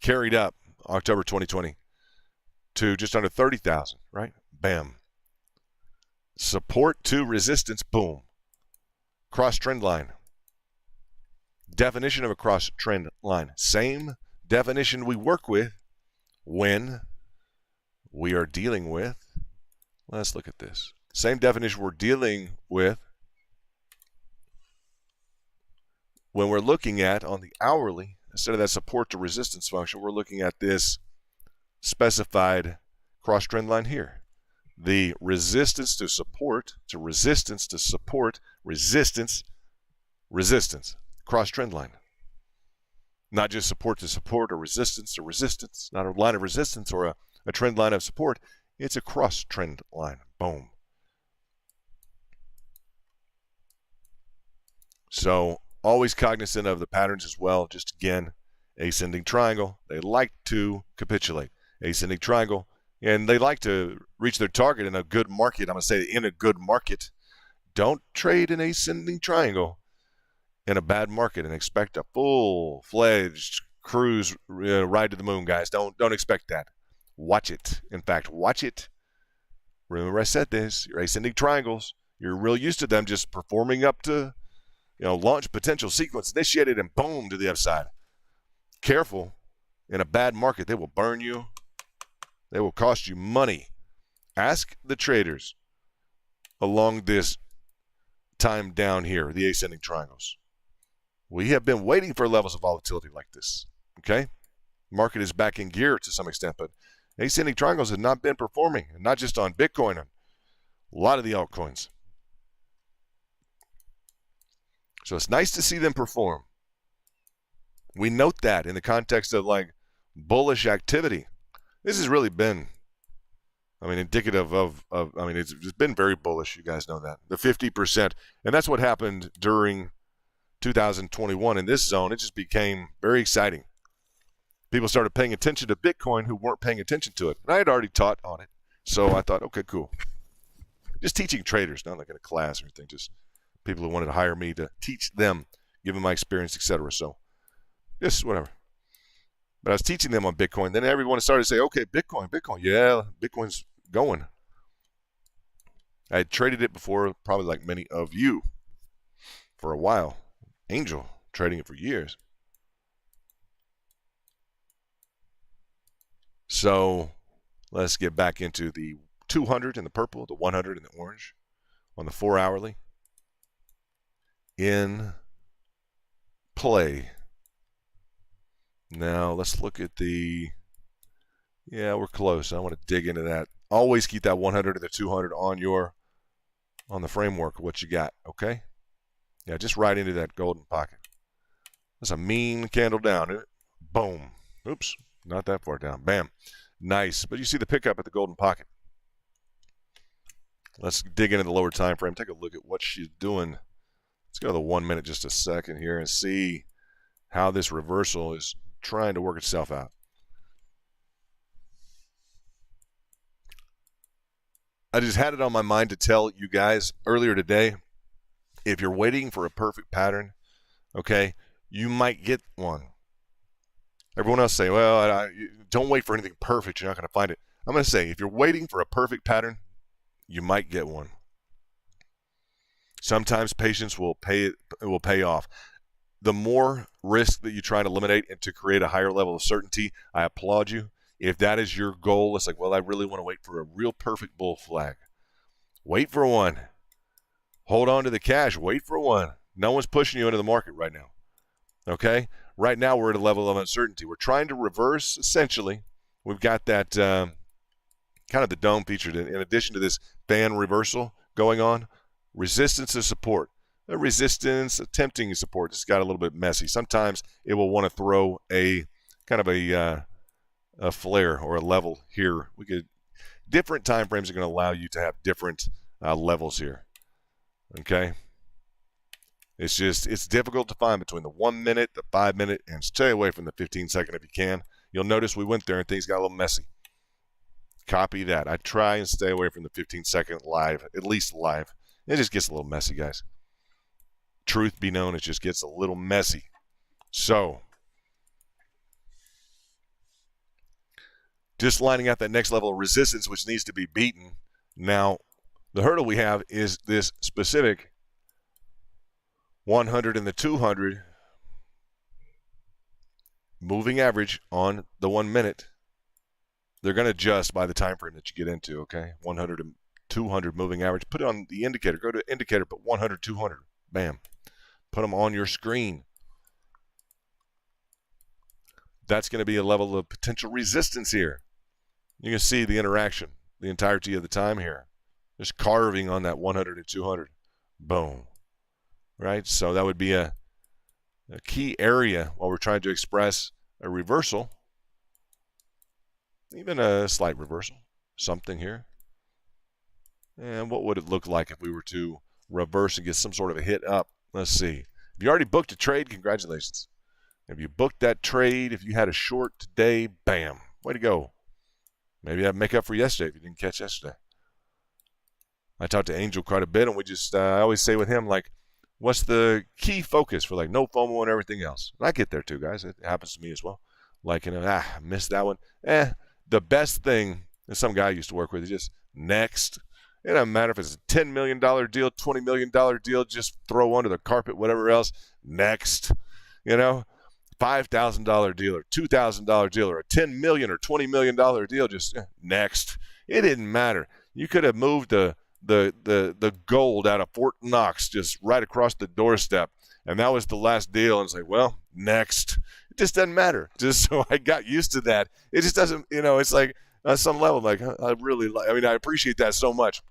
A: carried up October 2020 to just under 30,000, right? Bam. Support to resistance, boom. Cross trend line. Definition of a cross trend line. Same definition we work with when we are dealing with, let's look at this. Same definition we're dealing with when we're looking at on the hourly, instead of that support to resistance function, we're looking at this specified cross trend line here. The resistance to support, to resistance to support, resistance, resistance, cross trend line. Not just support to support or resistance to resistance, not a line of resistance or a trend line of support. It's a cross trend line. Boom. So always cognizant of the patterns as well. Just again, ascending triangle. They like to capitulate. Ascending triangle. And they like to reach their target in a good market. I'm going to say in a good market. Don't trade an ascending triangle in a bad market and expect a full-fledged cruise ride to the moon, guys. Don't expect that. Watch it. In fact, watch it. Remember I said this. Your ascending triangles, you're real used to them just performing up to, launch potential sequence initiated and boom to the upside. Careful. In a bad market, they will burn you. They will cost you money. Ask the traders along this time down here, the ascending triangles. We have been waiting for levels of volatility like this, okay? Market is back in gear to some extent, but ascending triangles have not been performing, and not just on Bitcoin, on a lot of the altcoins. So it's nice to see them perform. We note that in the context of like bullish activity. This has really been, indicative of it's been very bullish. You guys know that. The 50%. And that's what happened during 2021 in this zone. It just became very exciting. People started paying attention to Bitcoin who weren't paying attention to it. And I had already taught on it. So I thought, okay, cool. Just teaching traders, not like in a class or anything. Just people who wanted to hire me to teach them, give them my experience, etc. So just whatever. But I was teaching them on Bitcoin. Then everyone started to say, okay, Bitcoin. Yeah, Bitcoin's going. I had traded it before, probably like many of you, for a while. Angel, trading it for years. So let's get back into the 200 in the purple, the 100 in the orange, on the 4-hourly. In play. Now, let's look at yeah, we're close. I want to dig into that. Always keep that 100 and the 200 on the framework of what you got, okay? Yeah, just right into that golden pocket. That's a mean candle down. Boom. Oops, not that far down. Bam. Nice. But you see the pickup at the golden pocket. Let's dig into the lower time frame. Take a look at what she's doing. Let's go to the 1 minute just a second here and see how this reversal is trying to work itself out. I just had it on my mind to tell you guys earlier today, if you're waiting for a perfect pattern, okay, you might get one. Everyone else say, well, don't wait for anything perfect. You're not going to find it. I'm going to say, if you're waiting for a perfect pattern, you might get one. Sometimes patience will pay off. The more risk that you try to eliminate and to create a higher level of certainty, I applaud you. If that is your goal, it's like, well, I really want to wait for a real perfect bull flag. Wait for one. Hold on to the cash. Wait for one. No one's pushing you into the market right now. Okay? Right now, we're at a level of uncertainty. We're trying to reverse, essentially. We've got that kind of the dome featured in addition to this fan reversal going on. Resistance to support. A resistance attempting support. Just got a little bit messy. Sometimes it will want to throw a kind of a flare or a level here. Different time frames are going to allow you to have different levels here. Okay? It's difficult to find between the 1 minute, the 5 minute, and stay away from the 15-second if you can. You'll notice we went there and things got a little messy. Copy that. I try and stay away from the 15-second live, at least live. It just gets a little messy, guys. Truth be known, it just gets a little messy. So, just lining out that next level of resistance, which needs to be beaten. Now, the hurdle we have is this specific 100 and the 200 moving average on the 1 minute. They're going to adjust by the time frame that you get into, okay? 100 and 200 moving average. Put it on the indicator. Go to indicator, put 100, 200. Bam. Put them on your screen. That's going to be a level of potential resistance here. You can see the interaction, the entirety of the time here. Just carving on that 100 and 200. Boom. Right? So that would be a key area while we're trying to express a reversal. Even a slight reversal. Something here. And what would it look like if we were to reverse and get some sort of a hit up? Let's see. If you already booked a trade, congratulations. If you booked that trade, if you had a short today, bam. Way to go. Maybe I'd make up for yesterday if you didn't catch yesterday. I talked to Angel quite a bit, and we just, I always say with him, like, what's the key focus for like no FOMO and everything else? And I get there too, guys. It happens to me as well. Like, I missed that one. The best thing that some guy I used to work with is just next. It doesn't matter if it's a $10 million deal, $20 million deal, just throw under the carpet, whatever else. Next. $5,000 deal or $2,000 deal or a $10 million or $20 million deal, just next. It didn't matter. You could have moved the gold out of Fort Knox just right across the doorstep, and that was the last deal. And it's like, well, next. It just doesn't matter. Just so I got used to that. It just doesn't, it's like on some level, like I appreciate that so much.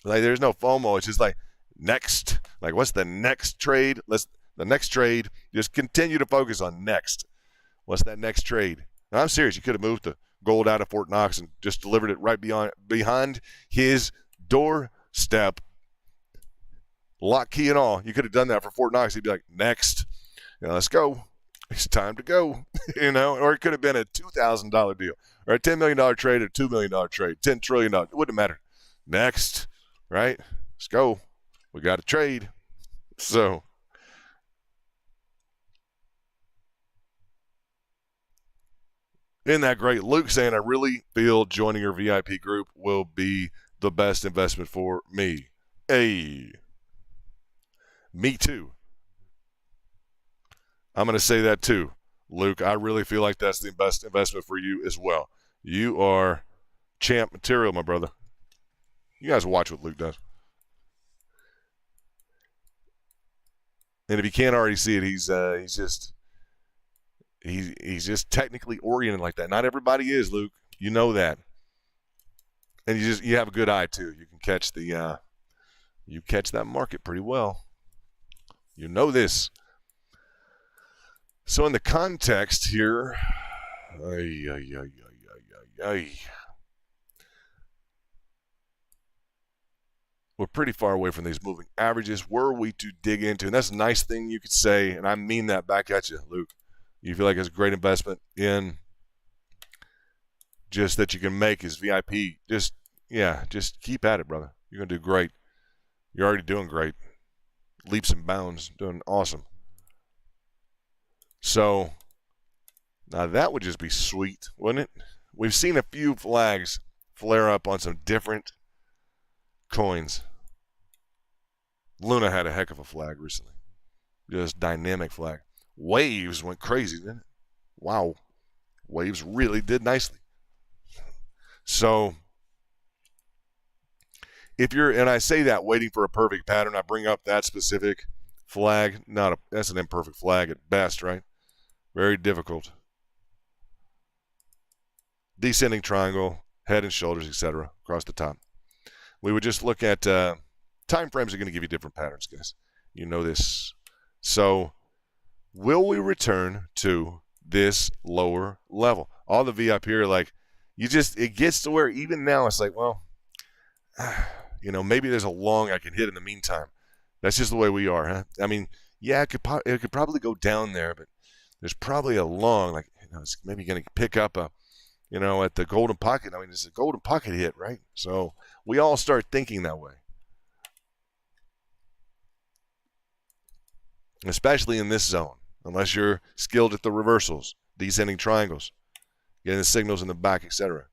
A: Like there's no FOMO. It's just like next. Like what's the next trade? The next trade. Just continue to focus on next. What's that next trade? Now, I'm serious. You could have moved the gold out of Fort Knox and just delivered it right behind his doorstep. Lock, key, and all. You could have done that for Fort Knox. He'd be like, next. Let's go. It's time to go. Or it could have been a $2,000 deal or a $10 million trade or $2 million trade, $10 trillion. It wouldn't matter. Next, right? Let's go. We got a trade. So, isn't that great? Luke saying, I really feel joining your VIP group will be the best investment for me. Hey. Me too. I'm going to say that too, Luke. I really feel like that's the best investment for you as well. You are champ material, my brother. You guys watch what Luke does. And if you can't already see it, he's just technically oriented like that. Not everybody is, Luke. You know that. And you have a good eye too. You can catch you catch that market pretty well. You know this. So in the context here, we're pretty far away from these moving averages. Were we to dig into, and that's a nice thing you could say, and I mean that back at you, Luke. You feel like it's a great investment in just that you can make as VIP. Just keep at it, brother. You're going to do great. You're already doing great. Leaps and bounds, doing awesome. So, now that would just be sweet, wouldn't it? We've seen a few flags flare up on some different coins. Luna had a heck of a flag recently. Just dynamic flag. Waves went crazy, didn't it? Wow. Waves really did nicely. So, and I say that waiting for a perfect pattern, I bring up that specific flag. That's an imperfect flag at best, right? Very difficult. Descending triangle, head and shoulders, etc. across the top. We would just look at time frames are going to give you different patterns, guys. You know this. So, will we return to this lower level? All the VIP are like, it gets to where even now it's like, well, maybe there's a long I can hit in the meantime. That's just the way we are, huh? I mean, yeah, it could probably go down there, but there's probably a long, it's maybe going to pick up at the golden pocket. I mean, it's a golden pocket hit, right? So we all start thinking that way. Especially in this zone, unless you're skilled at the reversals, descending triangles, getting the signals in the back, etc.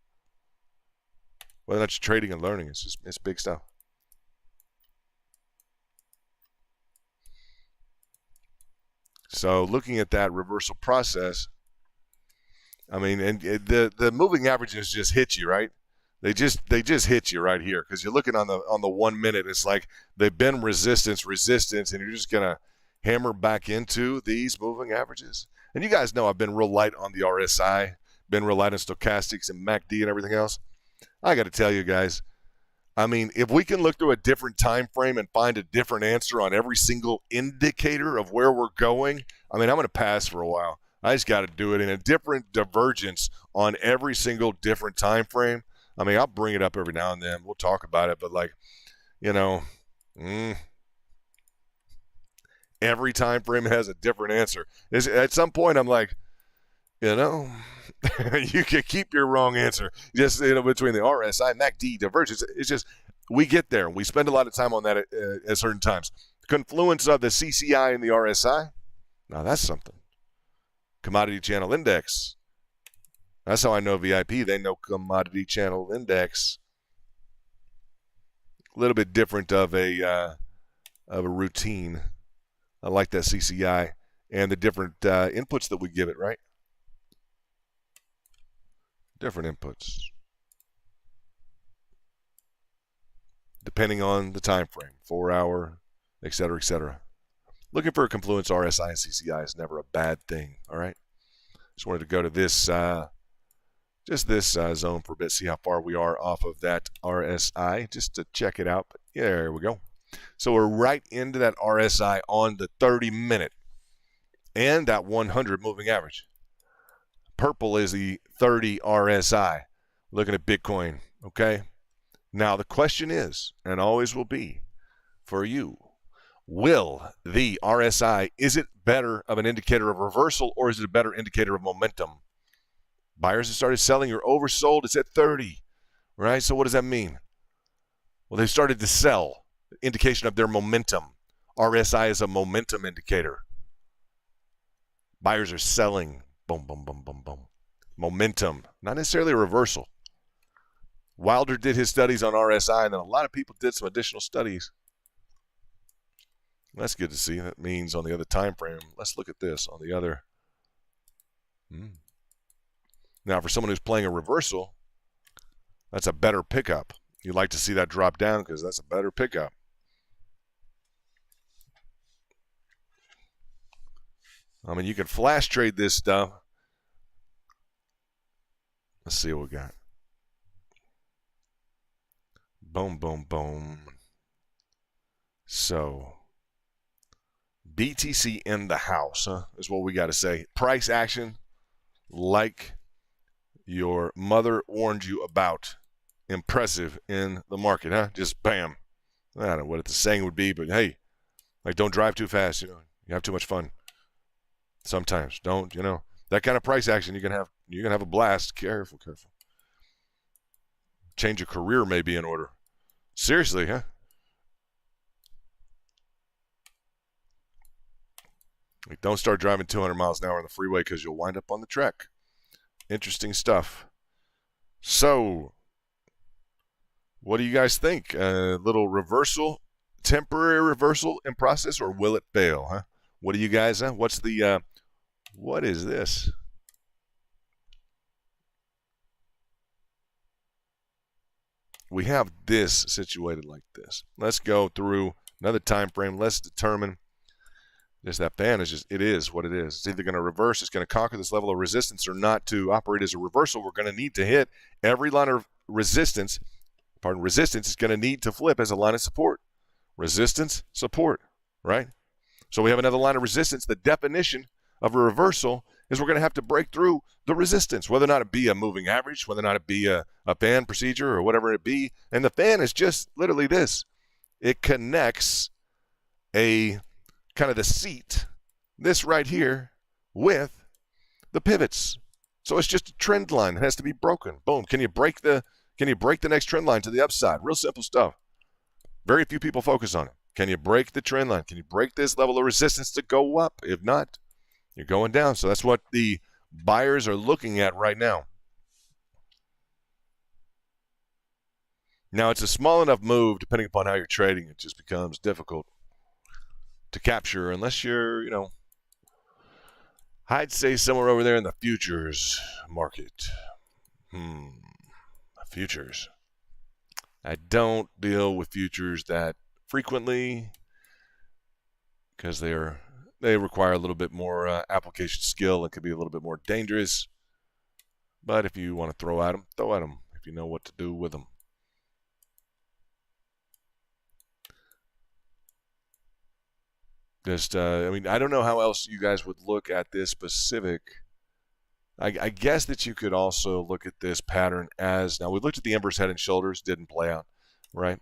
A: Whether that's trading and learning, it's big stuff. So looking at that reversal process, I mean, and the moving averages just hit you, right? They just hit you right here because you're looking on the 1 minute. It's like they've been resistance, and you're just gonna hammer back into these moving averages. And you guys know I've been real light on the RSI, been real light on stochastics and MACD and everything else. I got to tell you guys, I mean, if we can look through a different time frame and find a different answer on every single indicator of where we're going, I mean, I'm going to pass for a while. I just got to do it in a different divergence on every single different time frame. I mean, I'll bring it up every now and then. We'll talk about it, but every time frame has a different answer. At some point, I'm like, you can keep your wrong answer. Just between the RSI, MACD, divergence. It's just we get there. We spend a lot of time on that at certain times. Confluence of the CCI and the RSI. Now that's something. Commodity Channel Index. That's how I know VIP. They know Commodity Channel Index. A little bit different of a routine. I like that CCI and the different inputs that we give it, right? Different inputs. Depending on the time frame, 4 hour, et cetera, et cetera. Looking for a confluence RSI and CCI is never a bad thing, all right? Just wanted to go to this, just this zone for a bit, see how far we are off of that RSI, just to check it out. But yeah, there we go. So we're right into that RSI on the 30-minute and that 100 moving average. Purple is the 30 RSI. Looking at Bitcoin, okay? Now the question is, and always will be, for you, will the RSI, is it better of an indicator of reversal or is it a better indicator of momentum? Buyers have started selling, you're oversold, it's at 30, right? So what does that mean? Well, they've started to sell, indication of their momentum. RSI is a momentum indicator. Buyers are selling, boom, boom, boom, boom, boom. Momentum, not necessarily a reversal. Wilder did his studies on RSI, and then a lot of people did some additional studies. That's good to see. That means on the other time frame, let's look at this on the other. Now, for someone who's playing a reversal, that's a better pickup. You'd like to see that drop down because that's a better pickup. I mean, you can flash trade this stuff. Let's see what we got. Boom, boom, boom. So, BTC in the house, is what we got to say. Price action, like your mother warned you about. Impressive in the market, huh? Just bam. I don't know what the saying would be, but hey, like don't drive too fast, you know. You have too much fun. Sometimes. Don't, you know. That kind of price action, you're gonna have a blast. Careful, careful. Change your career may be in order. Seriously, huh? Like, don't start driving 200 miles an hour on the freeway because you'll wind up on the track. Interesting stuff. So, what do you guys think? A little reversal, temporary reversal in process, or will it fail, huh? What do you guys, what's the, what is this? We have this situated like this. Let's go through another time frame. Let's determine just that band is just, it is what it is. It's either going to reverse, it's going to conquer this level of resistance or not. To operate as a reversal, we're going to need to hit every line of resistance. Resistance is going to need to flip as a line of support. Resistance, support, right? So we have another line of resistance. The definition of a reversal is we're going to have to break through the resistance, whether or not it be a moving average, whether or not it be a fan procedure or whatever it be. And the fan is just literally this. It connects a kind of the seat, this right here, with the pivots. So it's just a trend line that has to be broken. Boom. Can you break the next trend line to the upside? Real simple stuff. Very few people focus on it. Can you break the trend line? Can you break this level of resistance to go up? If not, you're going down. So that's what the buyers are looking at right now. Now, it's a small enough move, depending upon how you're trading, it just becomes difficult to capture unless you're, you know, I'd say somewhere over there in the futures market. Futures. I don't deal with futures that frequently because they require a little bit more application skill and could be a little bit more dangerous. But if you want to throw at them if you know what to do with them. Just, I mean, I don't know how else you guys would look at this specific. I guess that you could also look at this pattern as, now we looked at the Ember's head and shoulders, didn't play out, right?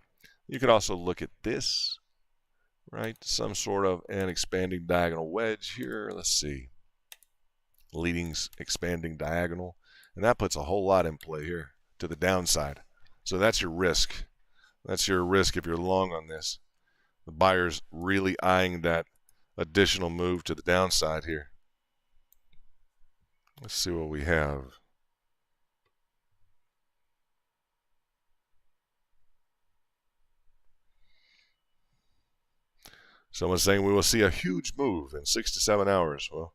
A: You could also look at this, right? Some sort of an expanding diagonal wedge here. Let's see. Leading expanding diagonal. And that puts a whole lot in play here to the downside. So that's your risk. That's your risk if you're long on this. The buyer's really eyeing that additional move to the downside here. Let's see what we have. Someone's saying we will see a huge move in 6 to 7 hours. Well,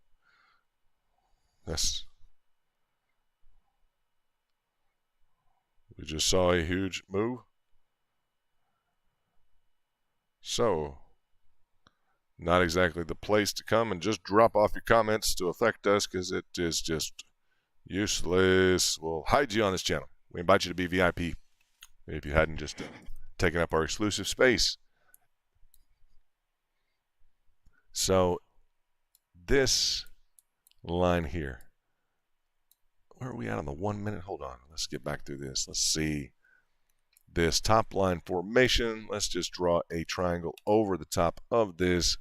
A: yes. We just saw a huge move. So, not exactly the place to come and just drop off your comments to affect us, because it is just useless. We'll hide you on this channel. We invite you to be VIP if you hadn't just taken up our exclusive space. So, this line here, where are we at on the 1 minute? Hold on. Let's get back through this. Let's see this top line formation. Let's just draw a triangle over the top of this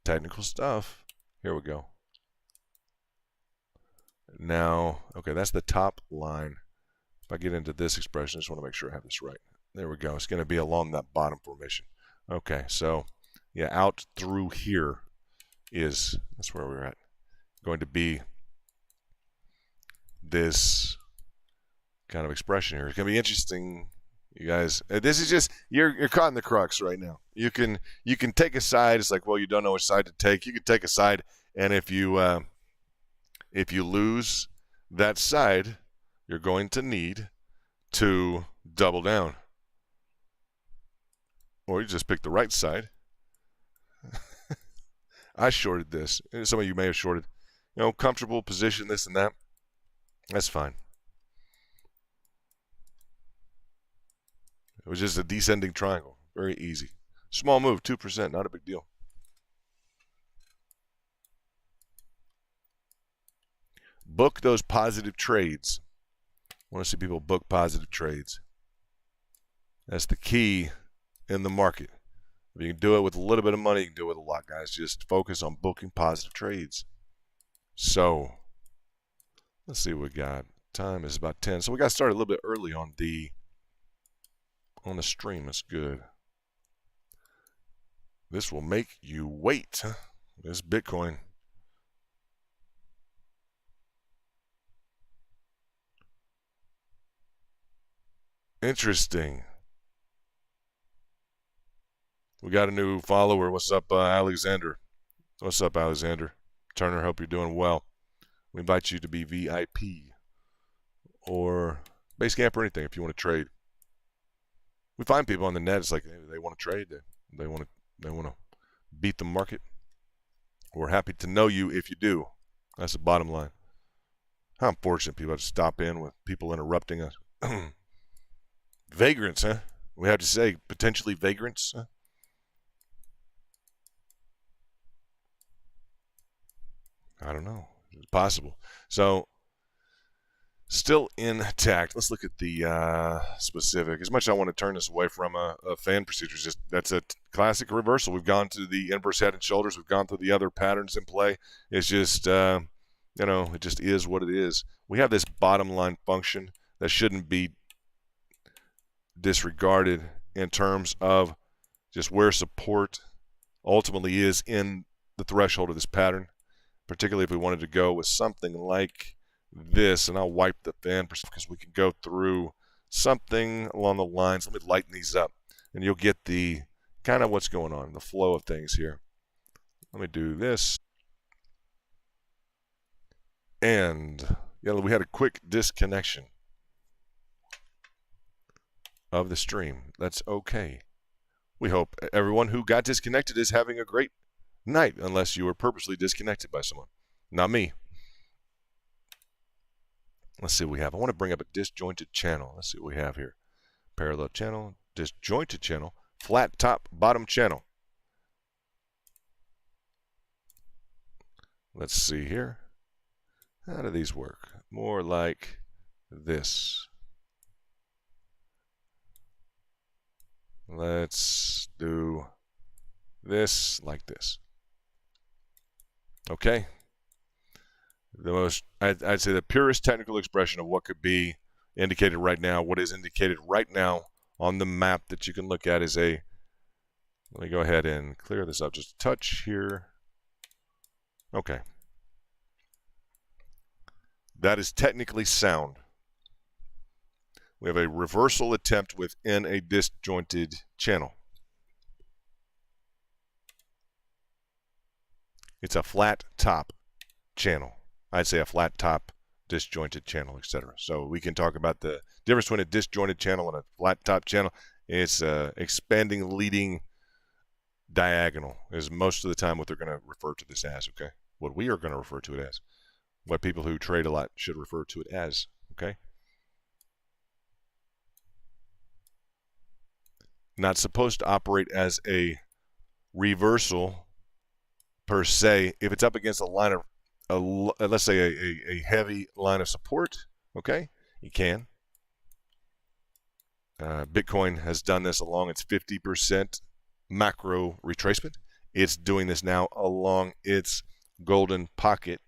A: technical stuff. Here we go. Now, okay, that's the top line. If I get into this expression, I just want to make sure I have this right. There we go. It's going to be along that bottom formation. Okay, so yeah, out through here that's where we're at. Going to be this kind of expression here. It's going to be interesting, you guys. This is just, you're caught in the crux right now. You can take a side. It's like, well, you don't know which side to take. You can take a side, and if you lose that side, you're going to need to double down. Or you just pick the right side. I shorted this. Some of you may have shorted. Comfortable position, this and that. That's fine. It was just a descending triangle. Very easy. Small move, 2%, not a big deal. Book those positive trades. I want to see people book positive trades. That's the key in the market. If you can do it with a little bit of money, you can do it with a lot, guys. Just focus on booking positive trades. So, let's see what we got. Time is about 10. So we got started a little bit early on the stream. That's good. This will make you wait. This Bitcoin. Interesting. We got a new follower. What's up, Alexander? What's up, Alexander? Turner, hope you're doing well. We invite you to be VIP or Basecamp or anything if you want to trade. We find people on the net. It's like they want to trade. They want to beat the market. We're happy to know you if you do. That's the bottom line. How unfortunate people have to stop in with people interrupting us. Vagrants, huh? We have to say potentially vagrants, huh? I don't know. It's possible. So, still intact. Let's look at the specific. As much as I want to turn this away from a fan procedure, that's a classic reversal. We've gone to the inverse head and shoulders. We've gone through the other patterns in play. It's just, it just is what it is. We have this bottom line function that shouldn't be disregarded in terms of just where support ultimately is in the threshold of this pattern, particularly if we wanted to go with something like this. And I'll wipe the fan because we can go through something along the lines. Let me lighten these up and you'll get the kind of what's going on, the flow of things here. Let me do this. And yeah, we had a quick disconnection of the stream. That's okay. We hope everyone who got disconnected is having a great night, unless you were purposely disconnected by someone. Not me. Let's see what we have. I want to bring up a disjointed channel. Let's see what we have here. Parallel channel, disjointed channel, flat top, bottom channel. Let's see here. How do these work? More like this. Let's do this like this. Okay. I'd say the purest technical expression of what could be indicated right now, what is indicated right now on the map that you can look at is a Let me go ahead and clear this up just a touch here. Okay. That is technically sound. We have a reversal attempt within a disjointed channel. It's a flat top channel. I'd say a flat top, disjointed channel, etc. So we can talk about the difference between a disjointed channel and a flat top channel. It's expanding leading diagonal is most of the time what they're going to refer to this as, okay? What we are going to refer to it as. What people who trade a lot should refer to it as, okay? Not supposed to operate as a reversal per se. If it's up against a line of, let's say a heavy line of support, okay, you can. Bitcoin has done this along its 50% macro retracement. It's doing this now along its golden pocket.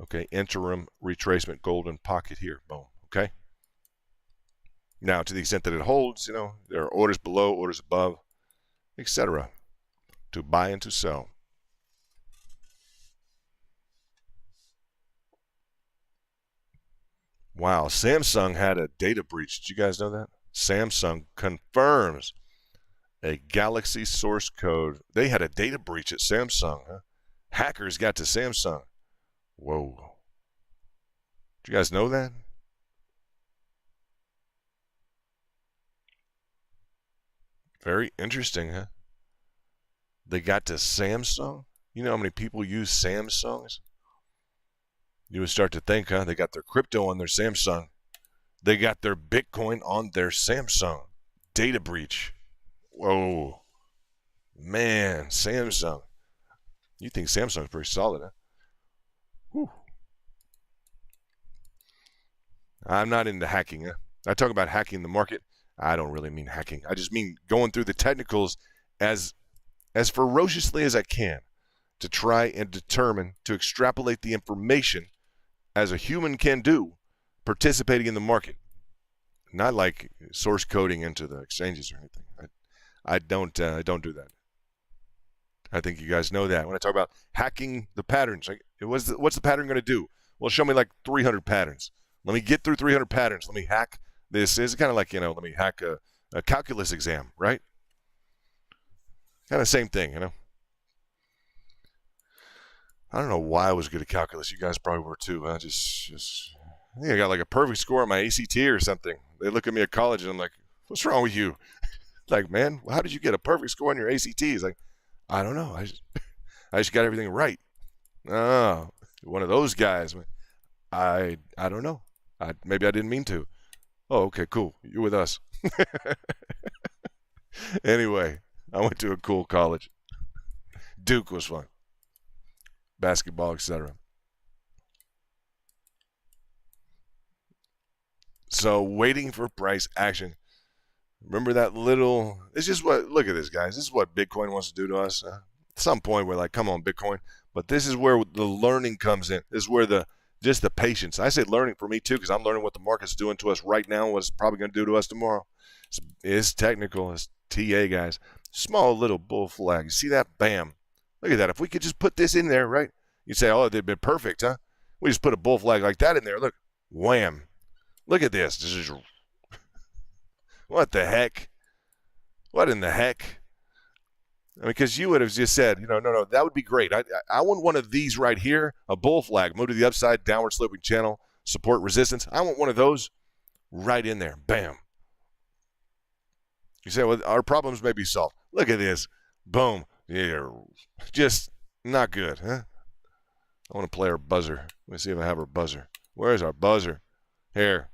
A: Okay, interim retracement golden pocket here. Boom. Okay. Now, to the extent that it holds, you know, there are orders below, orders above, etc. to buy and to sell. Wow, Samsung had a data breach. Did you guys know that? Samsung confirms a Galaxy source code. They had a data breach at Samsung. Huh? Hackers got to Samsung. Whoa. Did you guys know that? Very interesting, huh? They got to Samsung? You know how many people use Samsungs? You would start to think, huh? They got their crypto on their Samsung. They got their Bitcoin on their Samsung. Data breach. Whoa. Man, Samsung. You think Samsung's pretty solid, huh? Whew. I'm not into hacking, huh? I talk about hacking the market. I don't really mean hacking. I just mean going through the technicals as ferociously as I can to try and determine, to extrapolate the information as a human can do, participating in the market. Not like source coding into the exchanges or anything. I don't do that. I think you guys know that. When I talk about hacking the patterns, like, what's the pattern going to do? Well, show me like 300 patterns. Let me get through 300 patterns. Let me hack this. It's kind of like, you know, let me hack a calculus exam, right? Kind of same thing, you know. I don't know why I was good at calculus. You guys probably were too. I think I got like a perfect score on my ACT or something. They look at me at college and I'm like, what's wrong with you? Like, man, how did you get a perfect score on your ACT? He's like, I don't know. I just got everything right. Oh, one of those guys. I don't know. Maybe I didn't mean to. Oh, okay, cool. You're with us. Anyway, I went to a cool college. Duke was fun. Basketball, etc. So waiting for price action. Remember that little, it's just what, look at this, guys. This is what Bitcoin wants to do to us. At some point, we're like, come on, Bitcoin. But this is where the learning comes in. This is where just the patience. I say learning for me too, because I'm learning what the market's doing to us right now and what it's probably going to do to us tomorrow. It's technical. It's TA, guys. Small little bull flag. You see that? Bam. Look at that. If we could just put this in there, right? You say, oh, they've been perfect, huh? We just put a bull flag like that in there. Look. Wham. Look at this. This is... What the heck? What in the heck? I mean, because you would have just said, no, that would be great. I want one of these right here, a bull flag, move to the upside, downward sloping channel, support resistance. I want one of those right in there. Bam. You say, well, our problems may be solved. Look at this. Boom. Yeah, just not good, huh? I want to play our buzzer. Let me see if I have our buzzer. Where's our buzzer? Here.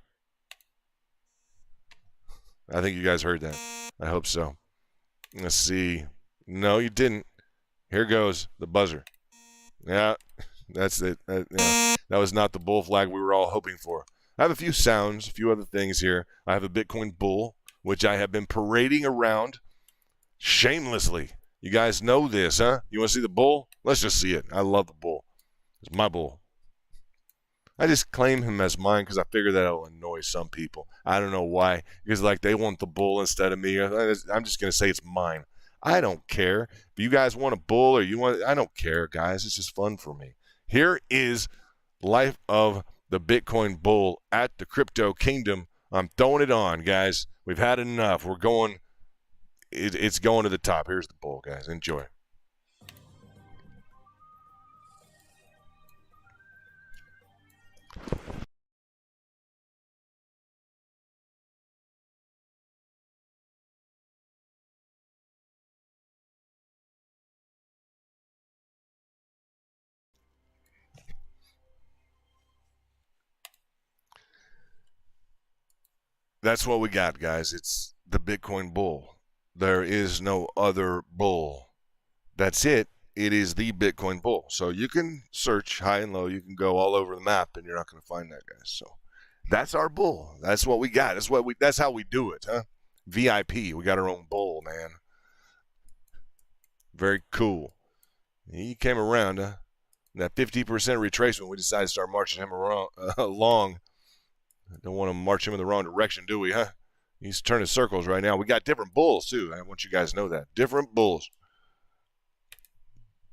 A: I think you guys heard that. I hope so. Let's see. No, you didn't. Here goes the buzzer. Yeah, that's it. Yeah, that was not the bull flag we were all hoping for. I have a few sounds, a few other things here. I have a Bitcoin bull, which I have been parading around shamelessly. You guys know this, huh? You want to see the bull? Let's just see it. I love the bull. It's my bull. I just claim him as mine because I figure that will annoy some people. I don't know why. Because like they want the bull instead of me. I'm just going to say it's mine. I don't care. If you guys want a bull or you want, I don't care, guys. It's just fun for me. Here is life of the Bitcoin bull at the crypto kingdom. I'm throwing it on, guys. We've had enough. We're going, it's going to the top. Here's the bull, guys. Enjoy. That's what we got, guys. It's the Bitcoin bull. There is no other bull. That's it. It is the Bitcoin bull. So you can search high and low. You can go all over the map, and you're not going to find that, guys. So that's our bull. That's what we got. That's how we do it, huh? VIP. We got our own bull, man. Very cool. He came around, huh? That 50% retracement, we decided to start marching him along. Don't want to march him in the wrong direction, do we, huh? He's turning circles right now. We got different bulls, too. I want you guys to know that. Different bulls.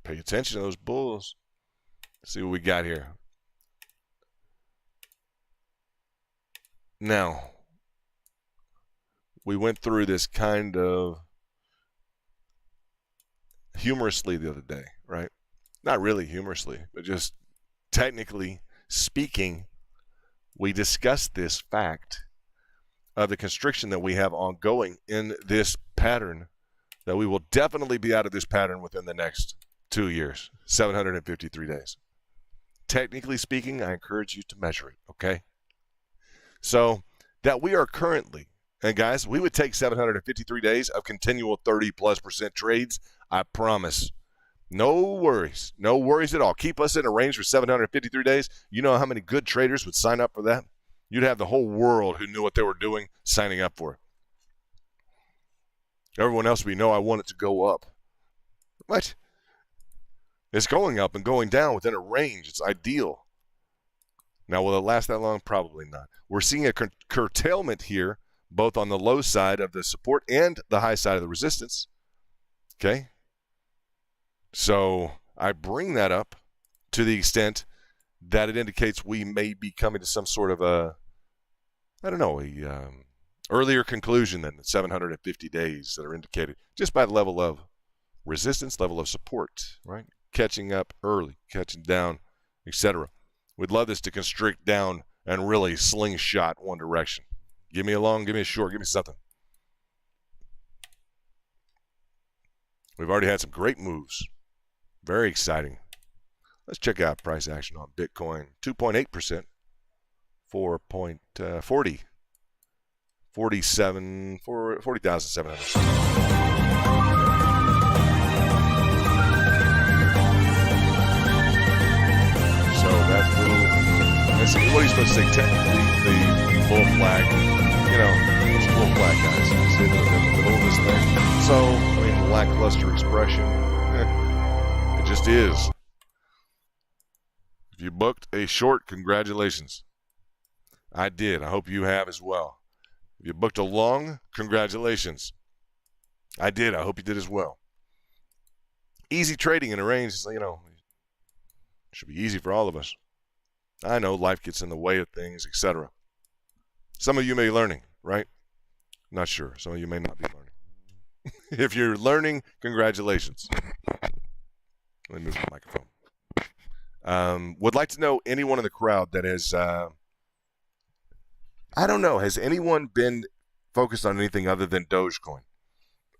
A: Pay attention to those bulls. Let's see what we got here. Now, we went through this kind of humorously the other day, right? Not really humorously, but just technically speaking, we discussed this fact of the constriction that we have ongoing in this pattern, that we will definitely be out of this pattern within the next 2 years, 753 days. Technically speaking, I encourage you to measure it, okay? So that we are currently, and guys, we would take 753 days of continual 30+% trades, I promise. No worries. No worries at all. Keep us in a range for 753 days. You know how many good traders would sign up for that? You'd have the whole world who knew what they were doing signing up for it. Everyone else, we know I want it to go up. What? It's going up and going down within a range. It's ideal. Now, will it last that long? Probably not. We're seeing a curtailment here, both on the low side of the support and the high side of the resistance. Okay? So I bring that up to the extent that it indicates we may be coming to some sort of a, I don't know, earlier conclusion than the 750 days that are indicated just by the level of resistance, level of support, right? Catching up early, catching down, etc. We'd love this to constrict down and really slingshot one direction. Give me a long, give me a short, give me something. We've already had some great moves. Very exciting. Let's check out price action on Bitcoin. 2.8%. 4.40. 40,700. So that little, what are you supposed to say? Technically, the bull flag, you know, it's a bull flag, guys. It's in the middle of this thing. So, I mean, lackluster expression. It just is. If you booked a short, congratulations. I did. I hope you have as well. If you booked a long, congratulations. I did. I hope you did as well. Easy trading in a range, you know, should be easy for all of us. I know life gets in the way of things, etc. Some of you may be learning, right? Not sure. Some of you may not be learning. If you're learning, congratulations. Let me move the microphone. Would like to know anyone in the crowd that has, I don't know, has anyone been focused on anything other than Dogecoin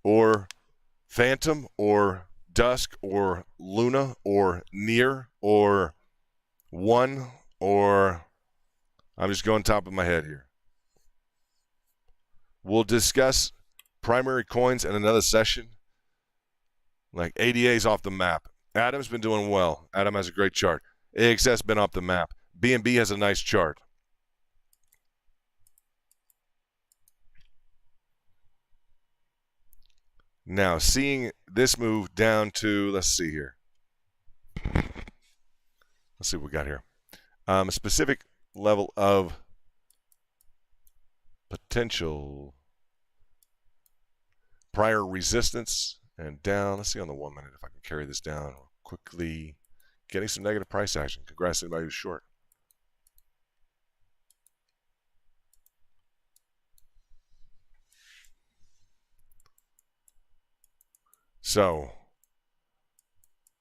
A: or Phantom or Dusk or Luna or Near or One or, I'm just going top of my head here. We'll discuss primary coins in another session. Like ADA's off the map. Adam's been doing well. Adam has a great chart. AXS been off the map. BNB has a nice chart. Now, seeing this move down to, let's see here. Let's see what we got here. A specific level of potential prior resistance and down. Let's see on the 1 minute if I can carry this down quickly. Getting some negative price action. Congrats to anybody who's short. So,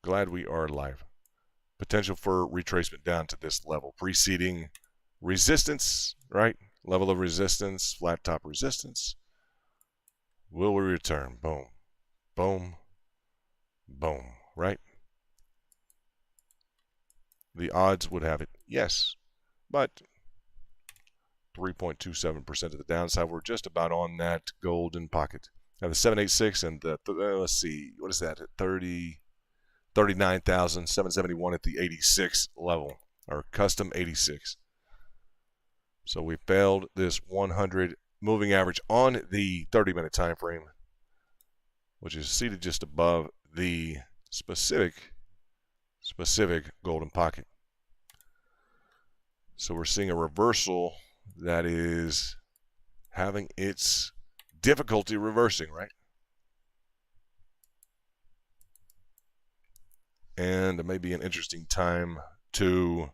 A: glad we are live. Potential for retracement down to this level. Preceding resistance, right? Level of resistance, flat top resistance. Will we return? Boom, boom, boom, right? The odds would have it, yes. But 3.27% of the downside. We're just about on that golden pocket. Now the 786 and the, let's see, what is that? 39,771 at the 86 level, or custom 86. So we failed this 100 moving average on the 30-minute time frame, which is seated just above the specific golden pocket. So we're seeing a reversal that is having its difficulty reversing, right? And it may be an interesting time to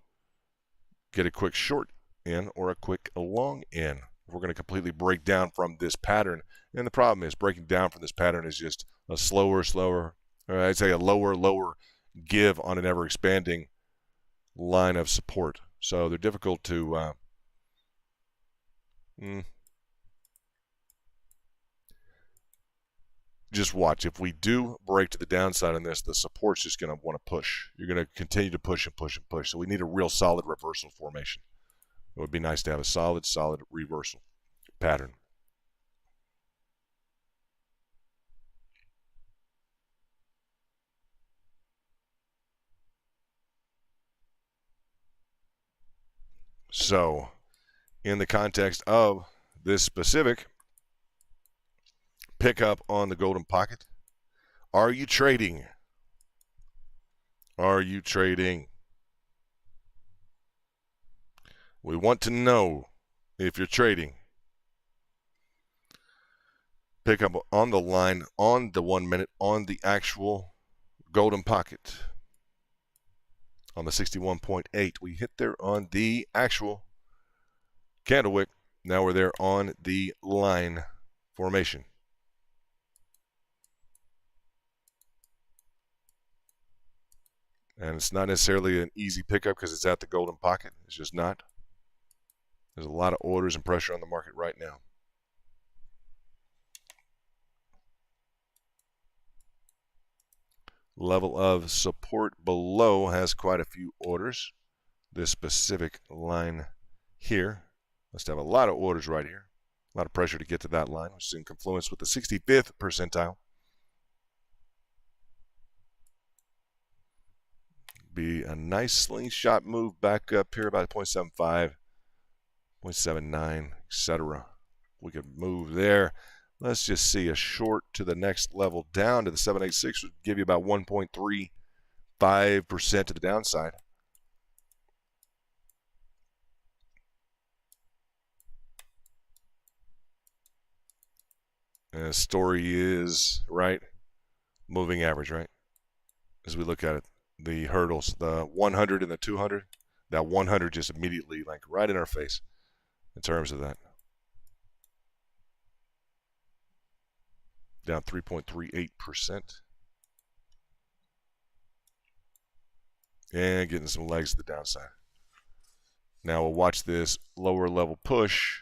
A: get a quick short in or a quick long in. We're going to completely break down from this pattern. And the problem is breaking down from this pattern is just a slower, or I'd say a lower give on an ever-expanding line of support. So they're difficult to just watch. If we do break to the downside on this, the support's just going to want to push. You're going to continue to push and push and push. So we need a real solid reversal formation. It would be nice to have a solid reversal pattern. So, in the context of this specific pickup on the golden pocket, are you trading? Are you trading? We want to know if you're trading. Pick up on the line, on the 1 minute, on the actual golden pocket. On the 61.8. We hit there on the actual candle wick. Now we're there on the line formation. And it's not necessarily an easy pickup because it's at the golden pocket. It's just not. There's a lot of orders and pressure on the market right now. Level of support below has quite a few orders. This specific line here must have a lot of orders right here. A lot of pressure to get to that line, which is in confluence with the 65th percentile. Be a nice slingshot move back up here about 0.75, 0.79, etc. We could move there. Let's just see a short to the next level down to the 786 would give you about 1.35% to the downside. And the story is, right, moving average, right? As we look at it, the hurdles, the 100 and the 200, that 100 just immediately, like, right in our face in terms of that. Down 3.38%. And getting some legs to the downside. Now we'll watch this lower level push.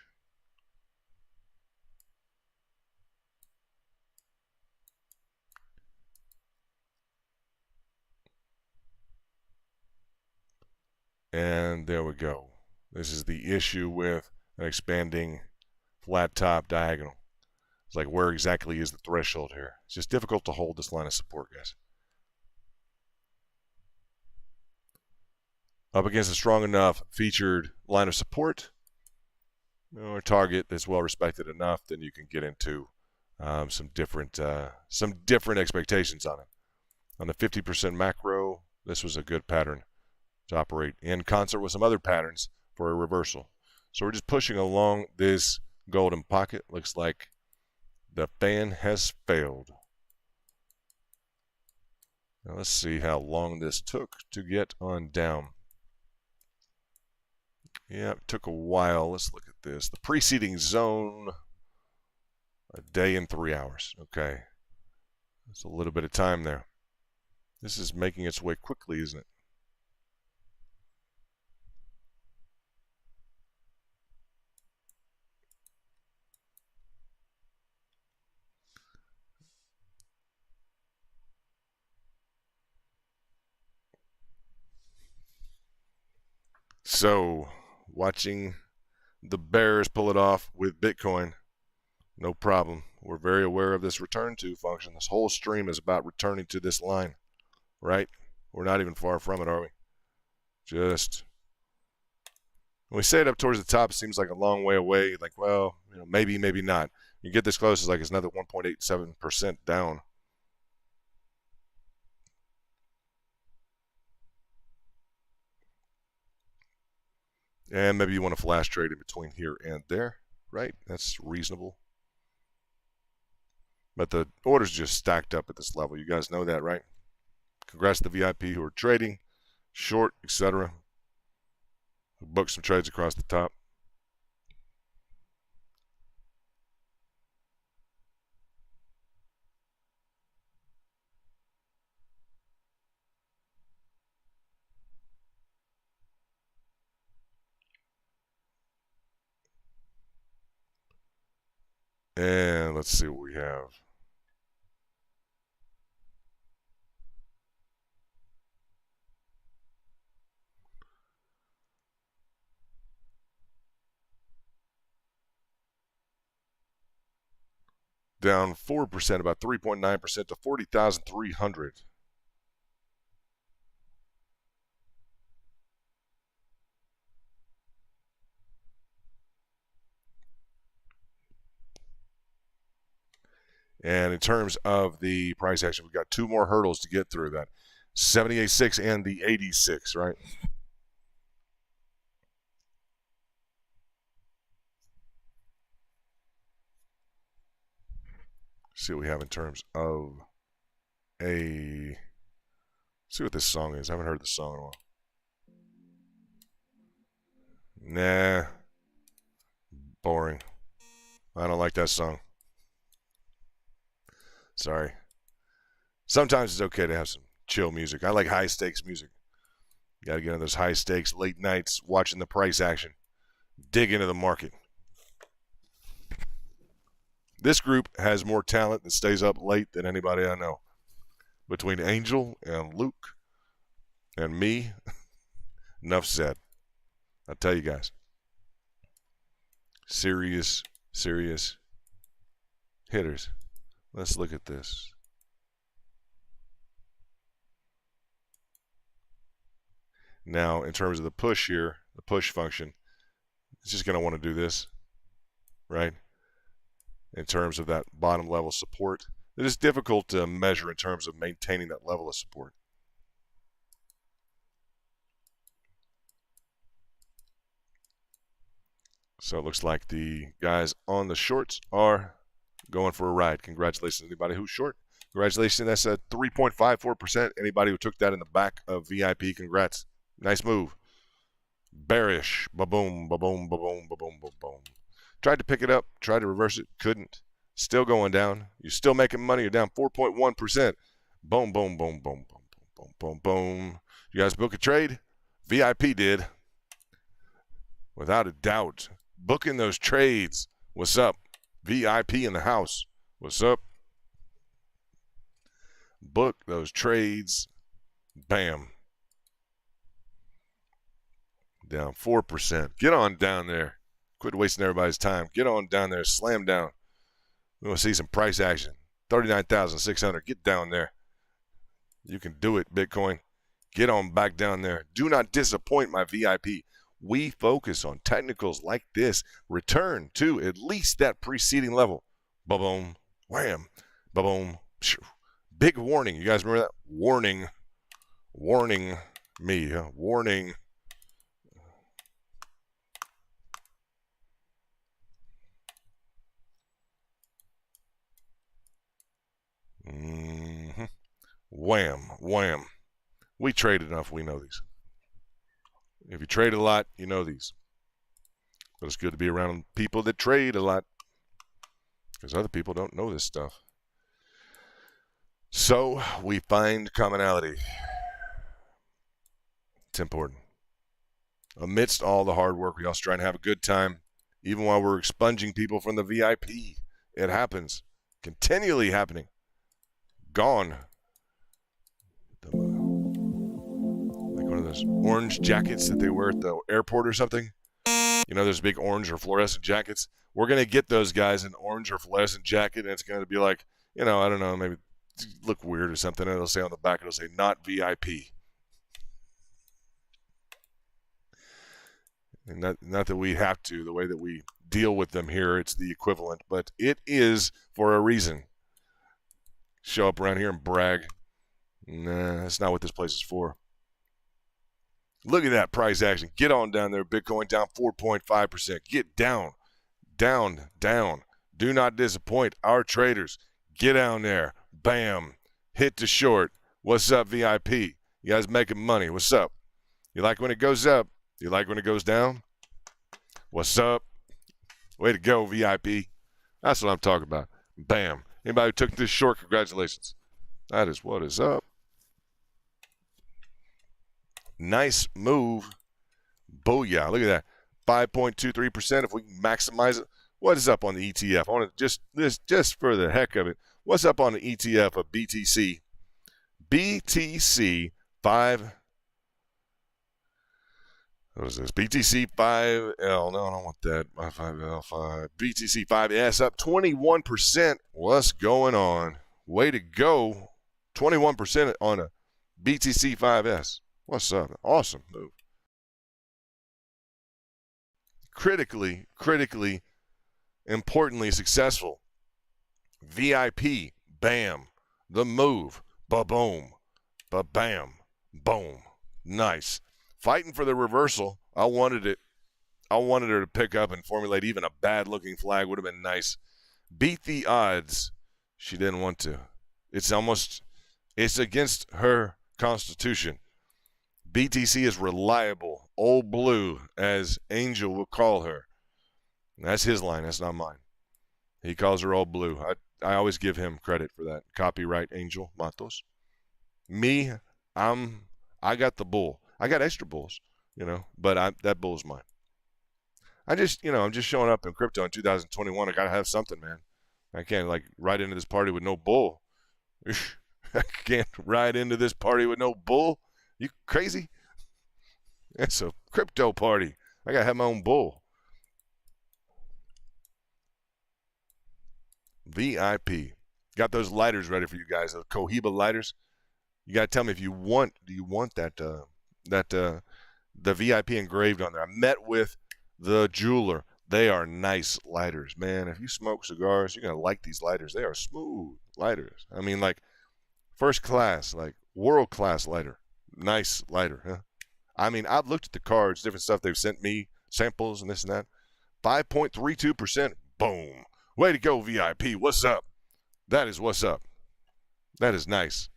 A: And there we go. This is the issue with an expanding flat top diagonal. It's like, where exactly is the threshold here? It's just difficult to hold this line of support, guys. Up against a strong enough featured line of support or target that's well respected enough, then you can get into some different expectations on it. On the 50% macro, this was a good pattern to operate in concert with some other patterns for a reversal. So we're just pushing along this golden pocket. Looks like the fan has failed. Now let's see how long this took to get on down. Yeah, it took a while. Let's look at this. The preceding zone, a day and 3 hours. Okay. That's a little bit of time there. This is making its way quickly, isn't it? So, watching the bears pull it off with Bitcoin, no problem. We're very aware of this return to function. This whole stream is about returning to this line, right? We're not even far from it, are we? Just when we say it up towards the top, it seems like a long way away. Like, well, you know, maybe, maybe not. You get this close, it's like it's another 1.87% down. And maybe you want to flash trade in between here and there, right? That's reasonable. But the order's just stacked up at this level. You guys know that, right? Congrats to the VIP who are trading, short, etc. Who booked some trades across the top. And let's see what we have. Down 4%, about 3.9% to 40,300. And in terms of the price action, we've got two more hurdles to get through that. 78.6 and the 86, right? See what we have in terms of a... See what this song is. I haven't heard this song in a while. Nah. Boring. I don't like that song. Sorry. Sometimes it's okay to have some chill music. I like high stakes music. You got to get on those high stakes late nights watching the price action. Dig into the market. This group has more talent that stays up late than anybody I know. Between Angel and Luke and me, enough said. I'll tell you guys. Serious hitters. Let's look at this. Now, in terms of the push here, the push function, it's just going to want to do this, right? In terms of that bottom level support. It is difficult to measure in terms of maintaining that level of support. So it looks like the guys on the shorts are going for a ride. Congratulations to anybody who's short. Congratulations, that's a 3.54%. Anybody who took that in the back of VIP, congrats. Nice move. Bearish. Ba-boom, ba-boom, ba-boom, ba-boom, ba-boom. Tried to pick it up, tried to reverse it, couldn't. Still going down. You're still making money. You're down 4.1%. Boom, boom, boom, boom, boom, boom, boom, boom, boom. You guys book a trade? VIP did. Without a doubt. Booking those trades. What's up? VIP in the house. What's up? Book those trades. Bam. Down 4%. Get on down there. Quit wasting everybody's time. Get on down there. Slam down. We want to see some price action. 39,600. Get down there. You can do it, Bitcoin. Get on back down there. Do not disappoint my VIP. We focus on technicals like this. Return to at least that preceding level. Ba-boom. Wham. Ba-boom. Big warning. You guys remember that? Warning. Warning me. Huh? Warning. Wham, wham. We trade enough. We know these. If you trade a lot, you know these. But it's good to be around people that trade a lot because other people don't know this stuff. So we find commonality. It's important. Amidst all the hard work, we also try and have a good time. Even while we're expunging people from the VIP, it happens. Continually happening. Gone. Like one of those orange jackets that they wear at the airport or something. You know, those big orange or fluorescent jackets. We're going to get those guys in orange or fluorescent jacket, and it's going to be like, I don't know, maybe look weird or something. It'll say on the back, it'll say, not VIP. And not that we have to, the way that we deal with them here, it's the equivalent. But it is for a reason. Show up around here and brag. Nah, that's not what this place is for. Look at that price action. Get on down there. Bitcoin down 4.5%. Get down. Down, down. Do not disappoint our traders. Get down there. Bam. Hit the short. What's up, VIP? You guys making money. What's up? You like when it goes up? You like when it goes down? What's up? Way to go, VIP. That's what I'm talking about. Bam. Anybody who took this short, congratulations. That is what is up. Nice move. Booyah. Look at that. 5.23%. If we can maximize it. What is up on the ETF? I want to just for the heck of it. What's up on the ETF of BTC? BTC 5. What is this? BTC 5L. No, I don't want that. 5L5. BTC 5S up 21%. What's going on? Way to go. 21% on a BTC 5S. What's up? Awesome move. Critically, importantly successful. VIP. Bam. The move. Ba-boom. Ba-bam. Boom. Nice. Fighting for the reversal. I wanted it. I wanted her to pick up and formulate even a bad-looking flag. Would have been nice. Beat the odds. She didn't want to. It's against her constitution. BTC is reliable. Old blue, as Angel will call her. That's his line. That's not mine. He calls her old blue. I always give him credit for that. Copyright Angel Matos. Me, I got the bull. I got extra bulls, but that bull's mine. I'm just showing up in crypto in 2021. I got to have something, man. I can't, ride into this party with no bull. I can't ride into this party with no bull. You crazy? It's a crypto party. I got to have my own bull. VIP. Got those lighters ready for you guys, those Cohiba lighters. You got to tell me if you want, do you want that the VIP engraved on there. I met with the jeweler. They are nice lighters, man. If you smoke cigars, you're going to like these lighters. They are smooth lighters. I mean, first class, world-class lighter. Nice lighter, huh? I mean, I've looked at the cards, different stuff they've sent me, samples and this and that. 5.32%. Boom. Way to go, VIP. What's up? That is what's up. That is nice.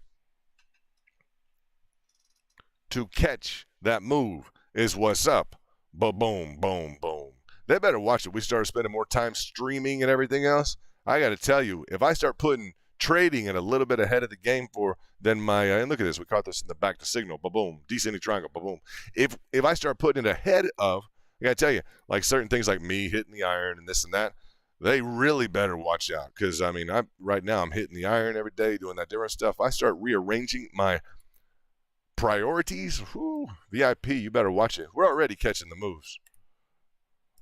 A: To catch that move is what's up. Boom, boom, boom. They better watch it. We started spending more time streaming and everything else. I got to tell you, if I start putting trading at a little bit ahead of the game then my and look at this. We caught this in the back to signal. Boom. Descending triangle. Boom. If I start putting it ahead of, I got to tell you, certain things like me hitting the iron and this and that, they really better watch out because, right now I'm hitting the iron every day doing that different stuff. I start rearranging my priorities. Whew, VIP, you better watch it. We're already catching the moves.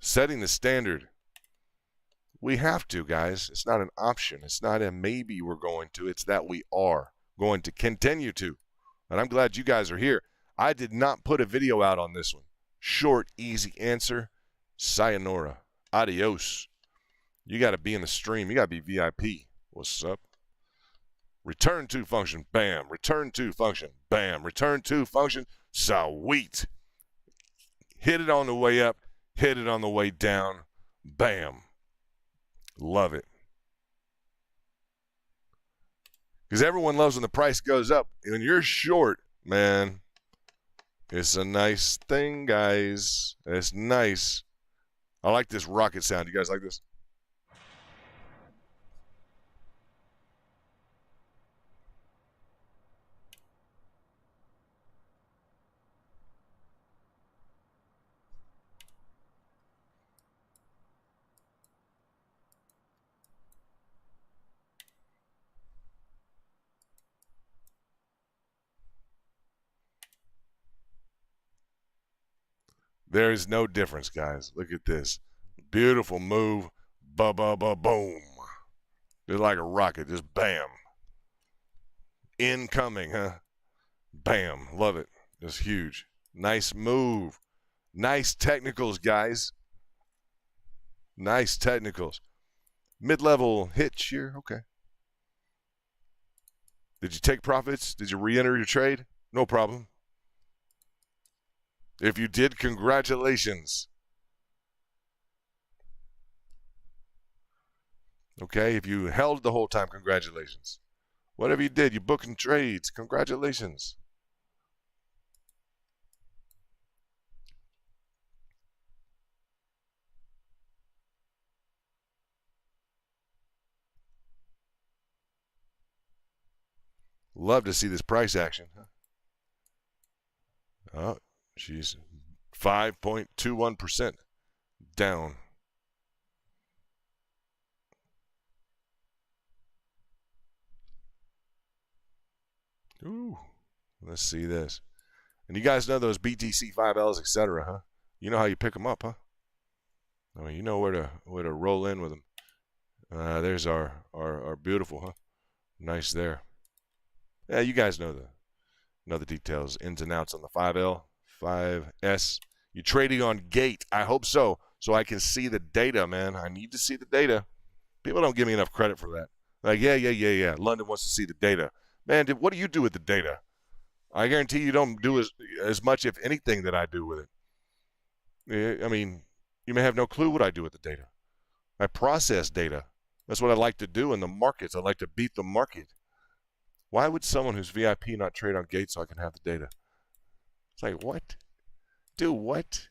A: Setting the standard. We have to, guys. It's not an option. It's not a maybe we're going to. It's that we are going to continue to. And I'm glad you guys are here. I did not put a video out on this one. Short, easy answer. Sayonara. Adios. You got to be in the stream. You got to be VIP. What's up? Return to function. Bam. Return to function. Bam. Return to function. Sweet. Hit it on the way up. Hit it on the way down. Bam. Love it. Because everyone loves when the price goes up. When you're short, man, it's a nice thing, guys. It's nice. I like this rocket sound. You guys like this? There is no difference, guys. Look at this. Beautiful move. Ba-ba-ba-boom. Just like a rocket. Just bam. Incoming, huh? Bam. Love it. Just huge. Nice move. Nice technicals, guys. Nice technicals. Mid-level hitch here. Okay. Did you take profits? Did you re-enter your trade? No problem. If you did, congratulations. Okay, if you held the whole time, congratulations. Whatever you did, you booking trades, congratulations. Love to see this price action. Oh, she's 5.21% down. Ooh, let's see this. And you guys know those BTC 5Ls, etc., huh? You know how you pick them up, huh? I mean, you know where to roll in with them. There's our beautiful, huh? Nice there. Yeah, you guys know the details, ins and outs on the 5L, 5S. You trading on Gate? I hope so. So I can see the data, man. I need to see the data. People don't give me enough credit for that. Like, yeah. London wants to see the data. Man, what do you do with the data? I guarantee you don't do as much, if anything, that I do with it. I mean, you may have no clue what I do with the data. I process data. That's what I like to do in the markets. I like to beat the market. Why would someone who's VIP not trade on Gate so I can have the data? It's like, what? Do what?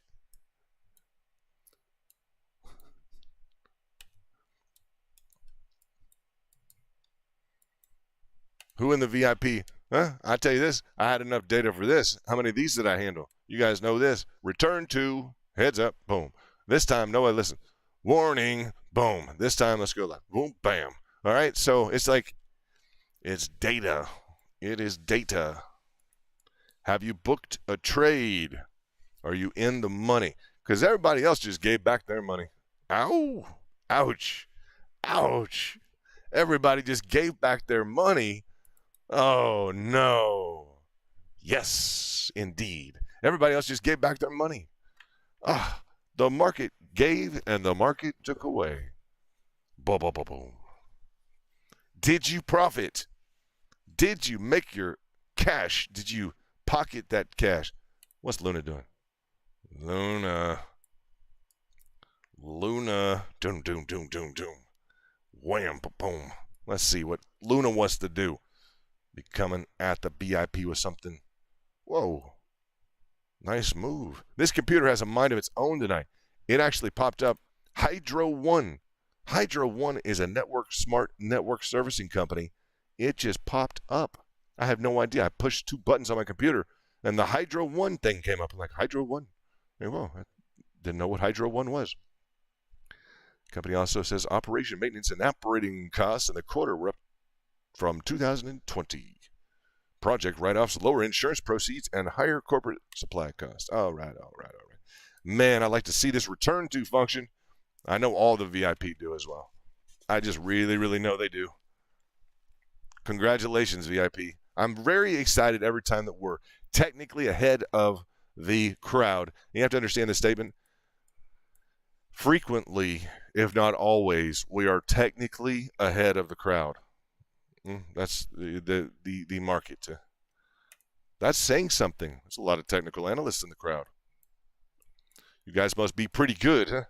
A: Who in the VIP? Huh? I tell you this, I had enough data for this. How many of these did I handle? You guys know this. Return to, heads up, boom. This time, no one listen. Warning, boom. This time, let's go like, boom, bam. All right, so it's like, it's data. It is data. Have you booked a trade? Are you in the money? Because everybody else just gave back their money. Ow. Ouch. Ouch. Everybody just gave back their money. Oh, no. Yes, indeed. Everybody else just gave back their money. The market gave and the market took away. Boom, boom, boom, boom. Did you profit? Did you make your cash? Did you pocket that cash? What's Luna doing? Luna. Doom, doom, doom, doom, doom. Wham, boom. Let's see what Luna wants to do. Be coming at the BIP with something. Whoa. Nice move. This computer has a mind of its own tonight. It actually popped up Hydro One. Hydro One is a smart network servicing company. It just popped up. I have no idea. I pushed 2 buttons on my computer, and the Hydro One thing came up. I'm like, Hydro One? Well, I didn't know what Hydro One was. Company also says operation, maintenance, and operating costs in the quarter were up from 2020. Project write-offs, lower insurance proceeds, and higher corporate supply costs. All right. Man, I like to see this return to function. I know all the VIP do as well. I just really know they do. Congratulations, VIP. I'm very excited every time that we're technically ahead of the crowd. You have to understand the statement. Frequently, if not always, we are technically ahead of the crowd. That's the market. That's saying something. There's a lot of technical analysts in the crowd. You guys must be pretty good, huh?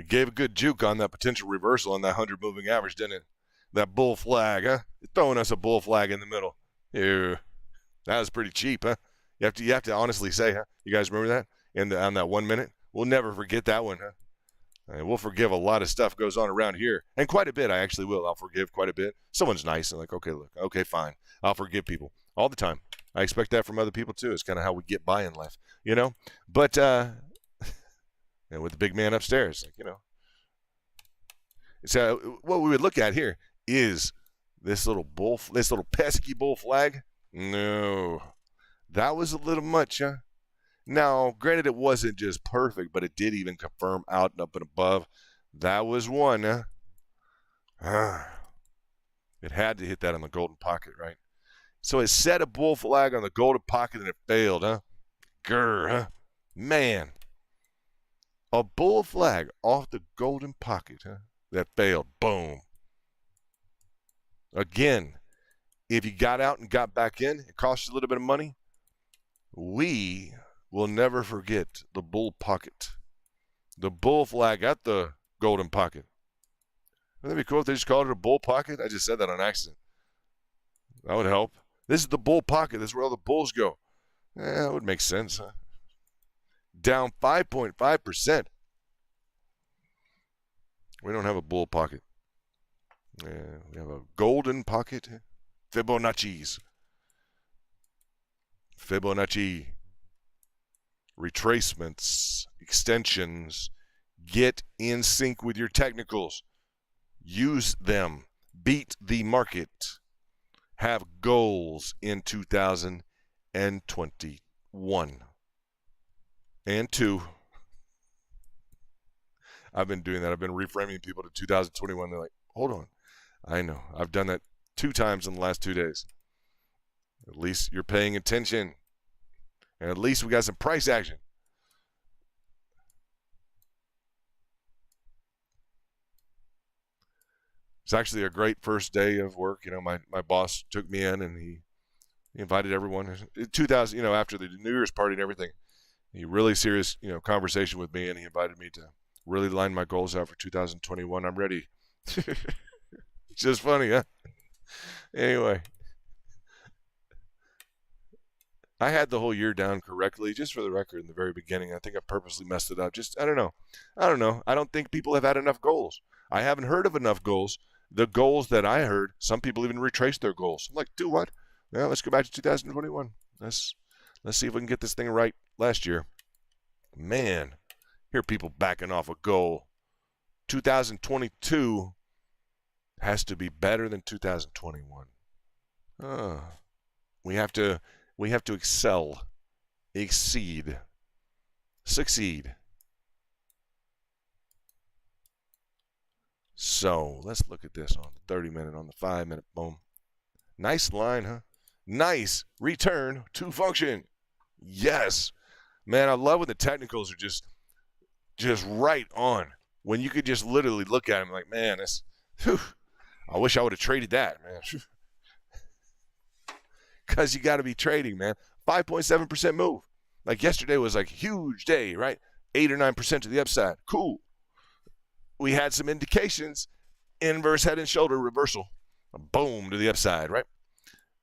A: It gave a good juke on that potential reversal on that 100 moving average, didn't it? That bull flag, huh? You're throwing us a bull flag in the middle. Ew. That was pretty cheap, huh? You have to honestly say, huh? You guys remember that? On that 1 minute? We'll never forget that one, huh? We'll forgive a lot of stuff goes on around here. And quite a bit, I actually will. I'll forgive quite a bit. Someone's nice and like, okay, look, okay, fine. I'll forgive people all the time. I expect that from other people too. It's kind of how we get by in life, you know? But, and with the big man upstairs, like, you know. So what we would look at here is this little pesky bull flag. No, that was a little much, huh? Now, granted, it wasn't just perfect, but it did even confirm out and up and above. That was one, huh? It had to hit that on the golden pocket, right? So it set a bull flag on the golden pocket and it failed, huh? Grr, huh? Man. A bull flag off the golden pocket, huh? That failed. Boom. Again, if you got out and got back in, it cost you a little bit of money. We will never forget the bull pocket. The bull flag at the golden pocket. Wouldn't that be cool if they just called it a bull pocket? I just said that on accident. That would help. This is the bull pocket. This is where all the bulls go. That would make sense, huh? Down 5.5%. We don't have a bull pocket. Yeah, we have a golden pocket. Fibonacci's. Fibonacci. Retracements. Extensions. Get in sync with your technicals. Use them. Beat the market. Have goals in 2021. And 2. I've been doing that. I've been reframing people to 2021. They're like, hold on. I know. I've done that 2 times in the last 2 days. At least you're paying attention. And at least we got some price action. It's actually a great first day of work. You know, my boss took me in and he invited everyone. 2000, after the New Year's party and everything, he really serious, conversation with me, and he invited me to really line my goals out for 2021. I'm ready. It's just funny, huh? Anyway, I had the whole year down correctly, just for the record, in the very beginning. I think I purposely messed it up. I don't know. I don't think people have had enough goals. I haven't heard of enough goals. The goals that I heard, some people even retraced their goals. I'm like, do what? Well, let's go back to 2021. Let's see if we can get this thing right last year. Man, here are people backing off a goal. 2022 has to be better than 2021. We have to excel, exceed, succeed. So let's look at this on the 30-minute, on the 5-minute. Boom. Nice line, huh? Nice return to function. Yes. Man, I love when the technicals are just right on. When you could just literally look at them like, man, I wish I would have traded that, man. Because you got to be trading, man. 5.7% move. Like yesterday was like a huge day, right? 8 or 9% to the upside. Cool. We had some indications. Inverse head and shoulder reversal. Boom to the upside, right?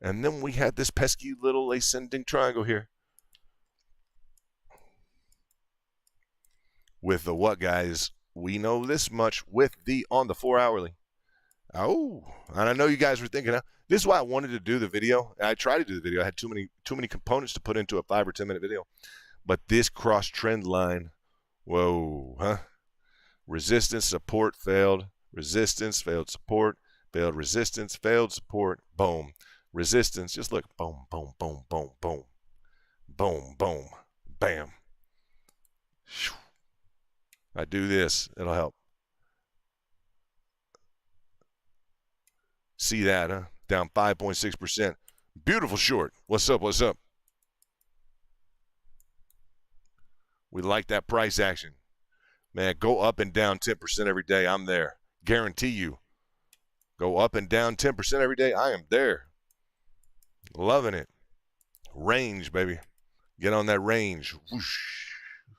A: And then we had this pesky little ascending triangle here. With the what, guys? We know this much with the on the 4-hourly. Oh, and I know you guys were thinking, this is why I wanted to do the video. I tried to do the video. I had too many components to put into a 5 or 10-minute video. But this cross trend line, whoa, huh? Resistance, support, failed. Resistance, failed support. Failed resistance, failed support. Boom. Resistance, just look. Boom, boom, boom, boom, boom. Boom, boom, bam. I do this, it'll help. See that, huh? Down 5.6%. Beautiful short. What's up? What's up? We like that price action. Man, go up and down 10% every day. I'm there. Guarantee you. Go up and down 10% every day. I am there. Loving it. Range, baby. Get on that range. Whoosh.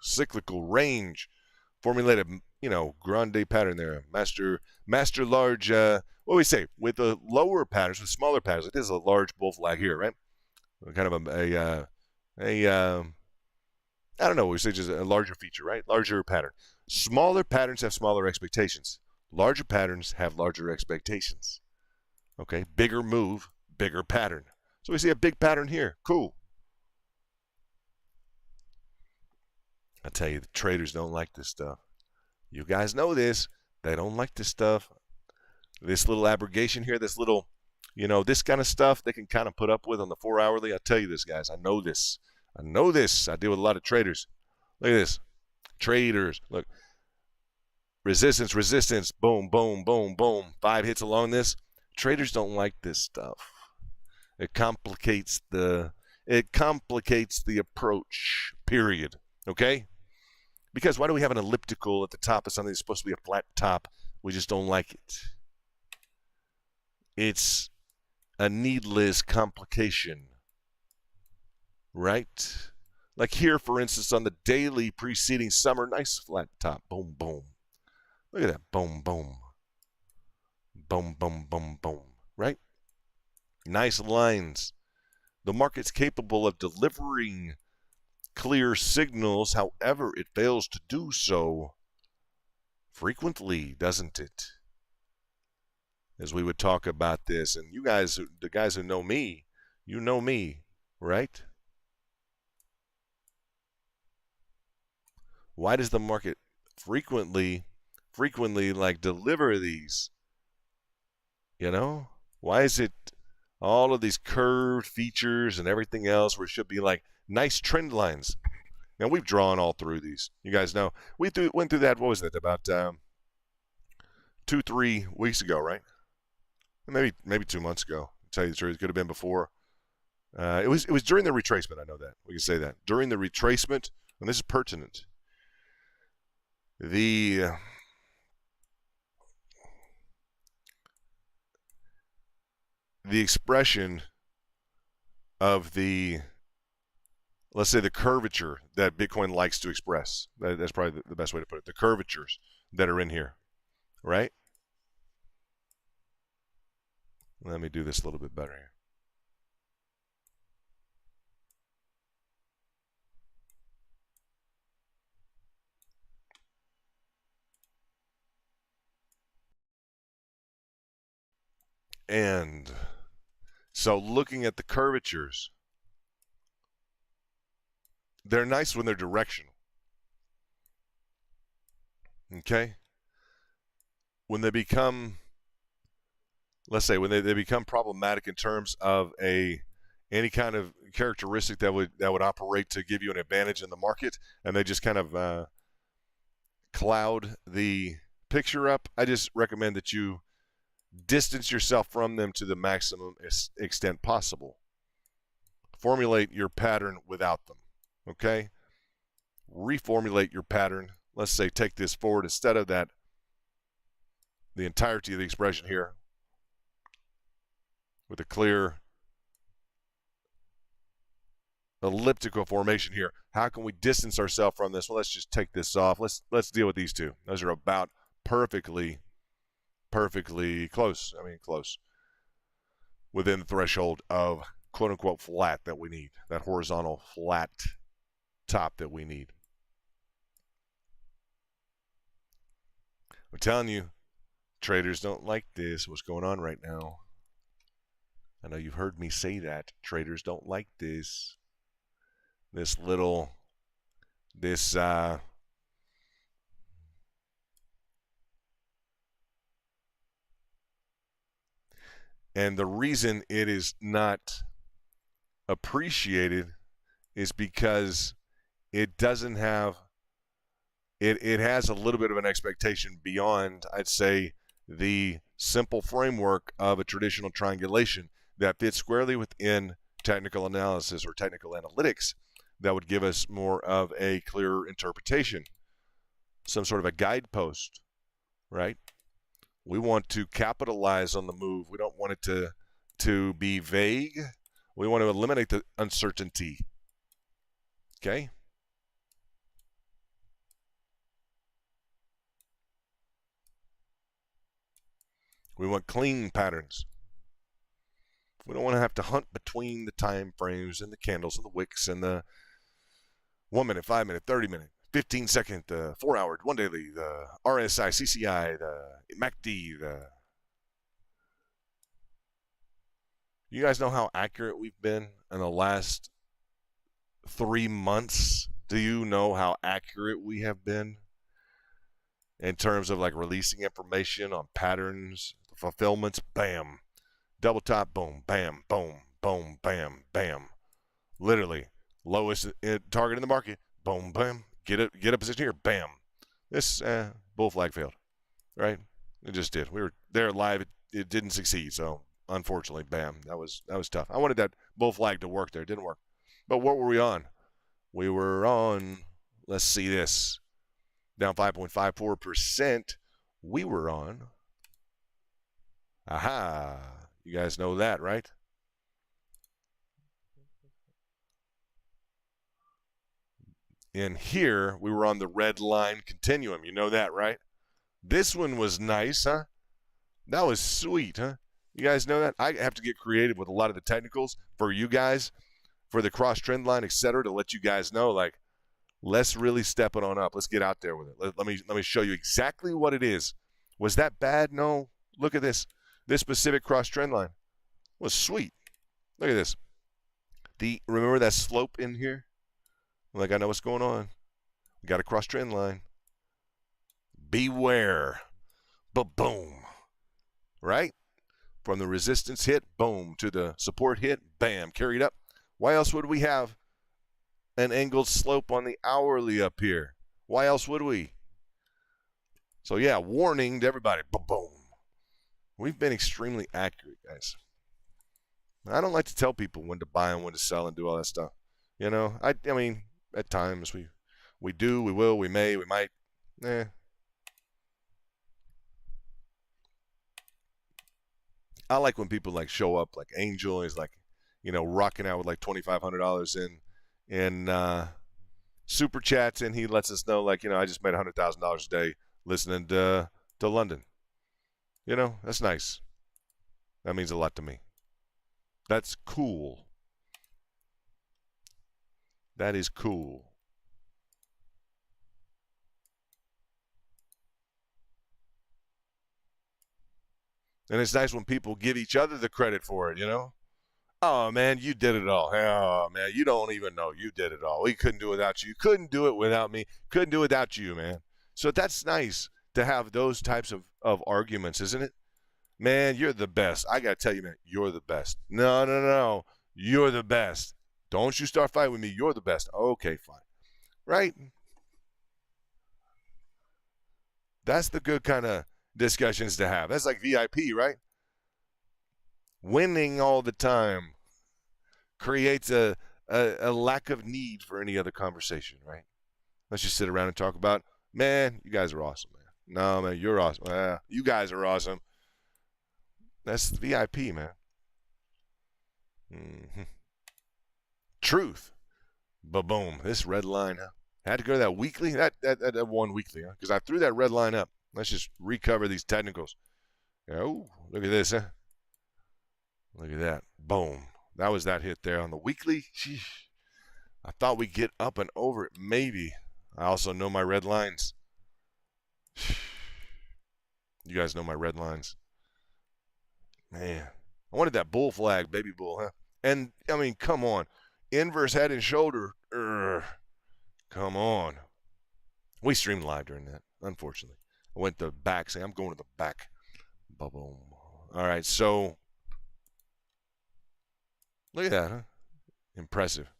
A: Cyclical range. Formulated grande pattern there. Master large, what do we say? With the lower patterns, with smaller patterns, it is a large bull flag here, right? Kind of I don't know, we say just a larger feature, right? Larger pattern. Smaller patterns have smaller expectations. Larger patterns have larger expectations. Okay, bigger move, bigger pattern. So we see a big pattern here. Cool. I tell you, the traders don't like this stuff. You guys know this. They don't like this stuff. This little abrogation here, this little, this kind of stuff they can kind of put up with on the 4 hourly. I tell you this, guys. I know this. I know this. I deal with a lot of traders. Look at this. Traders. Look. Resistance, resistance. Boom, boom, boom, boom. 5 hits along this. Traders don't like this stuff. It complicates the approach, period. Okay? Because why do we have an elliptical at the top of something that's supposed to be a flat top? We just don't like it. It's a needless complication, right? Like here, for instance, on the daily preceding summer, nice flat top. Boom, boom. Look at that. Boom, boom. Boom, boom, boom, boom. Right? Nice lines. The market's capable of delivering clear signals. However, it fails to do so frequently, doesn't it? As we would talk about this, and you guys, the guys who know me, you know me, right? Why does the market frequently like deliver these? Why is it all of these curved features and everything else where it should be like nice trend lines? Now, we've drawn all through these. You guys know. We went through that, what was that, about 2-3 weeks ago, right? Maybe 2 months ago. To tell you the truth, it could have been before. It was during the retracement. I know that. We can say that. During the retracement, and this is pertinent, the expression of the, let's say, the curvature that Bitcoin likes to express. That's probably the best way to put it. The curvatures that are in here, right? Let me do this a little bit better here. And so looking at the curvatures, they're nice when they're directional. Okay? When they become, let's say, when they become problematic in terms of any kind of characteristic that would operate to give you an advantage in the market, and they just kind of cloud the picture up, I just recommend that you distance yourself from them to the maximum extent possible. Formulate your pattern without them, okay? Reformulate your pattern. Let's say take this forward instead of that, the entirety of the expression here with a clear elliptical formation here. How can we distance ourselves from this? Well, let's just take this off. Let's deal with these two. Those are about perfectly close. I mean, close. Within the threshold of quote-unquote flat that we need. That horizontal flat top that we need. I'm telling you, traders don't like this. What's going on right now? I know you've heard me say that. Traders don't like this. And the reason it is not appreciated is because it doesn't have, it has a little bit of an expectation beyond, I'd say, the simple framework of a traditional triangulation that fits squarely within technical analysis or technical analytics that would give us more of a clearer interpretation, some sort of a guidepost, right? We want to capitalize on the move. We don't want it to be vague. We want to eliminate the uncertainty. Okay? We want clean patterns. We don't want to have to hunt between the time frames and the candles and the wicks and the 1 minute, 5 minute, 30 minute, 15-second, 4 hour, 1 daily, the RSI, CCI, the MACD. You guys know how accurate we've been in the last 3 months? Do you know how accurate we have been in terms of like releasing information on patterns, fulfillments? Bam. Double top, boom, bam, boom, boom, bam, bam. Literally, lowest target in the market, boom, bam. Get a position here, bam. This bull flag failed, right? It just did. We were there live. It didn't succeed, so unfortunately, bam. That was tough. I wanted that bull flag to work there. It didn't work. But what were we on? We were on, let's see this, down 5.54%. We were on, aha, you guys know that, right? In here, we were on the red line continuum. You know that, right? This one was nice, huh? That was sweet, huh? You guys know that? I have to get creative with a lot of the technicals for you guys, for the cross trend line, etc., to let you guys know, like, let's really step it on up. Let's get out there with it. Let me show you exactly what it is. Was that bad? No. Look at this. This specific cross trend line was sweet. Look at this. Remember that slope in here? Like, I know what's going on. We got a cross trend line. Beware. Ba-boom. Right? From the resistance hit, boom, to the support hit, bam, carried up. Why else would we have an angled slope on the hourly up here? Why else would we? So, yeah, warning to everybody. Ba-boom. We've been extremely accurate, guys. I don't like to tell people when to buy and when to sell and do all that stuff. You know, I mean, at times we do, we will, we may, we might. I like when people like show up like Angel. He's like, you know, rocking out with like $2,500 in super chats, and he lets us know like, you know, I just made $100,000 a day listening to London. You know, that's nice. That means a lot to me. That's cool. That is cool. And it's nice when people give each other the credit for it, you know? Oh, man, you did it all. Oh, man, you don't even know. You did it all. We couldn't do it without you. Couldn't do it without me. Couldn't do it without you, man. So that's nice to have those types of arguments, isn't it? Man, you're the best. I got to tell you, man, you're the best. No. You're the best. Don't you start fighting with me. You're the best. Okay, fine. Right? That's the good kind of discussions to have. That's like VIP, right? Winning all the time creates a lack of need for any other conversation, right? Let's just sit around and talk about, man, you guys are awesome, man. No, man, you're awesome. You guys are awesome. That's VIP, man. Mm-hmm. Truth. Ba-boom. This red line, huh? Had to go to that weekly. That one weekly, huh? Because I threw that red line up. Let's just recover these technicals. Oh, look at this, huh? Look at that. Boom. That was that hit there on the weekly. Sheesh. I thought we'd get up and over it, maybe. I also know my red lines. You guys know my red lines. Man, I wanted that bull flag, baby bull, huh? And, I mean, come on. Inverse head and shoulder. Come on. We streamed live during that, unfortunately. I went to the back, saying, I'm going to the back. Boom. All right, so look at that, huh? Impressive.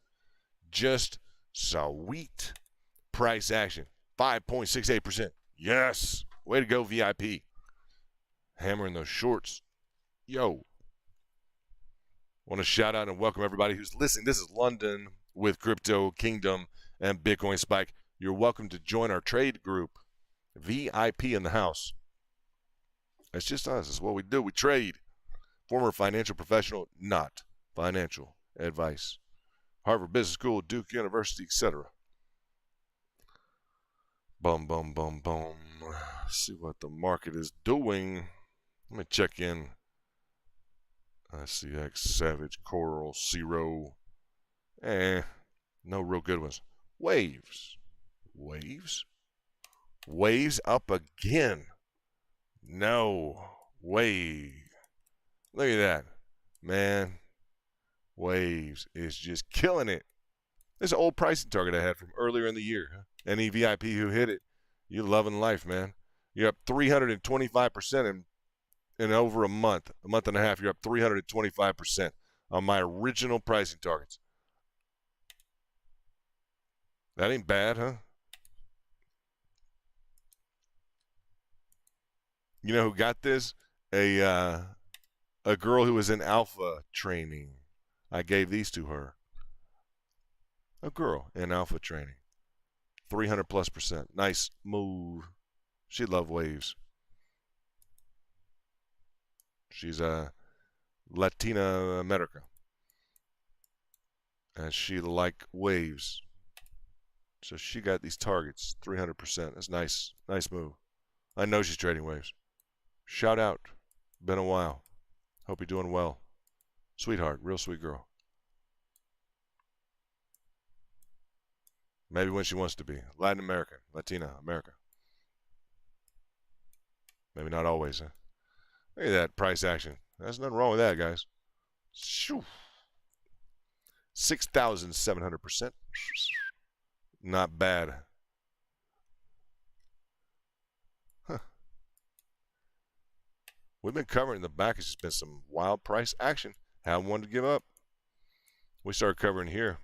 A: Just sweet price action. 5.68%. Yes. Way to go, VIP. Hammering those shorts. Yo. Want to shout out and welcome everybody who's listening. This is London with Crypto Kingdom and Bitcoin Spike. You're welcome to join our trade group. VIP in the house. That's just us. That's what we do. We trade. Former financial professional, not financial advice. Harvard Business School, Duke University, etc. Boom, boom, boom, boom. See what the market is doing. Let me check in. CX, Savage, Coral, Zero. No real good ones. Waves. Waves up again. No. Wave. Look at that. Man, Waves is just killing it. This is an old pricing target I had from earlier in the year. Any VIP who hit it, you're loving life, man. You're up 325% in over a month and a half. You're up 325% on my original pricing targets. That ain't bad, huh? You know who got this? A girl who was in alpha training. I gave these to her. A girl in alpha training. 300+%. Nice move. She loved Waves. She's Latina America. And she liked Waves. So she got these targets, 300%. That's nice. Nice move. I know she's trading Waves. Shout out. Been a while. Hope you're doing well. Sweetheart. Real sweet girl. Maybe when she wants to be. Latin American. Latina America. Maybe not always, huh? Look at that price action. There's nothing wrong with that, guys. 6,700%. Not bad. Huh. We've been covering the back. It's just been some wild price action. Haven't wanted to give up. We started covering here.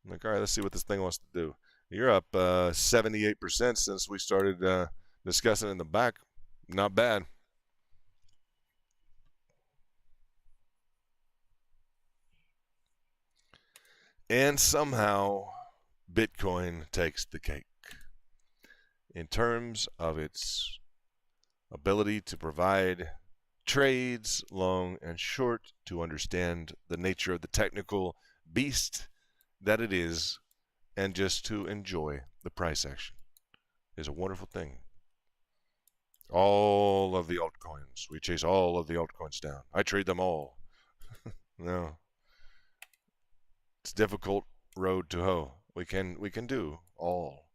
A: I'm like, all right, let's see what this thing wants to do. You're up 78% since we started discussing in the back. Not bad. And somehow, Bitcoin takes the cake in terms of its ability to provide trades, long and short, to understand the nature of the technical beast that it is, and just to enjoy the price action is a wonderful thing. All of the altcoins. We chase all of the altcoins down. I trade them all. No. It's a difficult road to hoe. We can do all.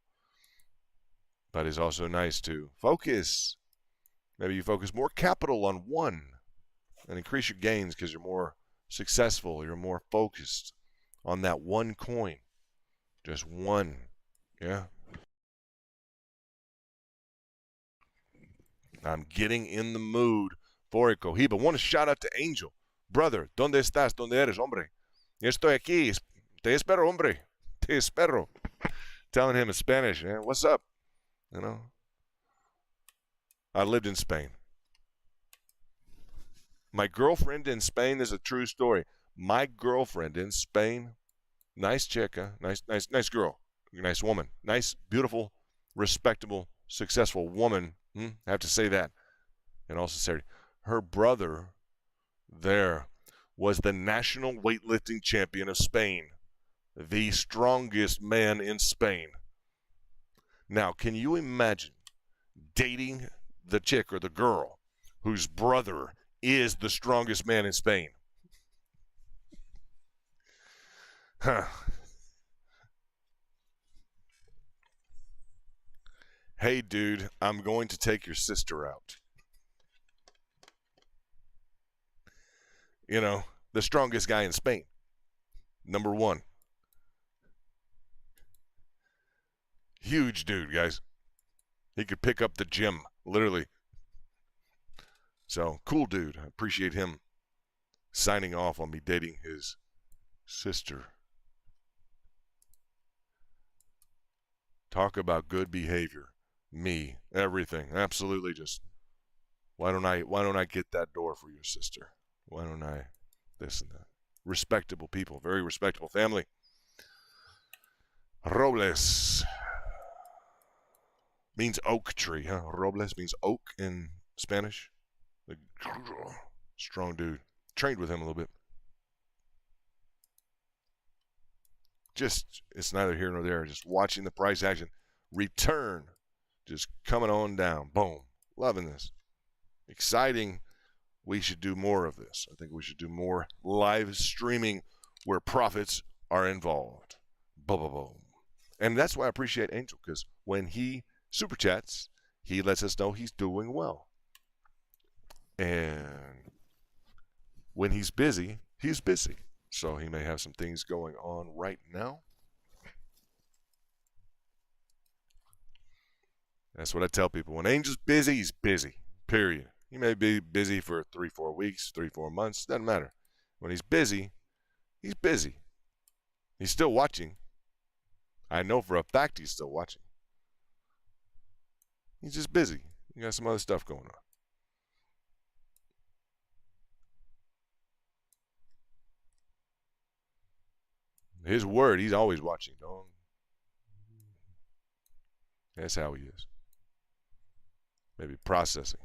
A: But it's also nice to focus. Maybe you focus more capital on one and increase your gains because you're more successful. You're more focused on that one coin. Just one. Yeah. I'm getting in the mood for it, Cohiba. Want to shout out to Angel. Brother, ¿dónde estás? ¿Dónde eres, hombre? Yo estoy aquí. Te espero, hombre. Te espero. Telling him in Spanish, man. What's up? You know? I lived in Spain. My girlfriend in Spain is a true story. My girlfriend in Spain, nice chick, huh? Nice girl. Nice woman. Nice, beautiful, respectable, successful woman. I have to say that in all sincerity. Her brother there was the national weightlifting champion of Spain, the strongest man in Spain. Now, can you imagine dating the chick or the girl whose brother is the strongest man in Spain? Huh. Hey, dude, I'm going to take your sister out. You know, the strongest guy in Spain. Number one. Huge dude, guys. He could pick up the gym, literally. So, cool dude. I appreciate him signing off on me dating his sister. Talk about good behavior. Me, everything. Absolutely just why don't I get that door for your sister? Why don't I this and that? Respectable people, very respectable family. Robles means oak tree, huh? Robles means oak in Spanish. Strong dude. Trained with him a little bit. Just, it's neither here nor there. Just watching the price action return. Just coming on down. Boom. Loving this. Exciting. We should do more of this. I think we should do more live streaming where profits are involved. Boom, boom, boom. And that's why I appreciate Angel, because when he super chats, he lets us know he's doing well. And when he's busy, he's busy. So he may have some things going on right now. That's what I tell people. When Angel's busy, he's busy. Period. He may be busy for 3-4 weeks, 3-4 months. Doesn't matter. When he's busy, he's busy. He's still watching. I know for a fact he's still watching. He's just busy. He got some other stuff going on. His word, he's always watching. Don't. That's how he is. Maybe processing.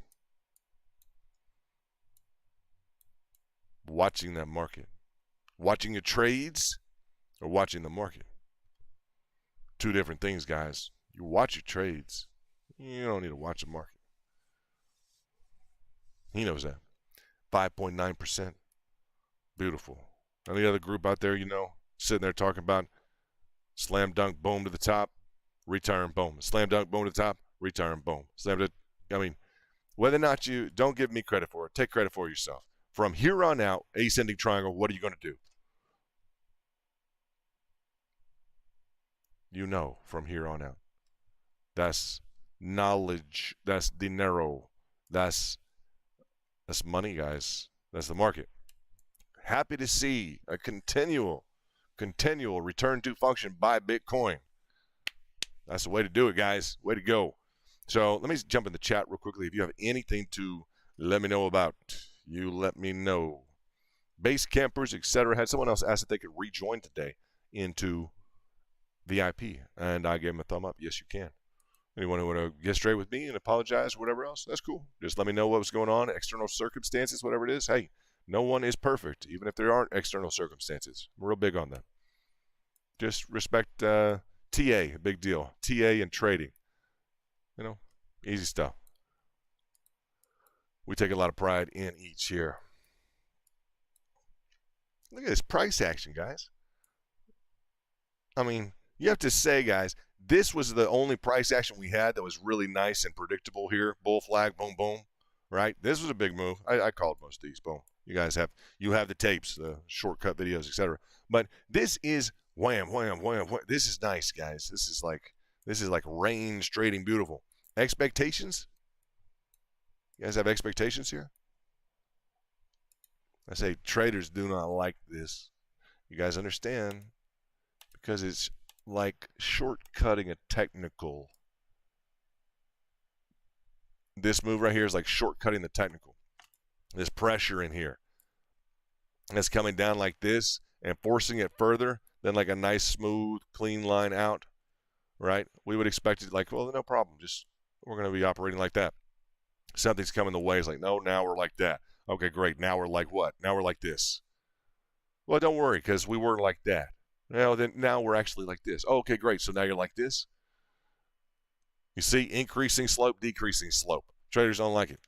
A: Watching that market. Watching your trades or watching the market. Two different things, guys. You watch your trades. You don't need to watch the market. He knows that. 5.9%. Beautiful. Any other group out there, sitting there talking about slam dunk, boom to the top, return, boom. Slam dunk, boom to the top, return, boom. Slam dunk. I mean, whether or not you, don't give me credit for it. Take credit for it yourself. From here on out, ascending triangle, what are you going to do? From here on out. That's knowledge. That's dinero. That's money, guys. That's the market. Happy to see a continual return to function by Bitcoin. That's the way to do it, guys. Way to go. So let me jump in the chat real quickly. If you have anything to let me know about, you let me know. Base campers, etc. Had someone else ask if they could rejoin today into VIP, and I gave him a thumb up. Yes, you can. Anyone who want to get straight with me and apologize, whatever else, that's cool. Just let me know what was going on, external circumstances, whatever it is. Hey, no one is perfect, even if there aren't external circumstances. I'm real big on that. Just respect TA, a big deal. TA and trading. Easy stuff. We take a lot of pride in each here. Look at this price action, guys. I mean, you have to say, guys, this was the only price action we had that was really nice and predictable here. Bull flag, boom, boom, right? This was a big move. I called most of these, boom. You guys have the tapes, the shortcut videos, etc. But this is wham, wham, wham, wham. This is nice, guys. This is like range trading, beautiful. Expectations? You guys have expectations here? I say traders do not like this. You guys understand? Because it's like shortcutting a technical. This move right here is like shortcutting the technical. This pressure in here. And it's coming down like this and forcing it further than like a nice, smooth, clean line out, right? We would expect it like, well, no problem. We're going to be operating like that. Something's coming the way. It's like, no, now we're like that. Okay, great. Now we're like what? Now we're like this. Well, don't worry, because we weren't like that. Now we're actually like this. Oh, okay, great. So now you're like this. You see, increasing slope, decreasing slope. Traders don't like it.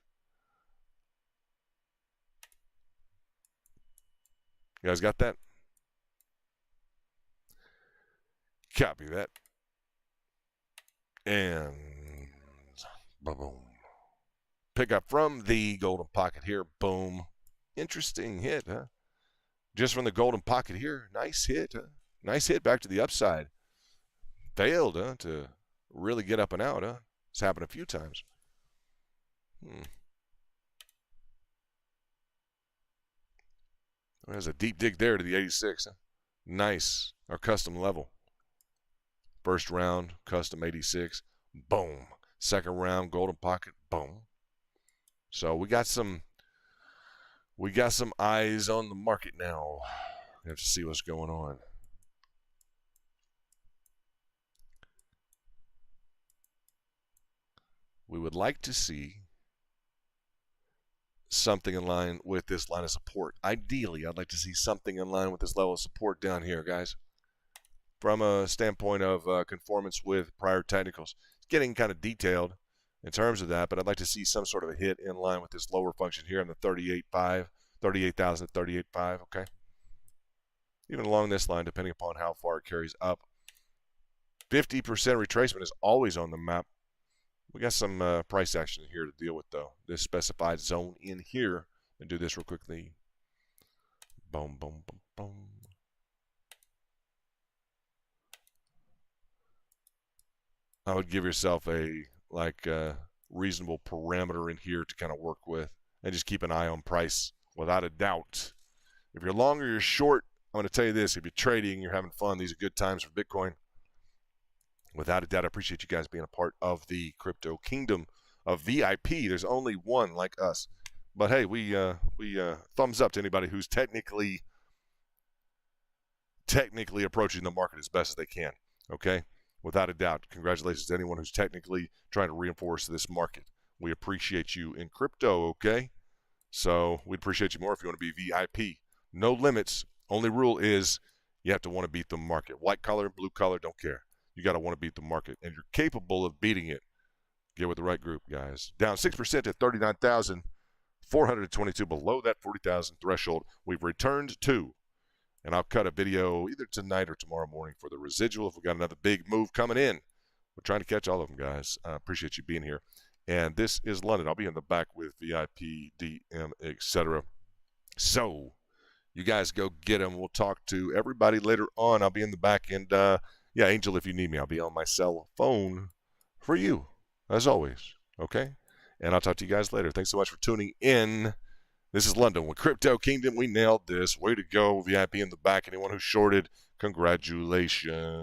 A: You guys got that? Copy that. And boom. Pick up from the golden pocket here. Boom. Interesting hit, huh? Just from the golden pocket here. Nice hit, huh? Nice hit back to the upside. Failed, huh? To really get up and out, huh? It's happened a few times. There's a deep dig there to the 86. Huh? Nice. Our custom level. First round, custom 86. Boom. Second round, golden pocket. Boom. So we got some eyes on the market now. We have to see what's going on. We would like to see something in line with this line of support. Ideally, I'd like to see something in line with this level of support down here, guys. From a standpoint of conformance with prior technicals. It's getting kind of detailed. in terms of that, but I'd like to see some sort of a hit in line with this lower function here in the 38.5, 38,000 to 38.5, okay? Even along this line, depending upon how far it carries up. 50% retracement is always on the map. We got some price action here to deal with, though. This specified zone in here, and do this real quickly. Boom, boom, boom, boom. I would give yourself a reasonable parameter in here to kind of work with, and just keep an eye on price without a doubt. If you're long or you're short, I'm going to tell you this: if you're trading, you're having fun, these are good times for Bitcoin. Without a doubt, I appreciate you guys being a part of the crypto kingdom of VIP. There's only one like us, but hey, we thumbs up to anybody who's technically approaching the market as best as they can. Okay. Without a doubt, congratulations to anyone who's technically trying to reinforce this market. We appreciate you in crypto, okay? So we'd appreciate you more if you want to be VIP. No limits. Only rule is you have to want to beat the market. White collar, blue collar, don't care. You got to want to beat the market, and you're capable of beating it. Get with the right group, guys. Down 6% to 39,422, below that 40,000 threshold. We've returned to. And I'll cut a video either tonight or tomorrow morning for the residual if we got another big move coming in. We're trying to catch all of them, guys. I appreciate you being here. And this is London. I'll be in the back with VIP, DM, etc. So you guys go get them. We'll talk to everybody later on. I'll be in the back. And, yeah, Angel, if you need me, I'll be on my cell phone for you, as always. Okay? And I'll talk to you guys later. Thanks so much for tuning in. This is London with Crypto Kingdom. We nailed this. Way to go. VIP in the back. Anyone who shorted, congratulations.